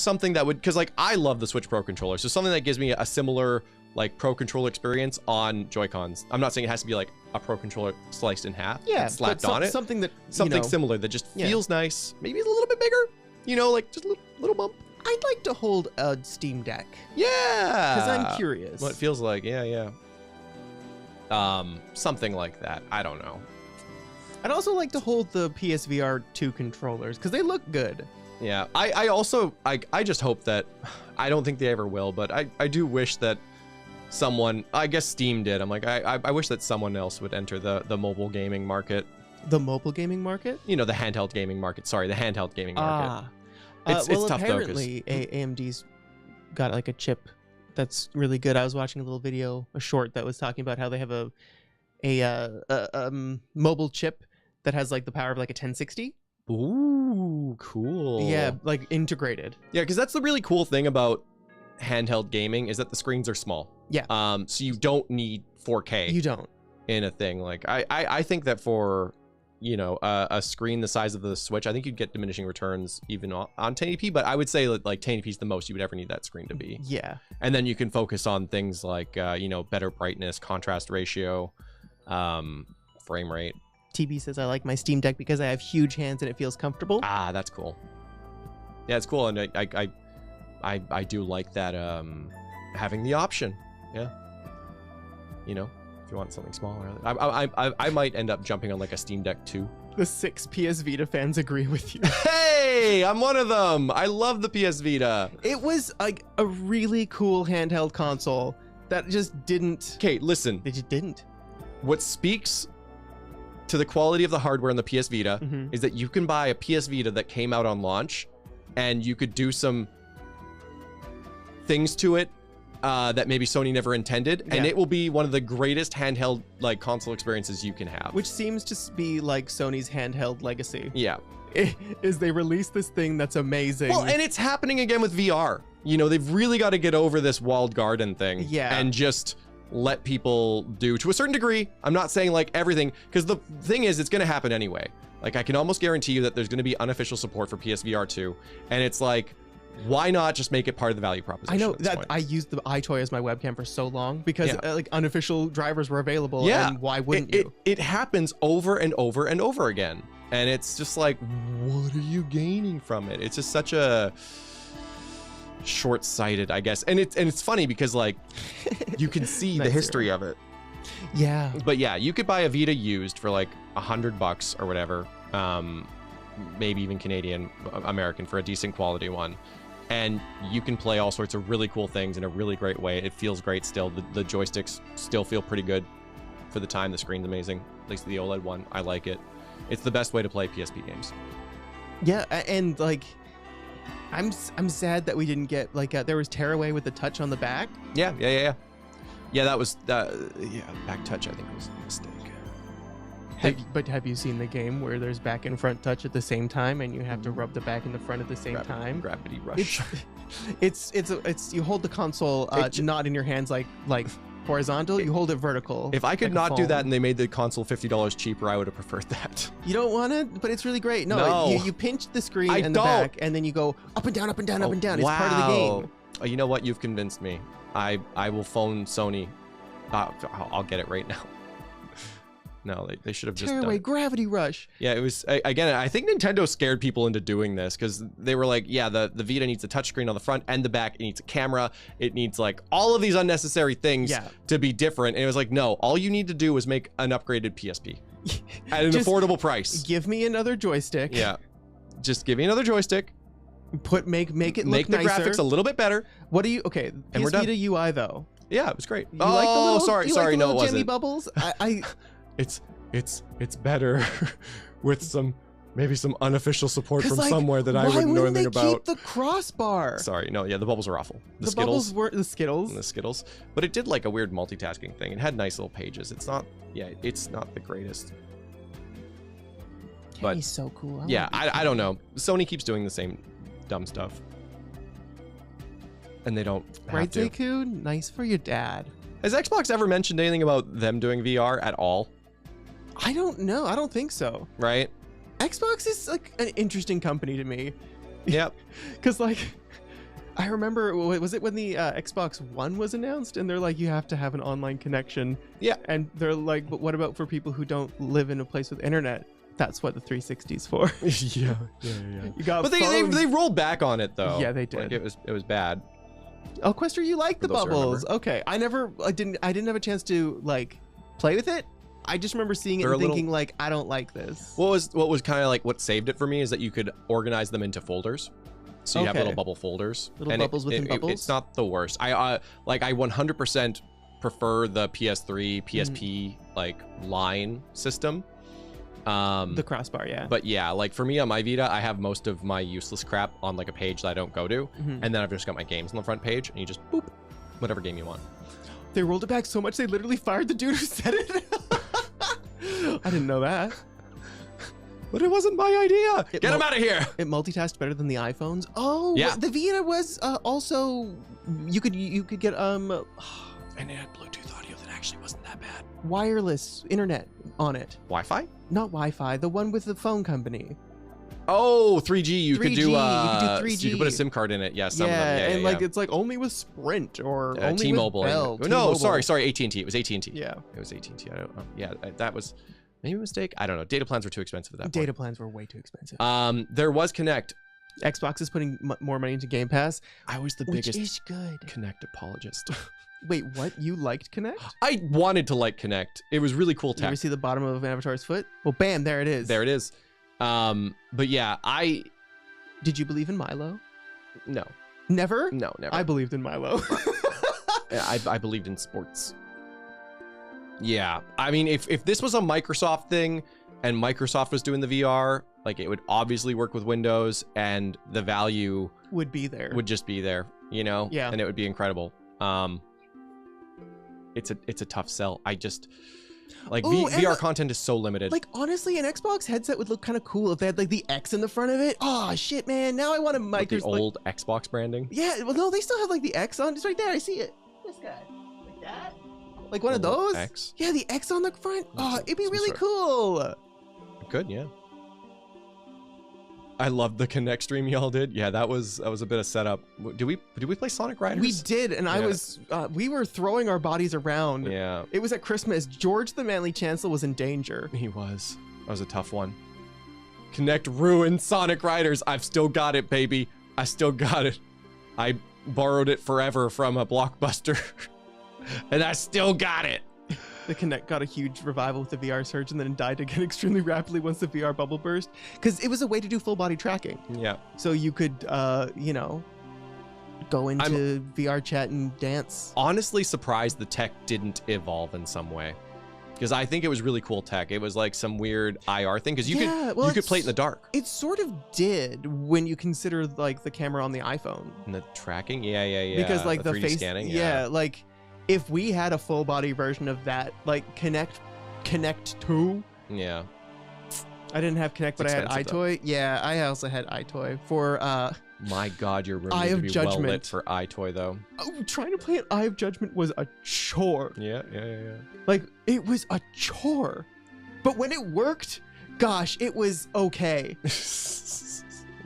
something that would, because like I love the Switch Pro controller, so something that gives me a similar like Pro controller experience on Joy-Cons. I'm not saying it has to be like a Pro controller sliced in half and slapped on it. Something similar that just feels nice. Maybe it's a little bit bigger, you know, like just a little bump. I'd like to hold a Steam Deck. Yeah, because I'm curious what it feels like. Yeah. Something like that. I don't know. I'd also like to hold the PSVR 2 controllers because they look good. Yeah, I just hope that, I don't think they ever will, but I do wish that someone, I guess Steam did. I'm like, I wish that someone else would enter the mobile gaming market. The mobile gaming market? You know, the handheld gaming market. Sorry, the handheld gaming market. It's tough though. Apparently AMD's got like a chip that's really good. I was watching a little video, a short that was talking about how they have a mobile chip that has like the power of like a 1060. Ooh, cool. Yeah, like integrated. Yeah, because that's the really cool thing about handheld gaming is that the screens are small. Yeah. So you don't need 4K. You don't. In a thing like I think that for, you know, a screen the size of the Switch, I think you'd get diminishing returns even on 1080p, but I would say like 1080p is the most you would ever need that screen to be. Yeah. And then you can focus on things like you know, better brightness, contrast ratio, frame rate. TB says, I like my Steam Deck because I have huge hands and it feels comfortable. Ah, that's cool. Yeah, it's cool. And I do like that having the option. Yeah. You know, if you want something smaller. I might end up jumping on like a Steam Deck 2. The 6 PS Vita fans agree with you. Hey, I'm one of them. I love the PS Vita. It was like a really cool handheld console that just didn't. Okay, listen. They just didn't. What speaks to the quality of the hardware on the PS Vita is that you can buy a PS Vita that came out on launch and you could do some things to it that maybe Sony never intended, and it will be one of the greatest handheld like console experiences you can have. Which seems to be like Sony's handheld legacy. Yeah. Is they release this thing that's amazing. Well, and it's happening again with VR. You know, they've really got to get over this walled garden thing. Yeah. And just let people do to a certain degree. I'm not saying like everything, because the thing is, it's going to happen anyway. Like, I can almost guarantee you that there's going to be unofficial support for PS VR2, and it's like, why not just make it part of the value proposition? I know that I used the iToy as my webcam for so long because like unofficial drivers were available. Yeah. And why wouldn't you? It happens over and over and over again. And it's just like, what are you gaining from it? It's just such a short-sighted, I guess. And it's funny because like you can see the history of it. Yeah. But yeah, you could buy a Vita used for like $100 or whatever. Maybe even Canadian, American for a decent quality one. And you can play all sorts of really cool things in a really great way. It feels great still. The joysticks still feel pretty good for the time. The screen's amazing. At least the OLED one, I like it. It's the best way to play PSP games. Yeah, and like, I'm sad that we didn't get like there was Tearaway with the touch on the back. Yeah. That was back touch. I think was a mistake. But have you seen the game where there's back and front touch at the same time, and you have to rub the back and the front at the same time? Gravity Rush. It's you hold the console not in your hands like horizontal. You hold it vertical. If I could not do that and they made the console $50 cheaper, I would have preferred that. You don't want it, but it's really great. No. You pinch the screen and the back, and then you go up and down, up and down, up and down. It's part of the game. Oh, you know what? You've convinced me. I will phone Sony. I'll get it right now. No, they should have just done Tearaway, Gravity Rush. Yeah, it was, again, I think Nintendo scared people into doing this because they were like, yeah, the Vita needs a touchscreen on the front and the back. It needs a camera. It needs like all of these unnecessary things to be different. And it was like, no, all you need to do is make an upgraded PSP at an affordable price. Give me another joystick. Yeah. Just give me another joystick. Make it look Make the nicer. graphics a little bit better. What do you, okay, PS Vita UI though. Yeah, it was great. You like the little, sorry, like the no, it little wasn't. Jimmy Bubbles? It's better with maybe some unofficial support from like, somewhere that I wouldn't know anything about. Why wouldn't they keep the crossbar? Sorry, no, yeah, the bubbles are awful. The bubbles were the Skittles. And the Skittles, but it did like a weird multitasking thing. It had nice little pages. It's not the greatest. But he's so cool. I don't know. Sony keeps doing the same dumb stuff, and they don't have to. Right, Deku? Nice for your dad. Has Xbox ever mentioned anything about them doing VR at all? I don't know. I don't think so. Right? Xbox is like an interesting company to me. Yep. Because like, I remember, was it when the Xbox One was announced? And they're like, you have to have an online connection. Yeah. And they're like, but what about for people who don't live in a place with internet? That's what the 360 is for. Yeah. You got but they rolled back on it though. Yeah, they did. Like, it was bad. Quester, you like the bubbles? Okay, I didn't have a chance to like play with it. I just remember seeing it and thinking like, I don't like this. What was kind of like what saved it for me is that you could organize them into folders. So you have little bubble folders. Little bubbles within bubbles. It's not the worst. I 100% prefer the PS3, PSP like line system. The crossbar, yeah. But yeah, like for me on my Vita, I have most of my useless crap on like a page that I don't go to, and then I've just got my games on the front page, and you just boop, whatever game you want. They rolled it back so much they literally fired the dude who said it. I didn't know that. But it wasn't my idea. Get him out of here. It multitasked better than the iPhones. Oh, yeah. The Vita was also you could get and it had Bluetooth audio that actually wasn't that bad. Wireless internet on it. Wi-Fi? Not Wi-Fi. The one with the phone company. Oh, 3G. You could do 3G. So you could put a SIM card in it. Yeah, some of them. Yeah, and like it's like only with Sprint or only T-Mobile. with Bell. No, sorry, AT&T. It was AT&T. Yeah, it was AT&T. I don't know. Yeah, that was maybe a mistake. I don't know. Data plans were too expensive at that point. Data plans were way too expensive. There was Connect. Xbox is putting more money into Game Pass. I was the which biggest is good. Kinect apologist. Wait, what? You liked Kinect? I wanted to like Kinect. It was really cool Did you tech. ever see the bottom of an avatar's foot? Well, bam, there it is. There it is. But yeah, Did you believe in Milo? No. Never? No, never. I believed in Milo. I believed in sports. Yeah. I mean, if this was a Microsoft thing and Microsoft was doing the VR, like it would obviously work with Windows and the value would be there. Would just be there, you know? Yeah. And it would be incredible. It's a tough sell. I just like VR content is so limited. Like honestly, an Xbox headset would look kind of cool if they had like the X in the front of it. Oh shit, man! Now I want a Like the old Xbox branding. Yeah, well, no, they still have like the X on. It's right there. I see it. This guy, like that, like one of those. X. Yeah, the X on the front. Oh, it'd be really cool. Good, yeah. I loved the Kinect stream y'all did. Yeah, that was a bit of setup. Did we play Sonic Riders? We did, and we were throwing our bodies around. Yeah. It was at Christmas. George the Manly Chancellor was in danger. He was. That was a tough one. Kinect ruined Sonic Riders. I've still got it, baby. I still got it. I borrowed it forever from a Blockbuster, and I still got it. The Kinect got a huge revival with the VR surge and then died again extremely rapidly once the VR bubble burst, because it was a way to do full body tracking. Yeah. So you could, you know, go into VR chat and dance. Honestly surprised the tech didn't evolve in some way, because I think it was really cool tech. It was like some weird IR thing, because you could play it in the dark. It sort of did when you consider like the camera on the iPhone. And the tracking, yeah. Because like the 3D face scanning, yeah, like if we had a full body version of that, like Kinect 2. Yeah. I didn't have Kinect, but I had iToy. Yeah, I also had iToy for My God, your room Eye needs of to be Judgment. well lit for iToy though. Oh, trying to play an Eye of Judgment was a chore. Yeah. Like it was a chore. But when it worked, gosh, it was okay.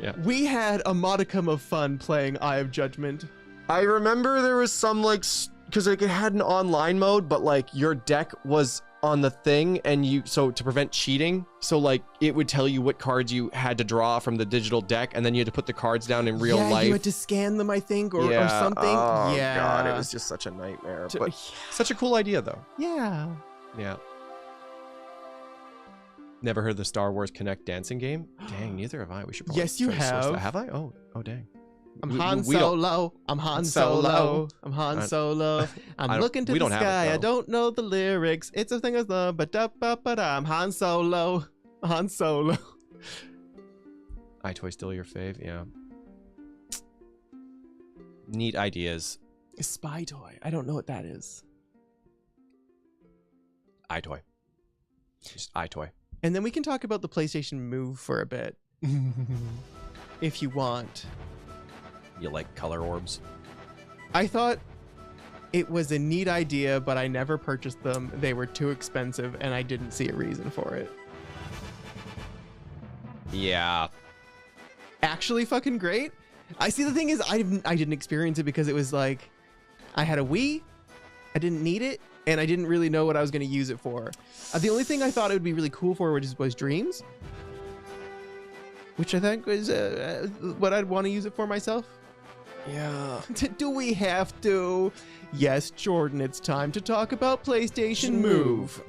Yeah. We had a modicum of fun playing Eye of Judgment. I remember there was some like, because like it had an online mode, but like your deck was on the thing, and so to prevent cheating, so like it would tell you what cards you had to draw from the digital deck, and then you had to put the cards down in real life. You had to scan them, I think, or something. Oh, yeah. God, it was just such a nightmare. But such a cool idea though. Yeah. Yeah. Never heard the Star Wars Kinect dancing game? Dang, neither have I. We should probably Yes, you try to source have. that. Have I? Oh, dang. I'm Han Solo. I'm Han Solo. I'm Han Solo. I'm looking to the sky. I don't know the lyrics. It's a thing of the ba-da-ba-ba-da. I'm Han Solo. Han Solo. iToy still your fave? Yeah. Neat ideas. Spy toy. I don't know what that is. iToy. Just iToy. And then we can talk about the PlayStation Move for a bit. If you want. You like color orbs? I thought it was a neat idea, but I never purchased them. They were too expensive, and I didn't see a reason for it. Yeah. Actually fucking great. I see, the thing is, I didn't experience it because it was like, I had a Wii, I didn't need it, and I didn't really know what I was going to use it for. The only thing I thought it would be really cool for was Dreams, which I think was what I'd want to use it for myself. Yeah. Do we have to? Yes, Jordan, it's time to talk about PlayStation Move.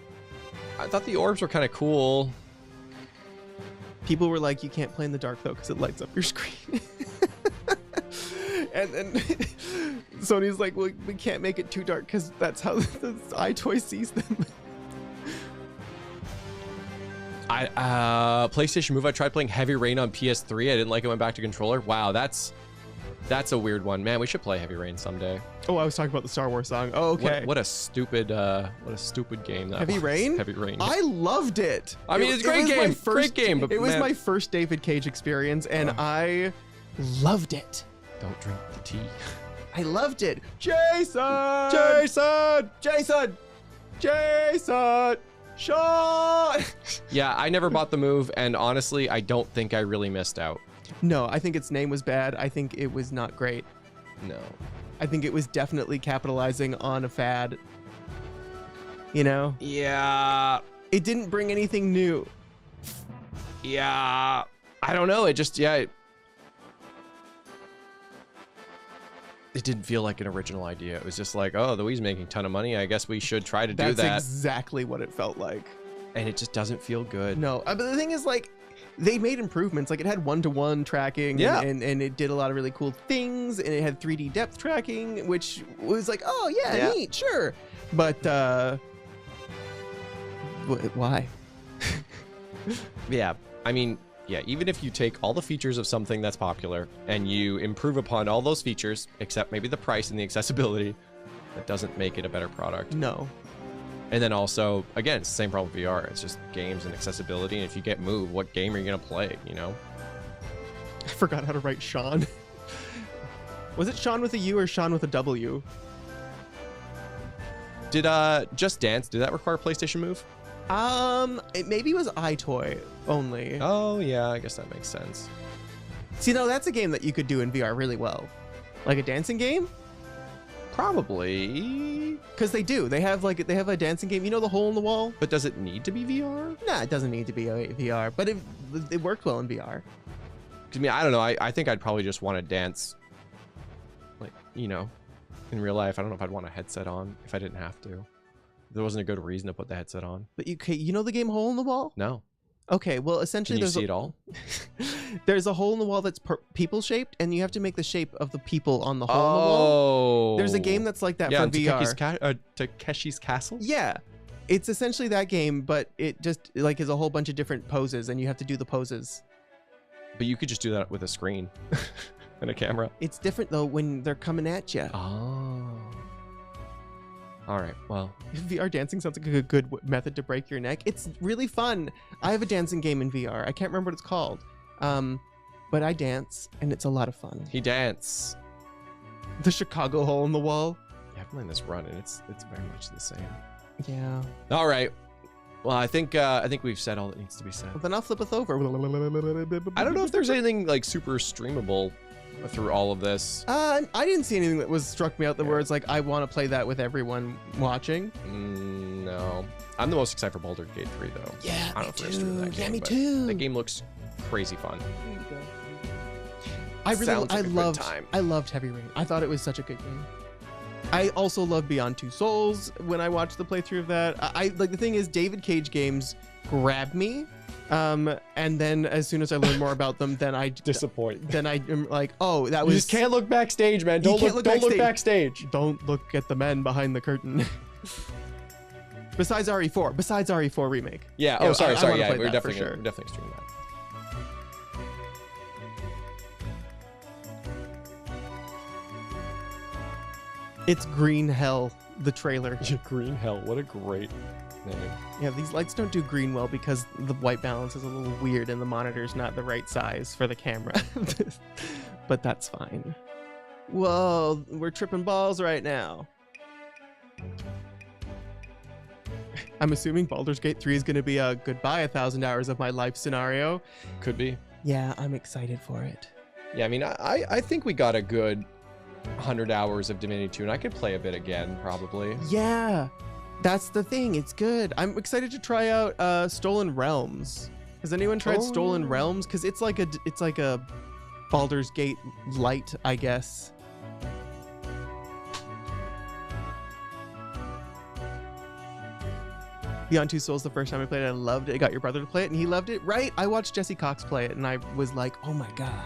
I thought the orbs were kind of cool. People were like, you can't play in the dark though because it lights up your screen. And then Sony's like, well, we can't make it too dark because that's how the iToy sees them. PlayStation Move, I tried playing Heavy Rain on PS3. I didn't like it, went back to controller. Wow, that's a weird one. Man, we should play Heavy Rain someday. Oh, I was talking about the Star Wars song. Oh, okay. What a stupid game that Heavy was. Rain? Heavy Rain. I loved it. I mean, it's a great game. Great game. But it was man, my first David Cage experience, and I loved it. Don't drink the tea. I loved it. Jason! Sean! Yeah, I never bought the Move, and honestly, I don't think I really missed out. No, I think its name was bad. I think it was not great. No. I think it was definitely capitalizing on a fad. You know? Yeah. It didn't bring anything new. Yeah. I don't know. It just, yeah. it didn't feel like an original idea. It was just like, oh, the Wii's making a ton of money. I guess we should try to do that. That's exactly what it felt like. And it just doesn't feel good. No, but the thing is, like, they made improvements. Like, it had one-to-one tracking, Yeah. and it did a lot of really cool things, and it had 3D depth tracking, which was like, oh yeah, neat, sure. But why? Yeah, I mean, yeah, even if you take all the features of something that's popular and you improve upon all those features, except maybe the price and the accessibility, that doesn't make it a better product. No. And then also, again, it's the same problem with VR. It's just games and accessibility. And if you get Move, what game are you going to play, you know? I forgot how to write Sean. Was it Sean with a U or Sean with a W? Did Just Dance, did that require PlayStation Move? It maybe was iToy only. Oh, yeah, I guess that makes sense. See, no, that's a game that you could do in VR really well. Like a dancing game? Probably. Because they do. They have a dancing game. You know the hole in the wall? But does it need to be VR? Nah, it doesn't need to be VR. But it worked well in VR. I mean, I don't know. I think I'd probably just want to dance, like, you know, in real life. I don't know if I'd want a headset on if I didn't have to. There wasn't a good reason to put the headset on. But you know the game Hole in the Wall? No. Okay, well, essentially Can you see it all? There's a hole in the wall that's people shaped, and you have to make the shape of the people on the hole in the wall. There's a game that's like that for VR. Takeshi's Castle? Yeah. It's essentially that game, but it just like is a whole bunch of different poses, and you have to do the poses. But you could just do that with a screen and a camera. It's different though when they're coming at you. Oh. All right, well. VR dancing sounds like a good method to break your neck. It's really fun. I have a dancing game in VR. I can't remember what it's called. But I dance, and it's a lot of fun. He dance. The Chicago Hole in the Wall. Yeah, I'm playing this run, and it's very much the same. Yeah. All right. Well, I think we've said all that needs to be said. Well, then I'll flip us over. I don't know if there's anything like super streamable through all of this. I didn't see anything that was struck me out the words like I want to play that with everyone watching. No. I'm the most excited for Baldur's Gate 3 though. Yeah, I don't know if we're gonna stream that game, me but too. That game looks crazy fun. I loved Heavy Rain. I thought it was such a good game. I also love Beyond Two Souls when I watched the playthrough of that. I like the thing is David Cage games grab me. And then as soon as I learn more about them, then I disappoint. Then I'm like, oh, that was. You just can't look backstage, man. Don't look backstage. Don't look at the men behind the curtain. Besides RE4 remake. Yeah. Oh, sorry. Yeah, we're definitely streaming that. It's Green Hell, the trailer. Green Hell. What a great name. Yeah, these lights don't do green well because the white balance is a little weird and the monitor's not the right size for the camera. But that's fine. Whoa, we're tripping balls right now. I'm assuming Baldur's Gate 3 is going to be a goodbye 1,000 hours of my life scenario. Could be. Yeah, I'm excited for it. Yeah, I mean, I think we got a good 100 hours of Divinity 2, and I could play a bit again, probably. Yeah, that's the thing. It's good. I'm excited to try out Stolen Realms. Has anyone tried Stolen Realms? Because it's like a Baldur's Gate light, I guess. Beyond Two Souls, the first time I played it, I loved it. I got your brother to play it, and he loved it. Right? I watched Jesse Cox play it, and I was like, oh my god,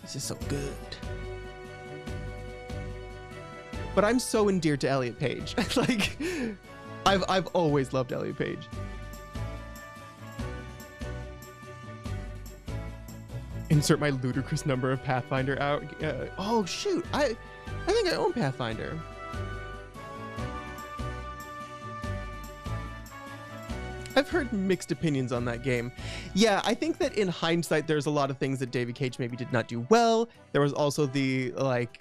this is so good. But I'm so endeared to Elliot Page. Like, I've always loved Elliot Page. Insert my ludicrous number of Pathfinder out. Oh shoot, I think I own Pathfinder. I've heard mixed opinions on that game. Yeah, I think that in hindsight, there's a lot of things that David Cage maybe did not do well. There was also the like,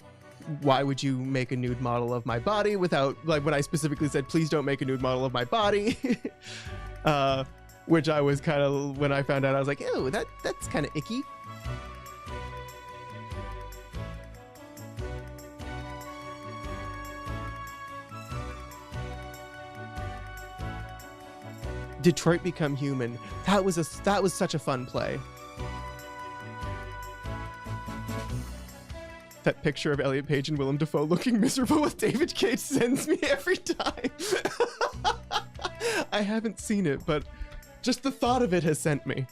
why would you make a nude model of my body without, like, when I specifically said, please don't make a nude model of my body, which I was kind of, when I found out, I was like, ew, that's kind of icky. Detroit Become Human. That was such a fun play. that picture of Elliot Page and Willem Dafoe looking miserable with David Cage sends me every time. I haven't seen it, but just the thought of it has sent me.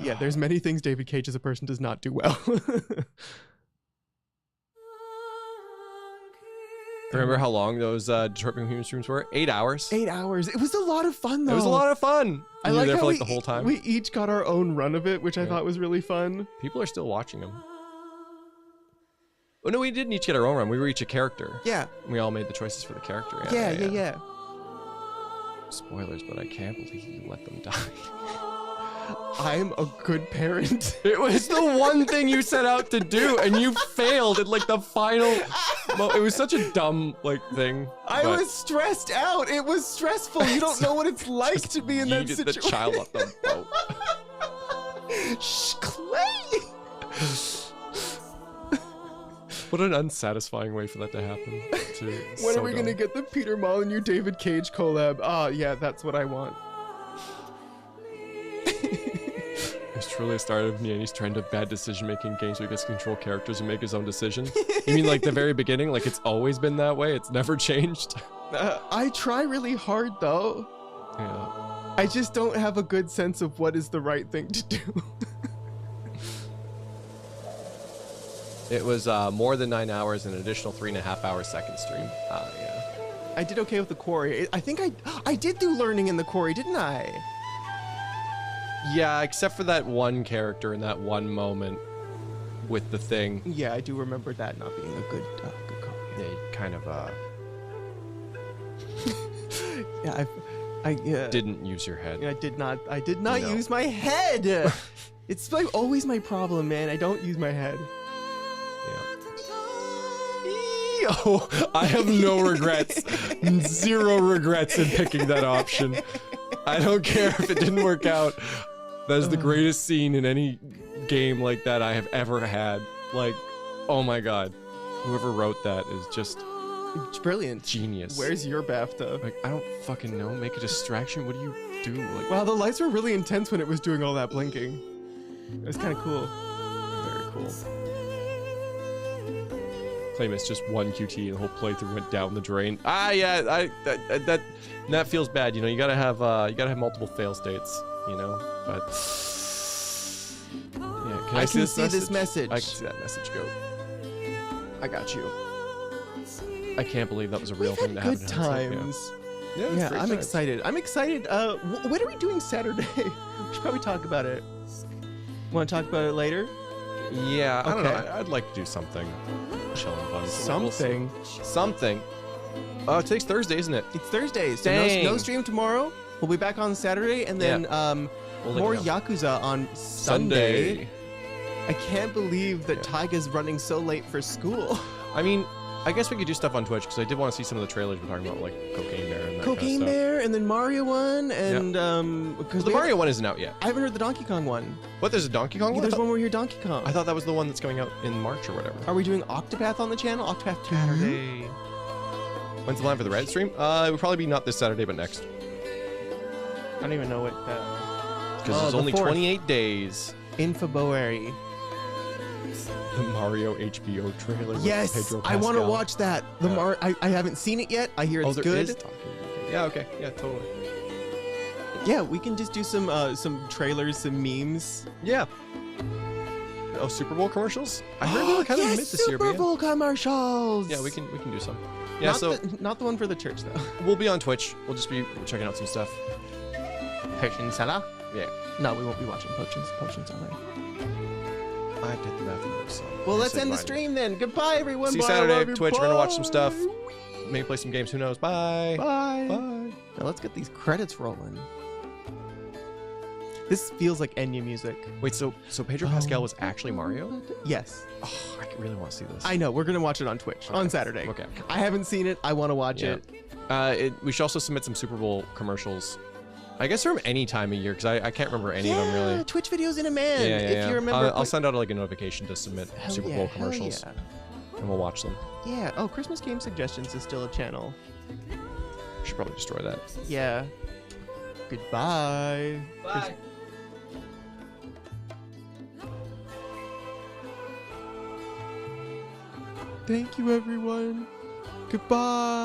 Yeah, there's many things David Cage as a person does not do well. Remember how long those Detroit Become Human streams were? 8 hours. 8 hours. It was a lot of fun, though. It was a lot of fun. I You were like there how for like the whole time. we each got our own run of it, which I thought was really fun. People are still watching them. Oh no, we didn't each get our own run. We were each a character. Yeah. We all made the choices for the character. Yeah. Spoilers, but I can't believe you let them die. I'm a good parent. It was the one thing you set out to do, and you failed at like the final. It was such a dumb like thing. I was stressed out. It was stressful. You don't know what it's like to be in that situation. The child off the boat. Shh, Clay. What an unsatisfying way for that to happen. When are we gonna get the Peter Molyneux David Cage collab? Ah, yeah, that's what I want. It's truly a start of Nyanny's trend of bad decision-making games where he gets to control characters and make his own decision. You mean like the very beginning? Like it's always been that way? It's never changed? I try really hard, though. Yeah. I just don't have a good sense of what is the right thing to do. It was more than 9 hours and an additional 3.5 hours second stream. Yeah. I did okay with the quarry. I think I did do learning in the quarry, didn't I? Yeah, except for that one character in that one moment with the thing. Yeah, I do remember that not being a good call. Yeah, you kind of yeah, I didn't use your head. I did not use my head. It's like always my problem, man. I don't use my head. Oh, I have no regrets. 0 regrets in picking that option. I don't care if it didn't work out. That is the greatest scene in any game like that I have ever had. Like, oh my god. Whoever wrote that is just... It's brilliant. Genius. Where's your BAFTA? Like, I don't fucking know. Make a distraction? What do you do? Like, wow, the lights were really intense when it was doing all that blinking. It was kind of cool. Very cool. Claim it's just one QT and the whole playthrough went down the drain. Yeah, that feels bad. You know, you gotta have multiple fail states. You know, but yeah. I can see this message. I can see that message go. I got you. I can't believe that was a real thing that happened. Good times. Yeah, I'm excited. I'm excited. What are we doing Saturday? We should probably talk about it. Want to talk about it later? Yeah, I don't know. I'd like to do something. Chilling fun. Something. Oh, today's Thursday, isn't it? It's Thursday. So no stream tomorrow. We'll be back on Saturday, and then more Yakuza on Sunday. I can't believe that Taiga's running so late for school. I mean, I guess we could do stuff on Twitch, because I did want to see some of the trailers we're talking about, like Cocaine Bear and that Cocaine kind of Bear, and then Mario one, and because the Mario one isn't out yet. I haven't heard the Donkey Kong one. What? There's a Donkey Kong one? There's one where you're Donkey Kong. I thought that was the one that's coming out in March or whatever. Are we doing Octopath on the channel? Octopath 2? Saturday. When's the plan for the Reddit stream? It would probably be not this Saturday, but next. I don't even know what. Because there's only 28 days. In February. The Mario HBO trailer. Yes, Pedro I want to Pascal. watch that. I haven't seen it yet. I hear it's there good. is yeah. Okay. Yeah. Totally. Yeah, we can just do some trailers, some memes. Yeah. Oh, Super Bowl commercials? I heard they were kind of mid this year. Super Bowl commercials. Yeah, we can do some. Yeah, not the one for the church though. We'll be on Twitch. We'll just be checking out some stuff. Potions, hello? Yeah. No, we won't be watching Potions. Potions, alright. I did the math. So well, let's end the stream then. Goodbye, everyone. See you Saturday. Twitch. We're gonna watch some stuff. Maybe play some games. Who knows? Bye. Bye. Bye. Now let's get these credits rolling. This feels like Enya music. Wait, so Pedro Pascal was actually Mario? Yes. Oh, I really want to see this. I know. We're gonna watch it on Twitch on Saturday. Okay. I haven't seen it. I want to watch it. We should also submit some Super Bowl commercials. I guess from any time of year, because I can't remember any of them really. Twitch videos in a man. Yeah, if you remember. I'll send out like a notification to submit Super Bowl commercials, and we'll watch them. Yeah. Oh, Christmas game suggestions is still a channel. Should probably destroy that. Yeah. Goodbye. Bye. Thank you, everyone. Goodbye.